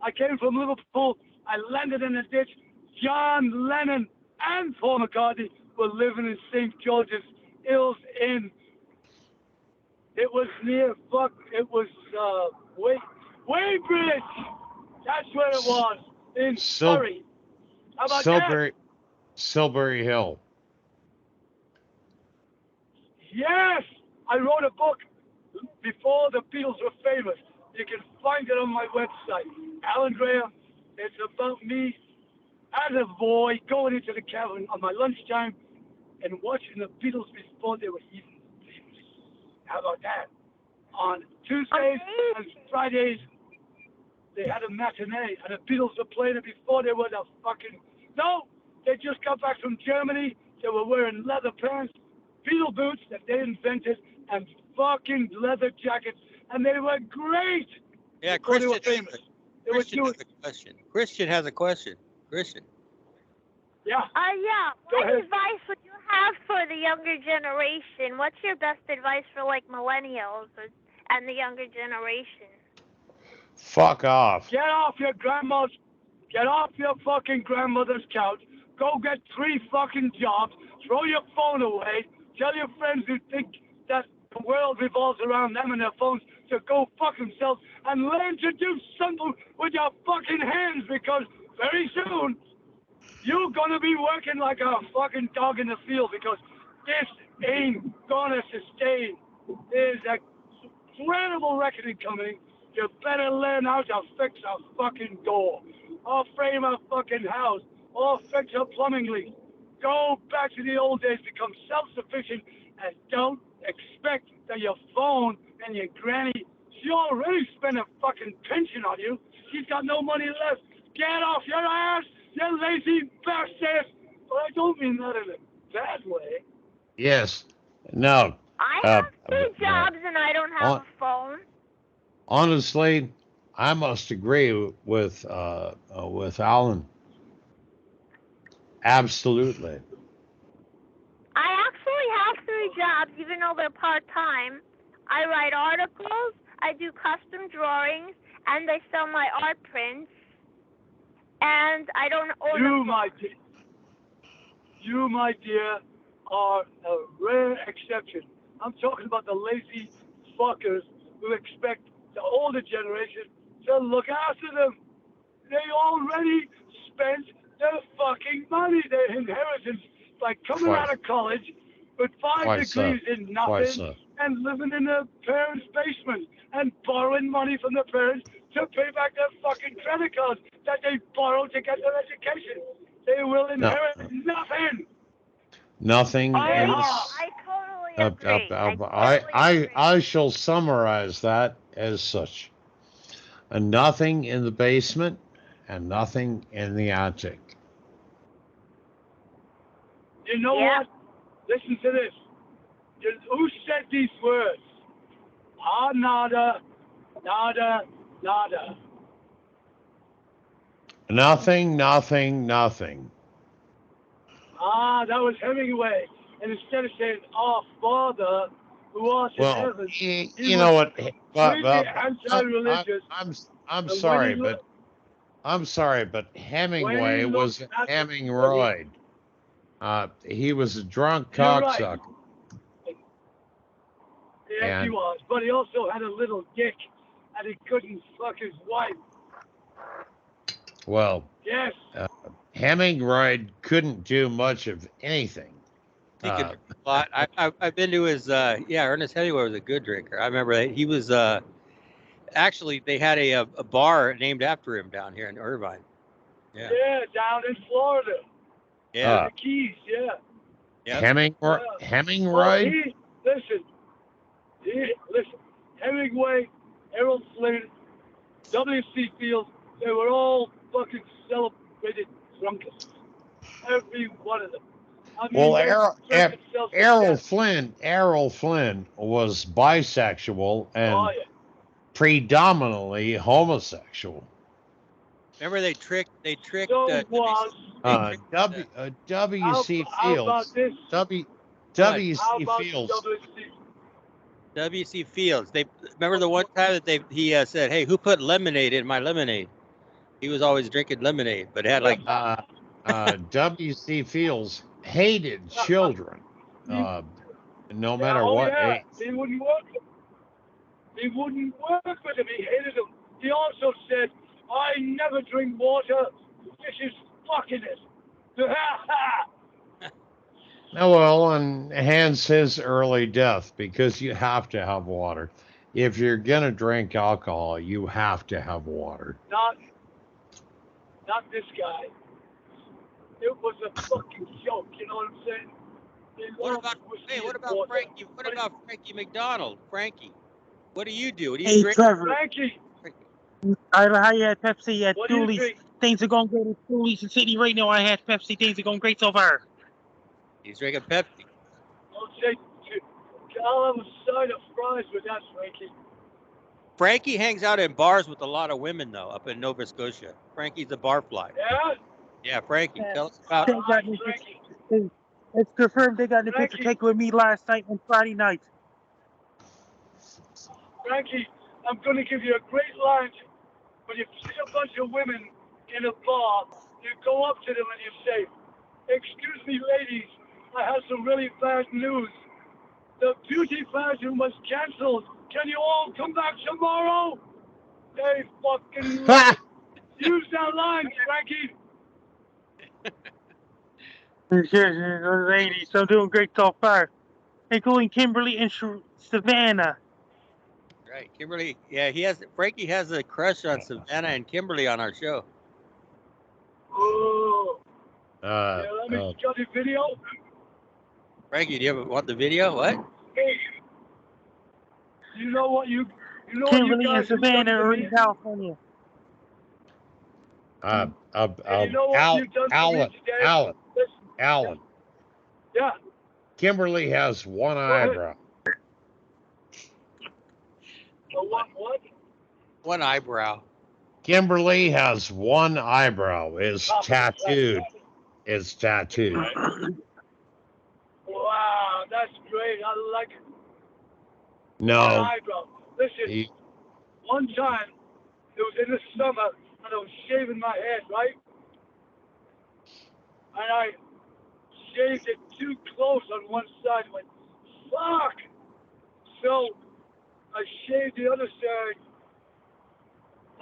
I came from Liverpool. I landed in a ditch. John Lennon and Paul McCartney were living in St. George's Hills Inn. It was near Weybridge. That's where it was, in Surrey. How about that? Silbury Hill. Yes, I wrote a book before the Beatles were famous. You can find it on my website, Alan Graham. It's about me as a boy going into the cabin on my lunchtime and watching the Beatles before they were even famous. How about that? On Tuesdays and Fridays, they had a matinee, and the Beatles were playing it before they were the fucking... No, they just got back from Germany. They were wearing leather pants, Beatle boots that they invented, and fucking leather jackets, and they were great. Yeah, Christian, Christian has a question. Christian has a question. Christian. Yeah. Yeah. Go What ahead. advice would you have for the younger generation? What's your best advice for like millennials and the younger generation? Fuck off. Get off your fucking grandmother's couch. Go get 3 fucking jobs. Throw your phone away. Tell your friends who think that the world revolves around them and their phones to go fuck themselves and learn to do something with your fucking hands, because very soon you're gonna be working like a fucking dog in the field, because this ain't gonna sustain. There's a incredible reckoning coming. You better learn how to fix a fucking door, or frame a fucking house, or fix a plumbing leak. Go back to the old days, become self-sufficient, and don't expect that your phone and your granny, she already spent a fucking pension on you. She's got no money left. Get off your ass, you lazy bastard! But I don't mean that in a bad way. Yes. No. I have 2 jobs and I don't have a phone. Honestly, I must agree with Alan. Absolutely. I actually have 3 jobs, even though they're part-time. I write articles, I do custom drawings, and I sell my art prints. And I don't own You, my dear, are a rare exception. I'm talking about the lazy fuckers who expect the older generation to look after them. They already spent their fucking money, their inheritance, by coming out of college with 5 degrees in nothing and living in their parents' basement and borrowing money from their parents to pay back their fucking credit cards that they borrowed to get their education. They will inherit nothing. Nothing. I totally agree. I shall summarize that as such. Nothing in the basement and nothing in the attic. You know what? Listen to this. Who said these words? Ah, nada, nada, nada. Nothing, nothing, nothing. Ah, that was Hemingway. And instead of saying, "Our Father who art in heaven," you know what? Anti-religious. I'm sorry, but Hemingway wasn't Hemingway. He was a drunk cocksucker. Yes, he was. But he also had a little dick, and he couldn't fuck his wife. Well, yes. Hemingway couldn't do much of anything. He could drink a lot. I've been to his. Ernest Hemingway was a good drinker. I remember that he was. Actually, they had a bar named after him down here in Irvine. Yeah. Yeah, down in Florida. Yeah. The Keys, yeah. Yep. Hemingway? Listen. Hemingway, Errol Flynn, W.C. Fields, they were all fucking celebrated drunkards. Every one of them. I mean, Well, they drank themselves to death. Errol Flynn was bisexual and Oh, yeah. predominantly homosexual. Remember they tricked So was W.C. How about Fields. this? W.C. Fields. W.C. Fields. They remember the one time that he said, "Hey, who put lemonade in my lemonade?" He was always drinking lemonade, but it had like W.C. Fields hated children, no matter what age. He wouldn't work. He wouldn't work with him. He hated them. He also said, "I never drink water. This is fucking it." Oh, well, and hence his early death, because you have to have water. If you're gonna drink alcohol, you have to have water. Not this guy. It was a fucking joke. You know what I'm saying? What about Frankie? What about Frankie McDonald? Frankie, what do you do? What do you Hey, drink? Trevor. Frankie. I had Pepsi at What do you Dooley's. drink? Things are going great at Dooley's in City right now. I had Pepsi. Things are going great so far. He's drinking Pepsi. I'll have a side of fries with that, Frankie. Frankie hangs out in bars with a lot of women, though, up in Nova Scotia. Frankie's a barfly. Yeah? Yeah, Frankie. Tell us about it. It's confirmed they got the picture taken with me last night and Friday night. Frankie, I'm going to give you a great line. When you see a bunch of women in a bar, you go up to them and you say, "Excuse me, ladies, I have some really bad news. The beauty pageant was canceled. Can you all come back tomorrow?" They fucking love it. Use that line, Frankie. Ladies, I'm doing great so far, including Kimberly and Savannah. Right, Kimberly. Yeah, Frankie has a crush on Savannah and Kimberly on our show. Oh. Yeah, let me got the video. Frankie, do you ever want the video? What? Hey. You know what you Kimberly guys and Savannah are in California. Alan. Yeah. Kimberly has one eyebrow. What? One eyebrow. Kimberly has one eyebrow. Is tattooed. It's tattooed. Wow, that's great. I like it. No. One eyebrow. Listen, one time, it was in the summer, and I was shaving my head, right? And I shaved it too close on one side. I went, fuck! So, I shaved the other side,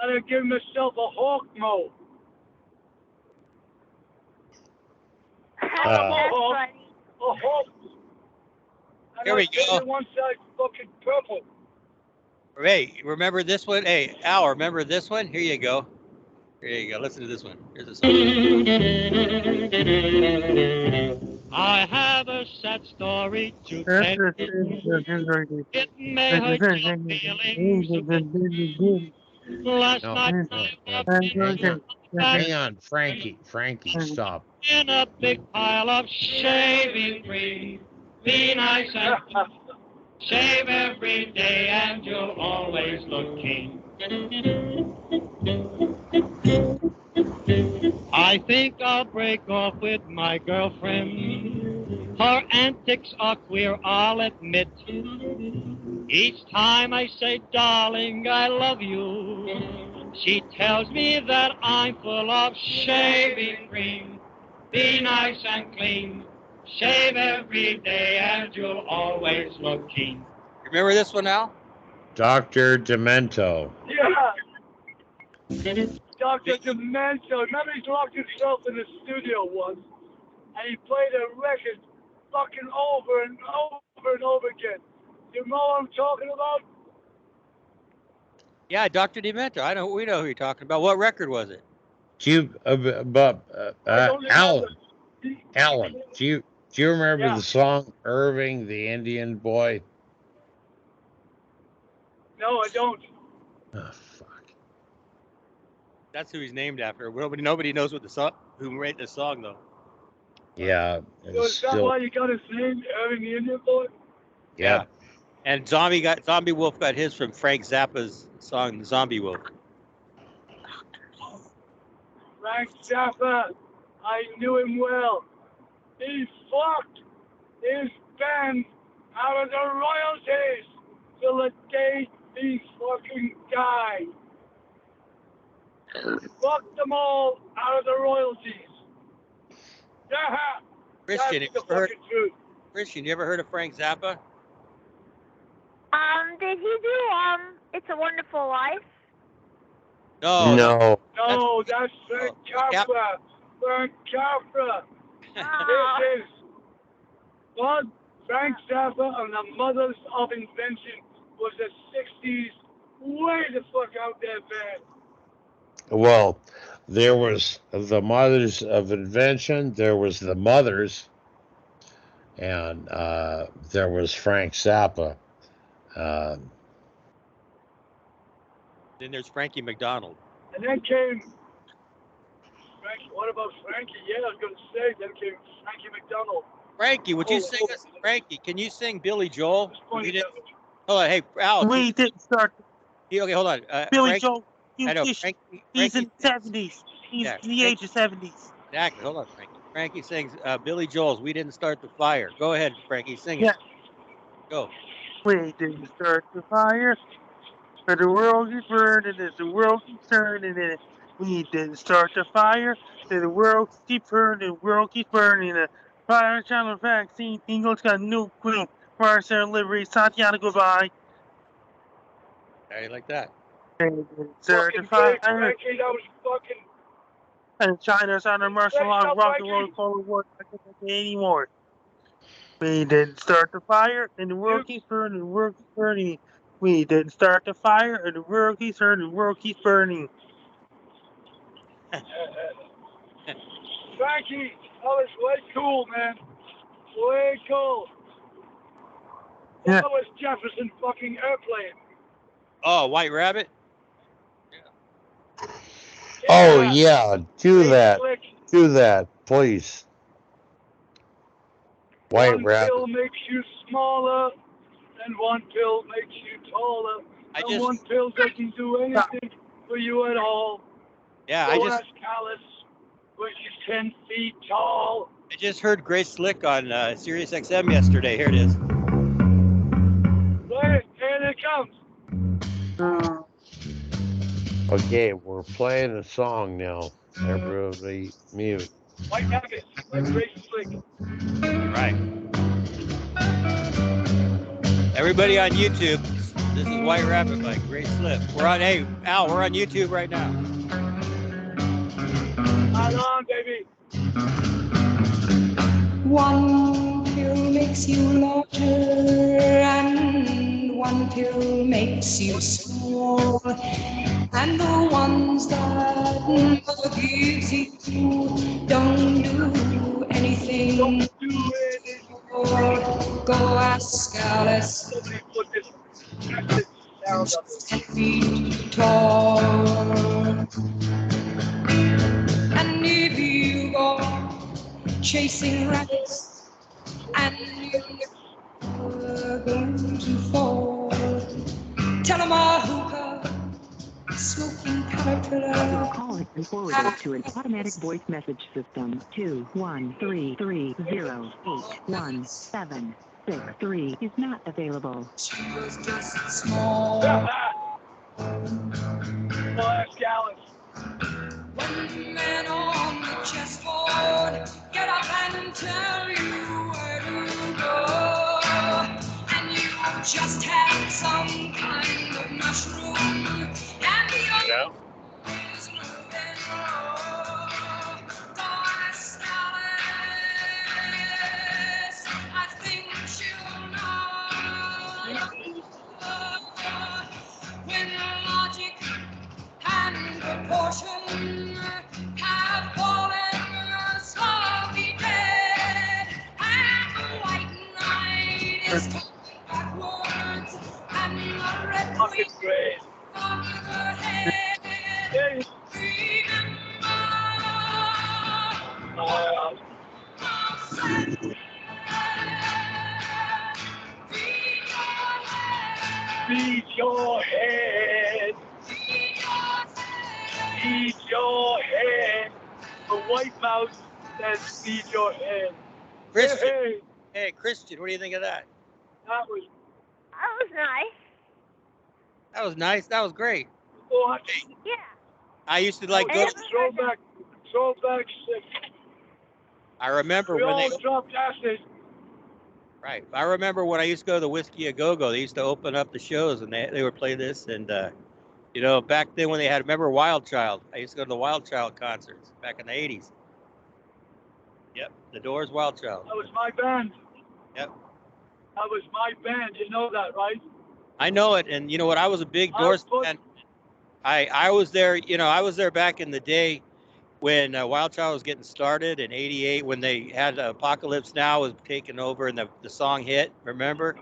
and I gave myself a hawk mode. I'm a hawk. A hawk. And Here we I painted go. one side fucking purple. Hey, remember this one? Hey, Al, remember this one? Here you go. Here you go. Listen to this one. Here's the song. I have a sad story to tell you. It may hurt your feelings. Last night Hang on, Frankie, stop. in a big pile of shaving cream. Be nice and shave every day and you'll always look keen. I think I'll break off with my girlfriend. Her antics are queer, I'll admit. Each time I say, darling, I love you, she tells me that I'm full of shaving cream. Be nice and clean. Shave every day and you'll always look keen. Remember this one, Al? Dr. Demento. Yeah. Dr. Demento. Remember he locked himself in the studio once, and he played a record fucking over and over and over again. You know what I'm talking about? Yeah, Dr. Demento. We know who you're talking about. What record was it? Alan, do you remember Yeah. the song Irving the Indian Boy? No, I don't. Oh, fuck. That's who he's named after. Nobody knows what the song, who wrote the song though. Yeah, So it's is that still. why you got his name, Irving the Indian Boy? Yeah. And Zombie Wolf got his from Frank Zappa's song Zombie Wolf. Frank Zappa, I knew him well. He fucked his band out of the royalties till the day he fucking died. Fucked them all out of the royalties. Yeah, Christian, that's the fucking truth. Christian, you ever heard of Frank Zappa? Did he do It's a Wonderful Life? No. No, that's Frank Capra. Frank Capra. This is what Frank Zappa and the Mothers of Invention was the 60s. Way the fuck out there, man. Well, there was the Mothers of Invention. There was the Mothers, and there was Frank Zappa. Then there's Frankie McDonald. And then came Frankie. What about Frankie? Yeah, I was going to say, then came Frankie McDonald. Frankie, would you sing us? Frankie, can you sing Billy Joel? Hold on, hey, Al. We didn't start. Okay, hold on. Billy Joel, I know, he's Frankie, in the 70s. He's in the age of 70s. Exactly. Hold on, Frankie. Frankie sings Billy Joel's "We Didn't Start the Fire." Go ahead, Frankie, sing it. Yeah. Go. We didn't start the fire, but the world is burning as the world keeps turning in it. We didn't start the fire, but the world keeps burning, the world keeps burning. The fire channel vaccine, England's got a new queen. Fire liberty, Santiago, goodbye. How you like that? Fucking great, Frankie, that was fucking... And China's on a martial law, rock and roll, Cold War, anymore. We didn't start the fire, and the world keeps burning, the world keeps burning. We didn't start the fire, and the world keeps burning, the world keeps burning. Frankie, that was way cool, man. Way cool. Yeah. That was Jefferson fucking airplane. Oh, White Rabbit? Oh yeah, do that, please. White One Rabbit. pill makes you smaller, and one pill makes you taller. And one pill doesn't do anything for you at all. Yeah, so ask Alice, which is 10 feet tall. I just heard Grace Slick on Sirius XM yesterday. Here it is. Right, here it comes. Okay, we're playing a song now. Everybody mute. White Rabbit, by Grace Slick. Right. Everybody on YouTube, this is White Rabbit by Grace Slick. We're on, hey, Al, we're on YouTube right now. Hold on, baby. One pill makes you larger and one pill makes you small. And the ones that mother gives you don't do anything. Go ask Alice. 10 feet tall. And if you go chasing rabbits and you're going to fall, tell them a hookah, smoking caterpillar. Your call has been forwarded to an automatic voice message system. 21330811763 is not available. She was just small. Ask Alice. One man on the chessboard, get up and tell you where to go. And you just had some kind of mushroom, and the other is moving low. Go ask Alice, I think she'll know. When logic and proportion Fucking great. Yeah. Beat your head. Beat your head. The white mouse says beat your head. Christian. Hey, Christian, what do you think of that? That was nice. That was nice. That was great. What? Yeah. I used to like go. Throwback 6. I remember We when all they. dropped acid. Right. I remember when I used to go to the Whiskey A Go-Go, they used to open up the shows and they would play this. And, you know, back then when they had, remember Wild Child? I used to go to the Wild Child concerts back in the 80s. Yep. The Doors, Wild Child. That was my band. Yep. That was my band. You know that, right? I know it. And you know what? I was a big Doors fan. I was there, you know, I was there back in the day when Wild Child was getting started in '88 when they had Apocalypse Now was taking over and the song hit, remember?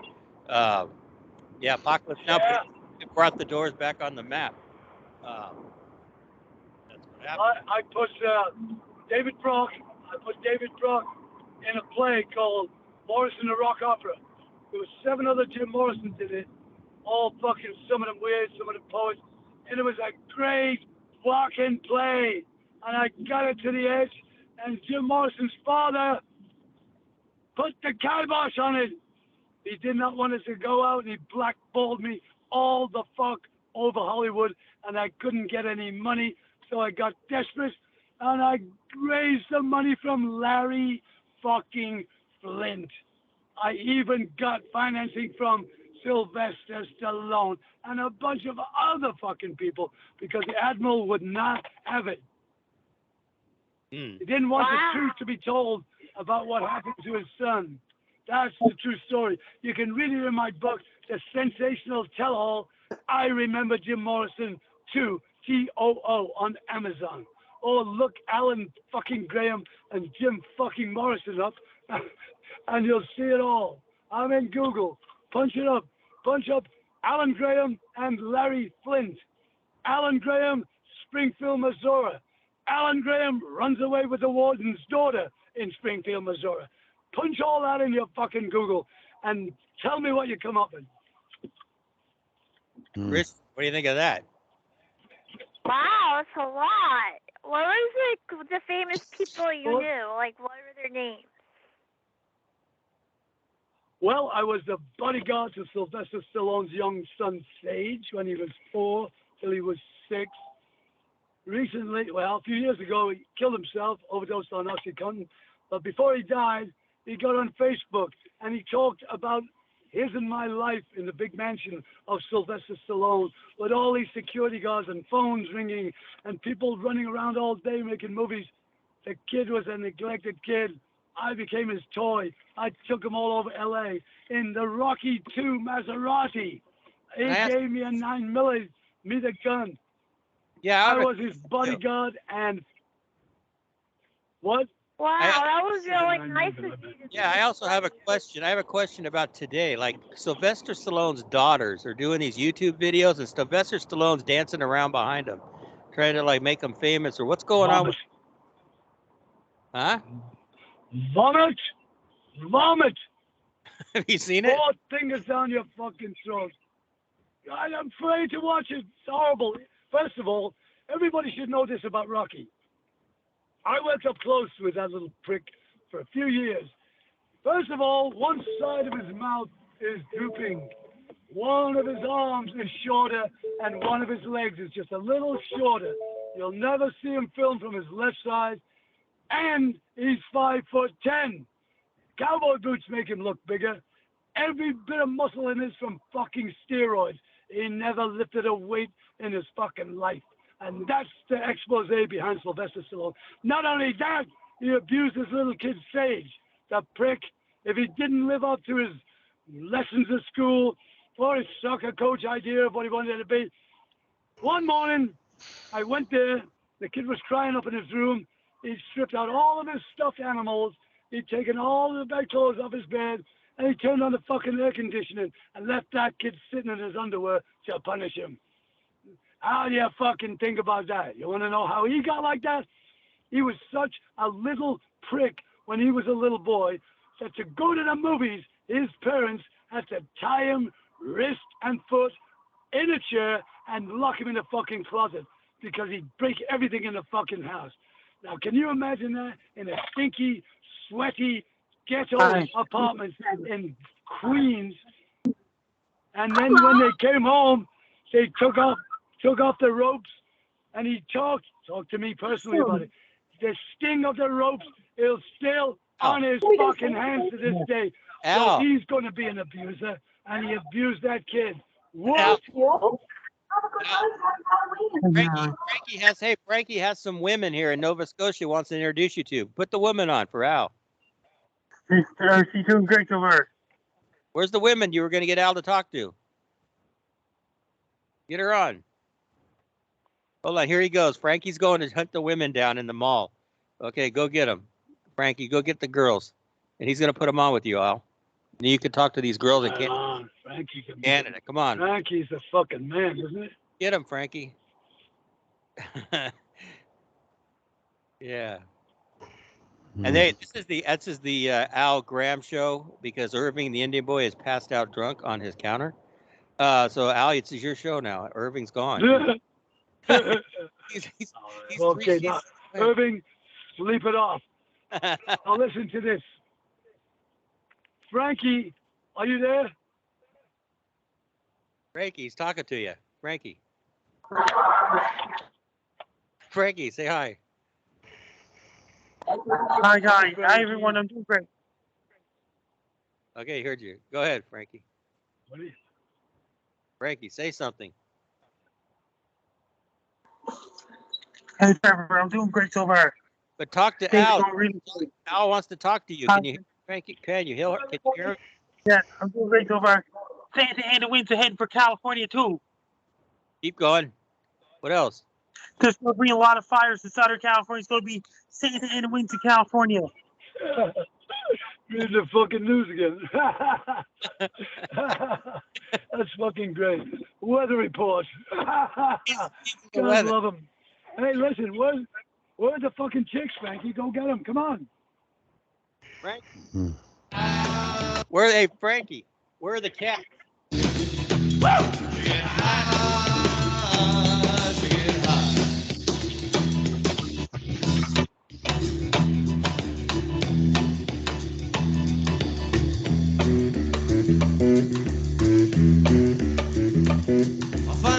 Yeah, Apocalypse Now brought the Doors back on the map. That's what happened. I put David Brock. I put David Brock in a play called Morrison the Rock Opera. There was 7 other Jim Morrisons in it, all fucking, some of them weird, some of them poets, and it was a great fucking play. And I got it to the edge, and Jim Morrison's father put the kibosh on it. He did not want us to go out, and he blackballed me all the fuck over Hollywood, and I couldn't get any money, so I got desperate, and I raised the money from Larry fucking Flint. I even got financing from Sylvester Stallone and a bunch of other fucking people because the Admiral would not have it. He didn't want the truth to be told about what happened to his son. That's the true story. You can read it in my book, The Sensational Tell-All, I Remember Jim Morrison 2, T-O-O, on Amazon. Or look Alan fucking Graham and Jim fucking Morrison up, and you'll see it all. I'm in Google. Punch it up. Punch up Alan Graham and Larry Flint. Alan Graham, Springfield, Missouri. Alan Graham runs away with the warden's daughter in Springfield, Missouri. Punch all that in your fucking Google and tell me what you come up with. Chris, what do you think of that? Wow, it's a lot. What was like the famous people you knew? Like, what were their names? Well, I was the bodyguard to Sylvester Stallone's young son, Sage, when he was 4 till he was 6. Recently, well, a few years ago, he killed himself, overdosed on Oxycontin. But before he died, he got on Facebook and he talked about his and my life in the big mansion of Sylvester Stallone with all these security guards and phones ringing and people running around all day making movies. The kid was a neglected kid. I became his toy. I took him all over L.A. in the Rocky II Maserati. He gave me a 9mm, me the gun. Yeah, I was his bodyguard and what? Wow, that was really nice of you. Yeah, I also have a question. I have a question about today. Like Sylvester Stallone's daughters are doing these YouTube videos, and Sylvester Stallone's dancing around behind them, trying to like make them famous. Or what's going on with? Huh? Vomit! Vomit! Have you seen it? 4 fingers down your fucking throat. I'm afraid to watch it. It's horrible. First of all, everybody should know this about Rocky. I worked up close with that little prick for a few years. First of all, one side of his mouth is drooping. One of his arms is shorter, and one of his legs is just a little shorter. You'll never see him film from his left side. And he's 5'10". Cowboy boots make him look bigger. Every bit of muscle in him is from fucking steroids. He never lifted a weight in his fucking life. And that's the expose behind Sylvester Stallone. Not only that, he abused his little kid Sage, the prick. If he didn't live up to his lessons at school or his soccer coach idea of what he wanted to be. One morning, I went there. The kid was crying up in his room. He'd stripped out all of his stuffed animals. He'd taken all the bedclothes off his bed, and he turned on the fucking air conditioning and left that kid sitting in his underwear to punish him. How do you fucking think about that? You want to know how he got like that? He was such a little prick when he was a little boy that to go to the movies, his parents had to tie him wrist and foot in a chair and lock him in the fucking closet because he'd break everything in the fucking house. Now, can you imagine that in a stinky, sweaty, ghetto apartment in Queens? And then when they came home, they took off the ropes, and he talked to me personally about it. The sting of the ropes is still on his fucking hands to this day. So he's going to be an abuser, and he abused that kid. What? Frankie has some women here in Nova Scotia wants to introduce you to. Put the woman on for Al. She's doing great over. Where's the women you were going to get Al to talk to? Get her on. Hold on, here he goes. Frankie's going to hunt the women down in the mall. Okay, go get them. Frankie, go get the girls. And he's going to put them on with you, Al. And you can talk to these girls in Canada. Come on. Frankie's a fucking man, isn't it? Get him, Frankie. Yeah. And this is the Al Graham show because Irving the Indian Boy is passed out drunk on his counter. So Al, it's your show now. Irving's gone. he's okay, now, Irving, sleep it off. Now listen to this. Frankie, are you there? Frankie, he's talking to you. Frankie. Frankie, say hi. Hi, guys. Hi, everyone. I'm doing great. Okay, heard you. Go ahead, Frankie. What are you? Frankie, say something. Hey, Trevor, I'm doing great so far. But talk to Al. Al wants to talk to you. Can you hear Frankie? Can you hear him? Yeah, I'm doing great so far. Santa Ana winds are heading for California, too. Keep going. What else? There's going to be a lot of fires in Southern California. It's going to be Santa Ana winds to California. Reading the fucking news again. That's fucking great. Weather report. God love them. Hey, listen, where's the fucking chicks, Frankie? Go get them. Come on. Frankie. Where are they, Frankie? Where are the cats?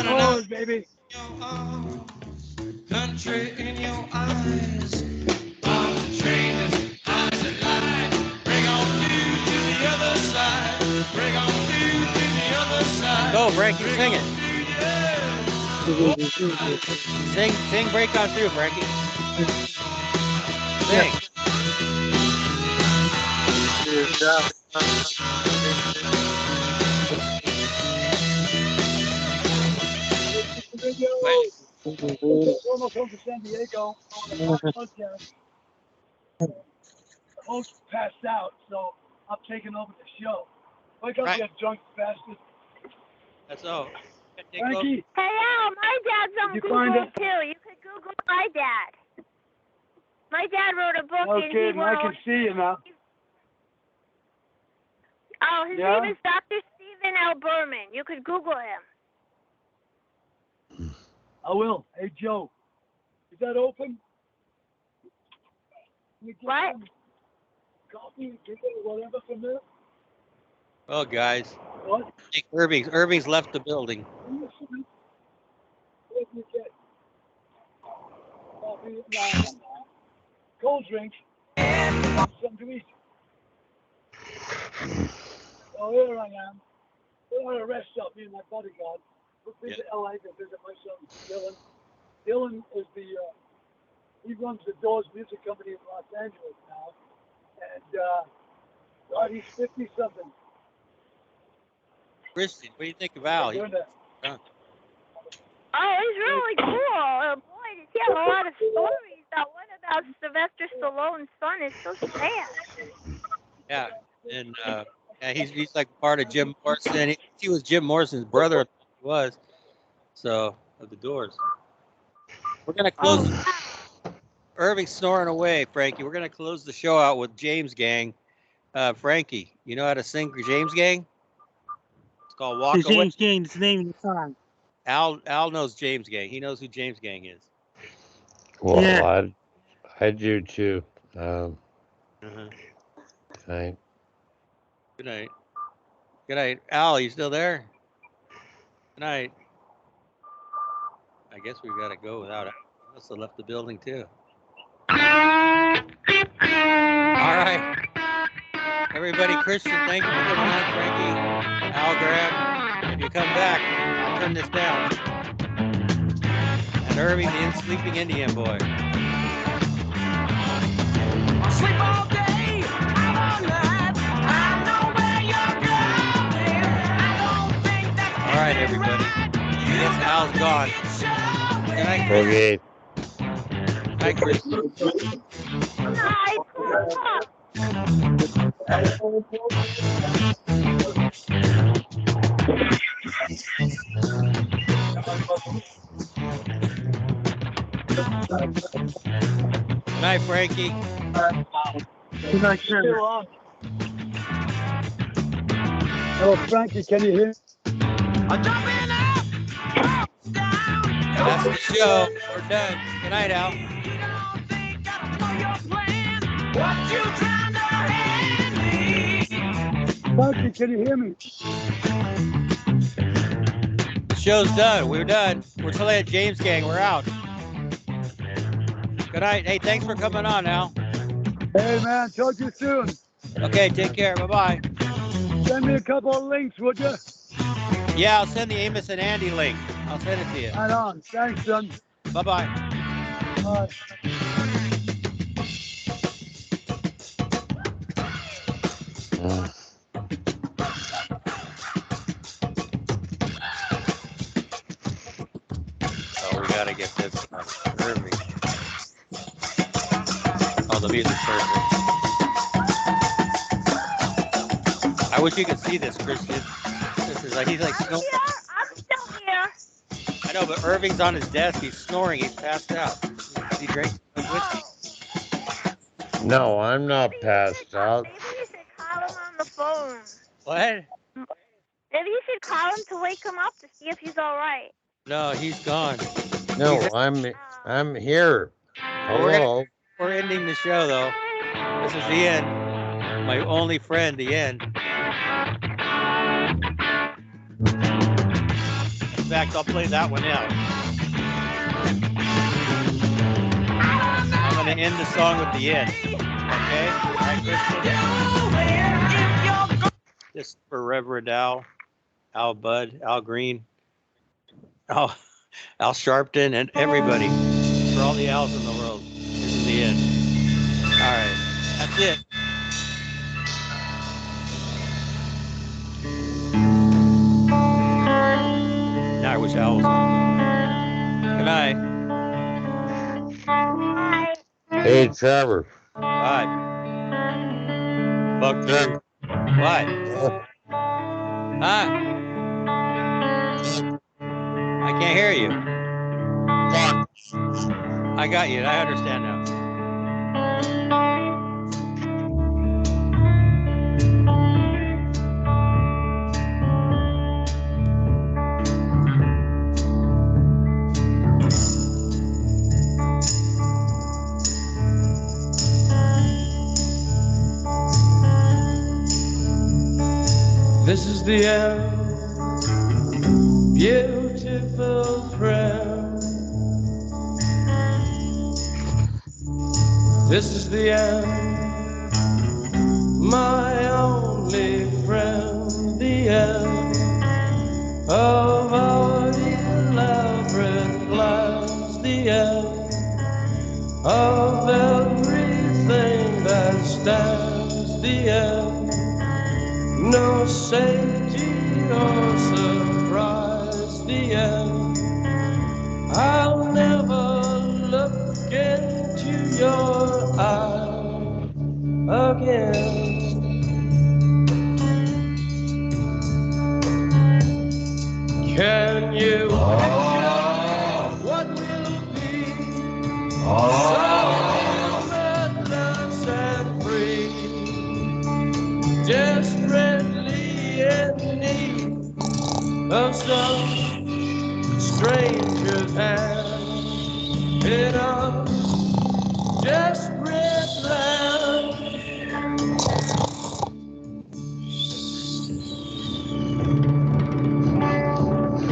Oh, baby. Country in your eyes. On the train is eyes that lie. Bring on you to the other side. Bring on you to the other side. Go, Frankie, sing it. Sing, break on through, Frankie. Sing. Almost home to San Diego. The host passed out, so I'm taking over the show. Wake up, you drunk bastard. That's all. Frankie. Hey, Al, my dad's on Google too. You could Google my dad. My dad wrote a book and he Okay, I can see you now. Oh, his name is Dr. Stephen L. Berman. You could Google him. I will. Hey, Joe, is that open? What? Coffee, whatever from there? Oh, guys. What? Irving's left the building. What did you get? Coffee? No. Cold drink. Something to eat. Oh, here I am. We're on a rest stop, me and my bodyguard. We've been to LA to visit my son, Dylan. Dylan is he runs the Doors music company in Los Angeles now. And, God, he's 50-something. Christian, what do you think of Al? Oh, he's really cool. Boy, does he have a lot of stories. That one about Sylvester Stallone's son is so sad. Yeah, and And he's like part of Jim Morrison. He was Jim Morrison's brother. He was. So, of the Doors. We're going to close. Irving's snoring away, Frankie. We're going to close the show out with James Gang. Frankie, you know how to sing for James Gang? It's called Walk Away. James Gang is the name of the song. Al knows James Gang. He knows who James Gang is. Well, Yeah. I do too. Thank. Good night. Good night. Al, you still there? Good night. I guess we've got to go without it. He must have left the building too. All right. Everybody, Christian, thank you for coming on, Frankie. Al Graham, if you come back, I'll turn this down. And Irving the Sleeping Indian Boy. Sleep all day, I'm all night. I know where you're going. I don't think that's All right, everybody. I guess Al's gone. Good night, Chris. Okay. Hi, Chris. Good night, Frankie. Good night, sir. Hello, Frankie, can you hear? That's the show. We're done. Good night, Al. Frankie, can you hear me? The show's done. We're done. We're still at James Gang. We're out. Good night. Hey, thanks for coming on, Al. Hey, man, talk to you soon. Okay, take care. Bye-bye. Send me a couple of links, would you? Yeah, I'll send the Amos and Andy link. I'll send it to you. Right on. Thanks, son. Bye-bye. Bye. Oh, we gotta get this Irving. Oh, the music's perfect. I wish you could see this, Christian. This is like he's like snoring. I'm still here. I know, but Irving's on his desk. He's snoring. He's passed out. Is he drinking whiskey? No, I'm not passed out. Maybe you should call him on the phone. What? Maybe you should call him to wake him up to see if he's all right. No, he's gone. No, I'm here. Hello. We're ending the show, though. This is the end. My only friend, the end. In fact, I'll play that one out. I'm going to end the song with the end. Okay? All right, Christian? This is for Reverend Al, Al Bud, Al Green, Al Sharpton, and everybody. For all the Al's in the world. This is the end. All right. That's it. Now I wish Al was on. Good night. Hey, Trevor. What? Fuck Trevor. What? Huh? I can't hear you. I got you. I understand now. This is the end, beautiful friend. This is the end, my only friend. The end of our elaborate plans. The end of everything that stands. The end. No safety or surprise, the end. I'll never look into your eyes again. desperately in need of some stranger's hand in a desperate land.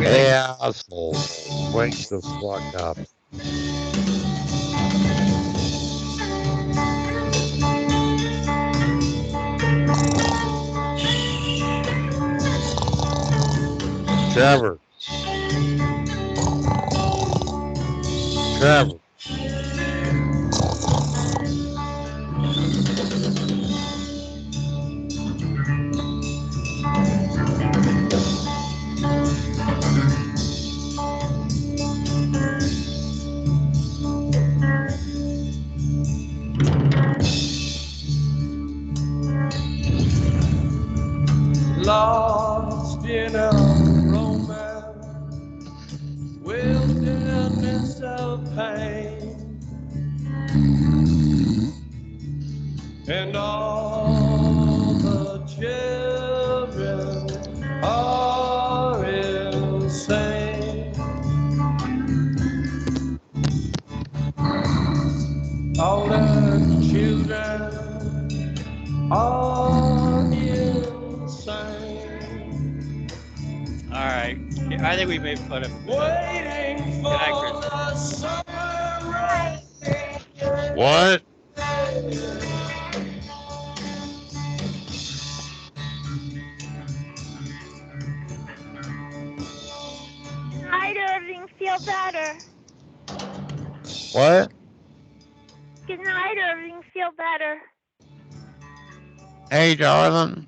Hey, asshole. Wake the fuck up. Trevor. Trevor. Lost in a romance, wilderness of pain, and all the children are insane. All the children are insane. All right. I think we made fun of him. Waiting for Good night, the summer rain. What? Good night, Irving. Feel better. What? Good night, Irving. Feel better. Hey, darling.